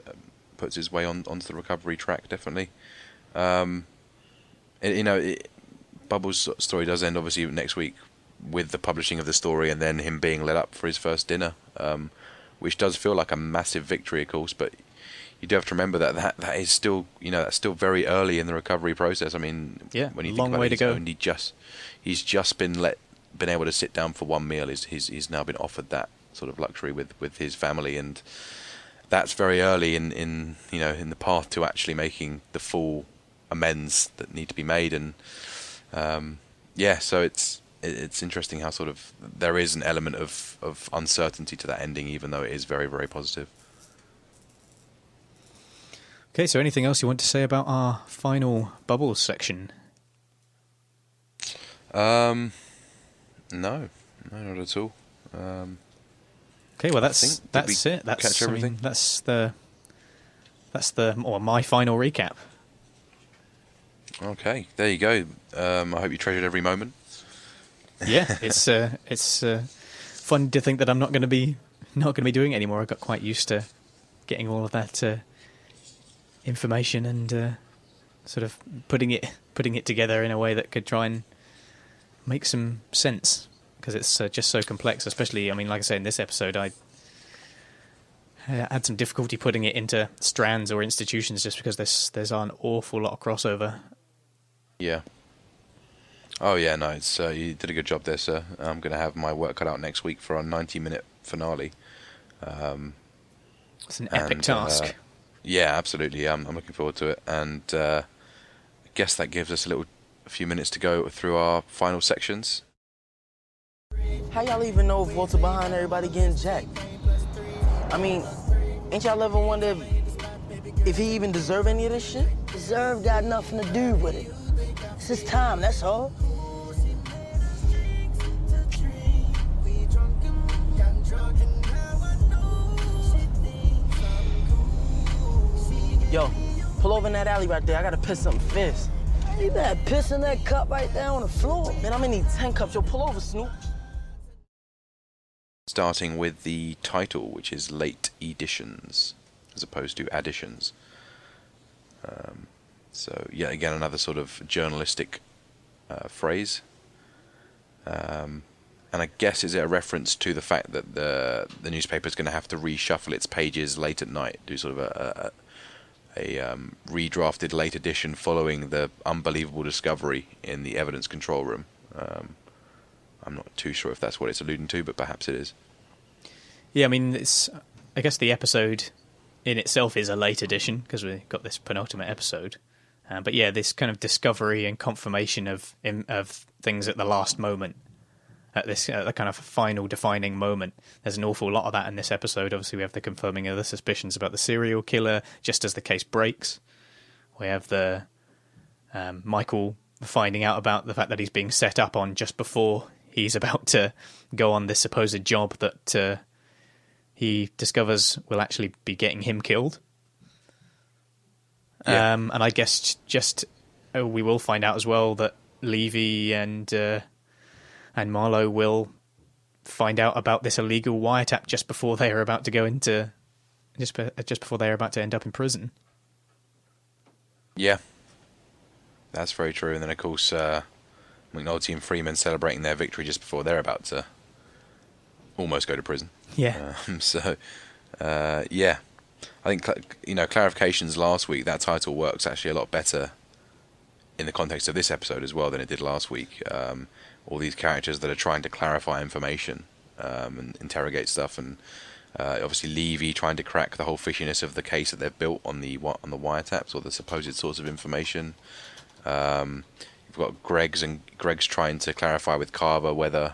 puts his way onto the recovery track. Definitely. Bubbles' story does end obviously next week with the publishing of the story and then him being let up for his first dinner, which does feel like a massive victory, of course. But you do have to remember that is still, that's still very early in the recovery process. I mean, yeah, when you long think about way it, to go. He's just been able to sit down for one meal. He's now been offered that sort of luxury with his family, and that's very early in the path to actually making the full amends that need to be made. And so it's interesting how sort of there is an element of uncertainty to that ending, even though it is very, very positive. Okay, so anything else you want to say about our final Bubbles section? No, not at all. Okay, well that's did we it. That's catch everything? That's my final recap. Okay, there you go. I hope you treasured every moment. Yeah, it's fun to think that I'm not going to be doing it anymore. I got quite used to getting all of that information and sort of putting it together in a way that could try and make some sense, because it's just so complex. Especially, I mean, like I say, in this episode, I had some difficulty putting it into strands or institutions just because there's an awful lot of crossover. Yeah. Oh yeah, no, it's you did a good job there, sir. I'm going to have my work cut out next week for our 90-minute finale. It's an epic task. Yeah, absolutely. I'm looking forward to it, and I guess that gives us a few minutes to go through our final sections. How y'all even know if Walter behind everybody getting jacked? I mean, ain't y'all ever wonder if he even deserve any of this shit? Deserve got nothing to do with it. It's his time, that's all. Yo, pull over in that alley right there. I gotta piss something fierce. You better piss in that cup right there on the floor. Man, I'm gonna need 10 cups. Yo, pull over, Snoop. Starting with the title, which is Late Editions, as opposed to Additions. So, yeah, again, another sort of journalistic phrase. And I guess, is it a reference to the fact that the newspaper is going to have to reshuffle its pages late at night, do sort of a redrafted late edition following the unbelievable discovery in the evidence control room? I'm not too sure if that's what it's alluding to, but perhaps it is. Yeah, I mean, I guess the episode in itself is a late edition because we got this penultimate episode. But yeah, this kind of discovery and confirmation of things at the last moment, at the kind of final defining moment. There's an awful lot of that in this episode. Obviously, we have the confirming of the suspicions about the serial killer just as the case breaks. We have the Michael finding out about the fact that he's being set up on just before he's about to go on this supposed job that he discovers will actually be getting him killed. Yeah. And I guess we will find out as well that Levy and Marlo will find out about this illegal wiretap just before they are about to go into just before they are about to end up in prison. Yeah, that's very true. And then, of course, McNulty and Freeman celebrating their victory just before they're about to almost go to prison. Yeah. Yeah. I think, clarifications last week, that title works actually a lot better in the context of this episode as well than it did last week. All these characters that are trying to clarify information and interrogate stuff, and obviously Levy trying to crack the whole fishiness of the case that they've built on the wiretaps or the supposed source of information. You've got Greg's trying to clarify with Carver whether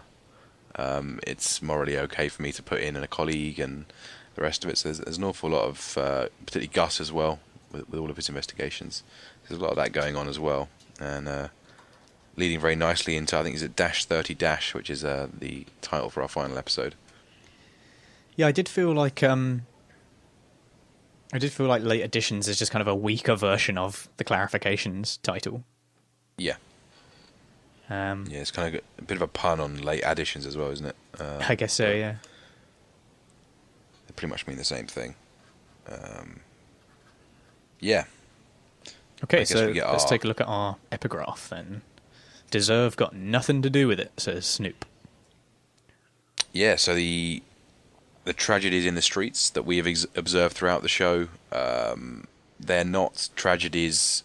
it's morally okay for me to put in a colleague and the rest of it. So there's an awful lot of, particularly Gus as well, with all of his investigations. There's a lot of that going on as well, and leading very nicely into, I think, is it -30-, which is the title for our final episode. Yeah, I did feel like Late Editions is just kind of a weaker version of the Clarifications title. Yeah. Yeah, it's kind of a bit of a pun on Late Additions as well, isn't it? I guess so, yeah. They pretty much mean the same thing. Yeah. Okay, so let's take a look at our epigraph then. Deserve got nothing to do with it, says Snoop. Yeah, so the tragedies in the streets that we have observed throughout the show, they're not tragedies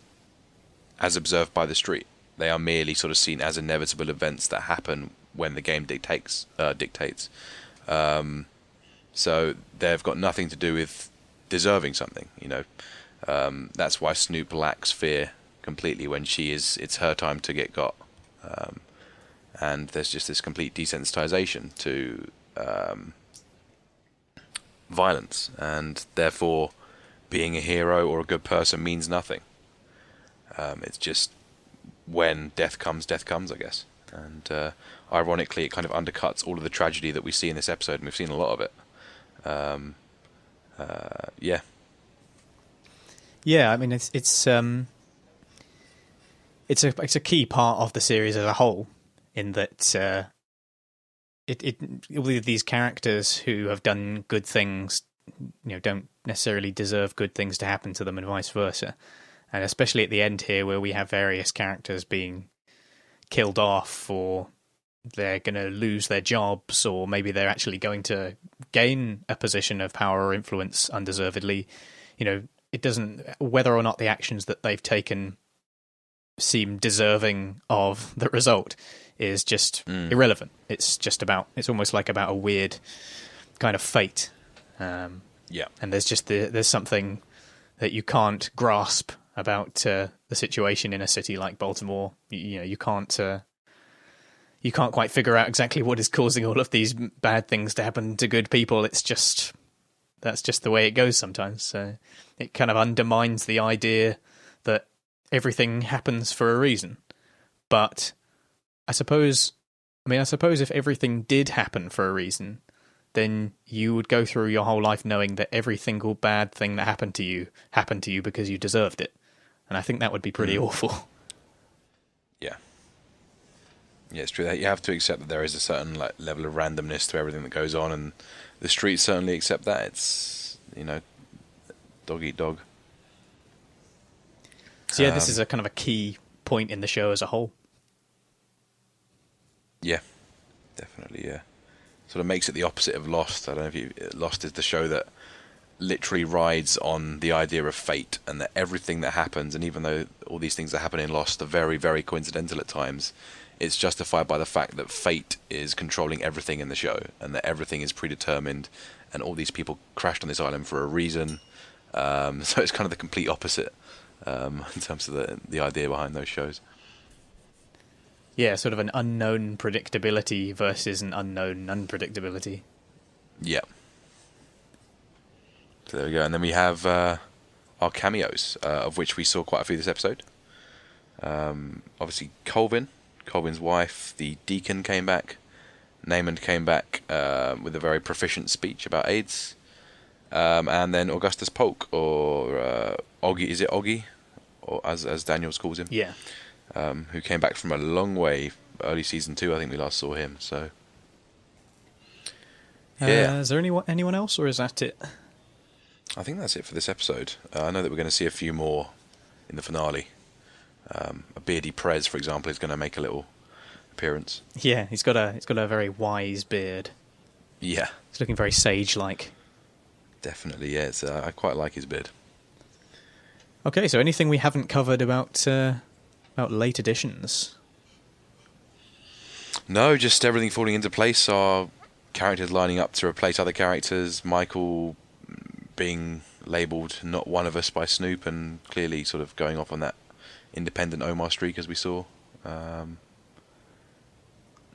as observed by the street. They are merely sort of seen as inevitable events that happen when the game dictates. So they've got nothing to do with deserving something, That's why Snoop lacks fear completely when it's her time to get got. And there's just this complete desensitization to violence, and therefore being a hero or a good person means nothing. It's just when death comes, I guess. And ironically, it kind of undercuts all of the tragedy that we see in this episode, and we've seen a lot of it. Yeah. Yeah, I mean it's a key part of the series as a whole, in that all of these characters who have done good things, don't necessarily deserve good things to happen to them, and vice versa. And especially at the end here, where we have various characters being killed off, or they're going to lose their jobs, or maybe they're actually going to gain a position of power or influence undeservedly. It doesn't, whether or not the actions that they've taken seem deserving of the result is just irrelevant. It's almost like about a weird kind of fate. Yeah. And there's something that you can't grasp about the situation in a city like Baltimore. You can't quite figure out exactly what is causing all of these bad things to happen to good people. That's just the way it goes sometimes. So it kind of undermines the idea that everything happens for a reason. But I suppose if everything did happen for a reason, then you would go through your whole life knowing that every single bad thing that happened to you because you deserved it. And I think that would be pretty awful. Yeah. Yeah, it's true that you have to accept that there is a certain level of randomness to everything that goes on, and the streets certainly accept that. It's, dog eat dog. So yeah, this is a kind of a key point in the show as a whole. Yeah, definitely, yeah. Sort of makes it the opposite of Lost. I don't know if Lost is the show that literally rides on the idea of fate, and that everything that happens, and even though all these things that happen in Lost are very, very coincidental at times, it's justified by the fact that fate is controlling everything in the show, and that everything is predetermined, and all these people crashed on this island for a reason. So it's kind of the complete opposite in terms of the idea behind those shows. Yeah, sort of an unknown predictability versus an unknown unpredictability. Yeah. So there we go. And then we have our cameos, of which we saw quite a few this episode. Obviously, Colvin's wife, the deacon came back. Namond came back with a very proficient speech about AIDS. And then Augustus Polk, or Oggy, is it Oggy? Or as Daniels calls him? Yeah. Who came back from a long way, early season 2, I think we last saw him. So, yeah. Is there anyone else, or is that it? I think that's it for this episode. I know that we're going to see a few more in the finale. A beardy Prez, for example, is going to make a little appearance. Yeah, he's got a very wise beard. Yeah, He's looking very sage-like. definitely. Yeah, I quite like his beard. Okay, so anything we haven't covered about late editions? No, just everything falling into place. Our characters lining up to replace other characters. Michael being labelled not one of us by Snoop, and clearly sort of going off on that independent Omar streak as we saw.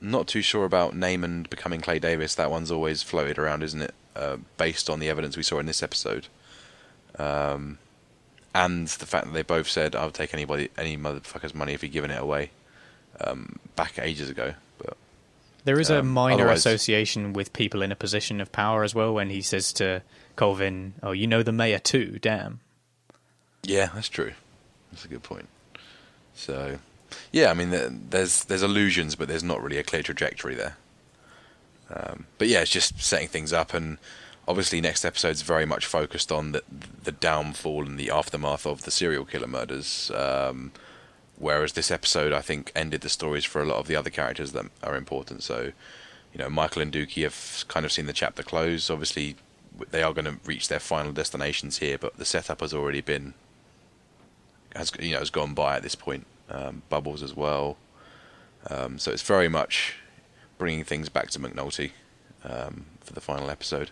Not too sure about Namond becoming Clay Davis. That one's always floated around, isn't it? Based on the evidence we saw in this episode. And the fact that they both said, I'll take any motherfucker's money if you're giving it away. Back ages ago. But There is a minor otherwise- association with people in a position of power as well, when he says to Colvin, "Oh, you know the mayor too, damn." Yeah, that's true. That's a good point. So, yeah, I mean, there's allusions, but there's not really a clear trajectory there. But yeah, it's just setting things up, and obviously next episode's very much focused on the downfall and the aftermath of the serial killer murders. Whereas this episode, I think, ended the stories for a lot of the other characters that are important. So, Michael and Dookie have kind of seen the chapter close. Obviously, they are going to reach their final destinations here, but the setup has already has gone by at this point. Bubbles as well. So it's very much bringing things back to McNulty for the final episode.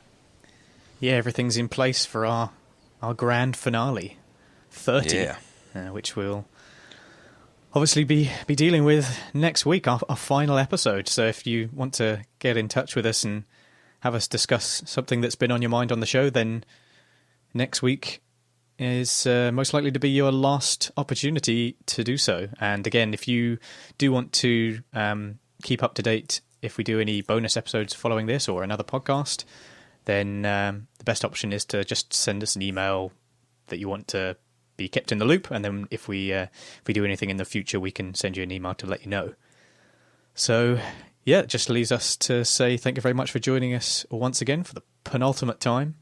Yeah, everything's in place for our grand finale, 30, which we'll obviously be dealing with next week, our final episode. So if you want to get in touch with us and have us discuss something that's been on your mind on the show, then next week is most likely to be your last opportunity to do so. And again, if you do want to keep up to date if we do any bonus episodes following this or another podcast, then the best option is to just send us an email that you want to be kept in the loop, and then if we do anything in the future, we can send you an email to let you know. So yeah, it just leaves us to say thank you very much for joining us once again for the penultimate time,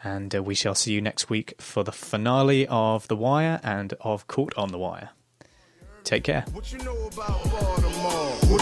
and we shall see you next week for the finale of The Wire and of Caught on the Wire. Take care. What you know about Baltimore?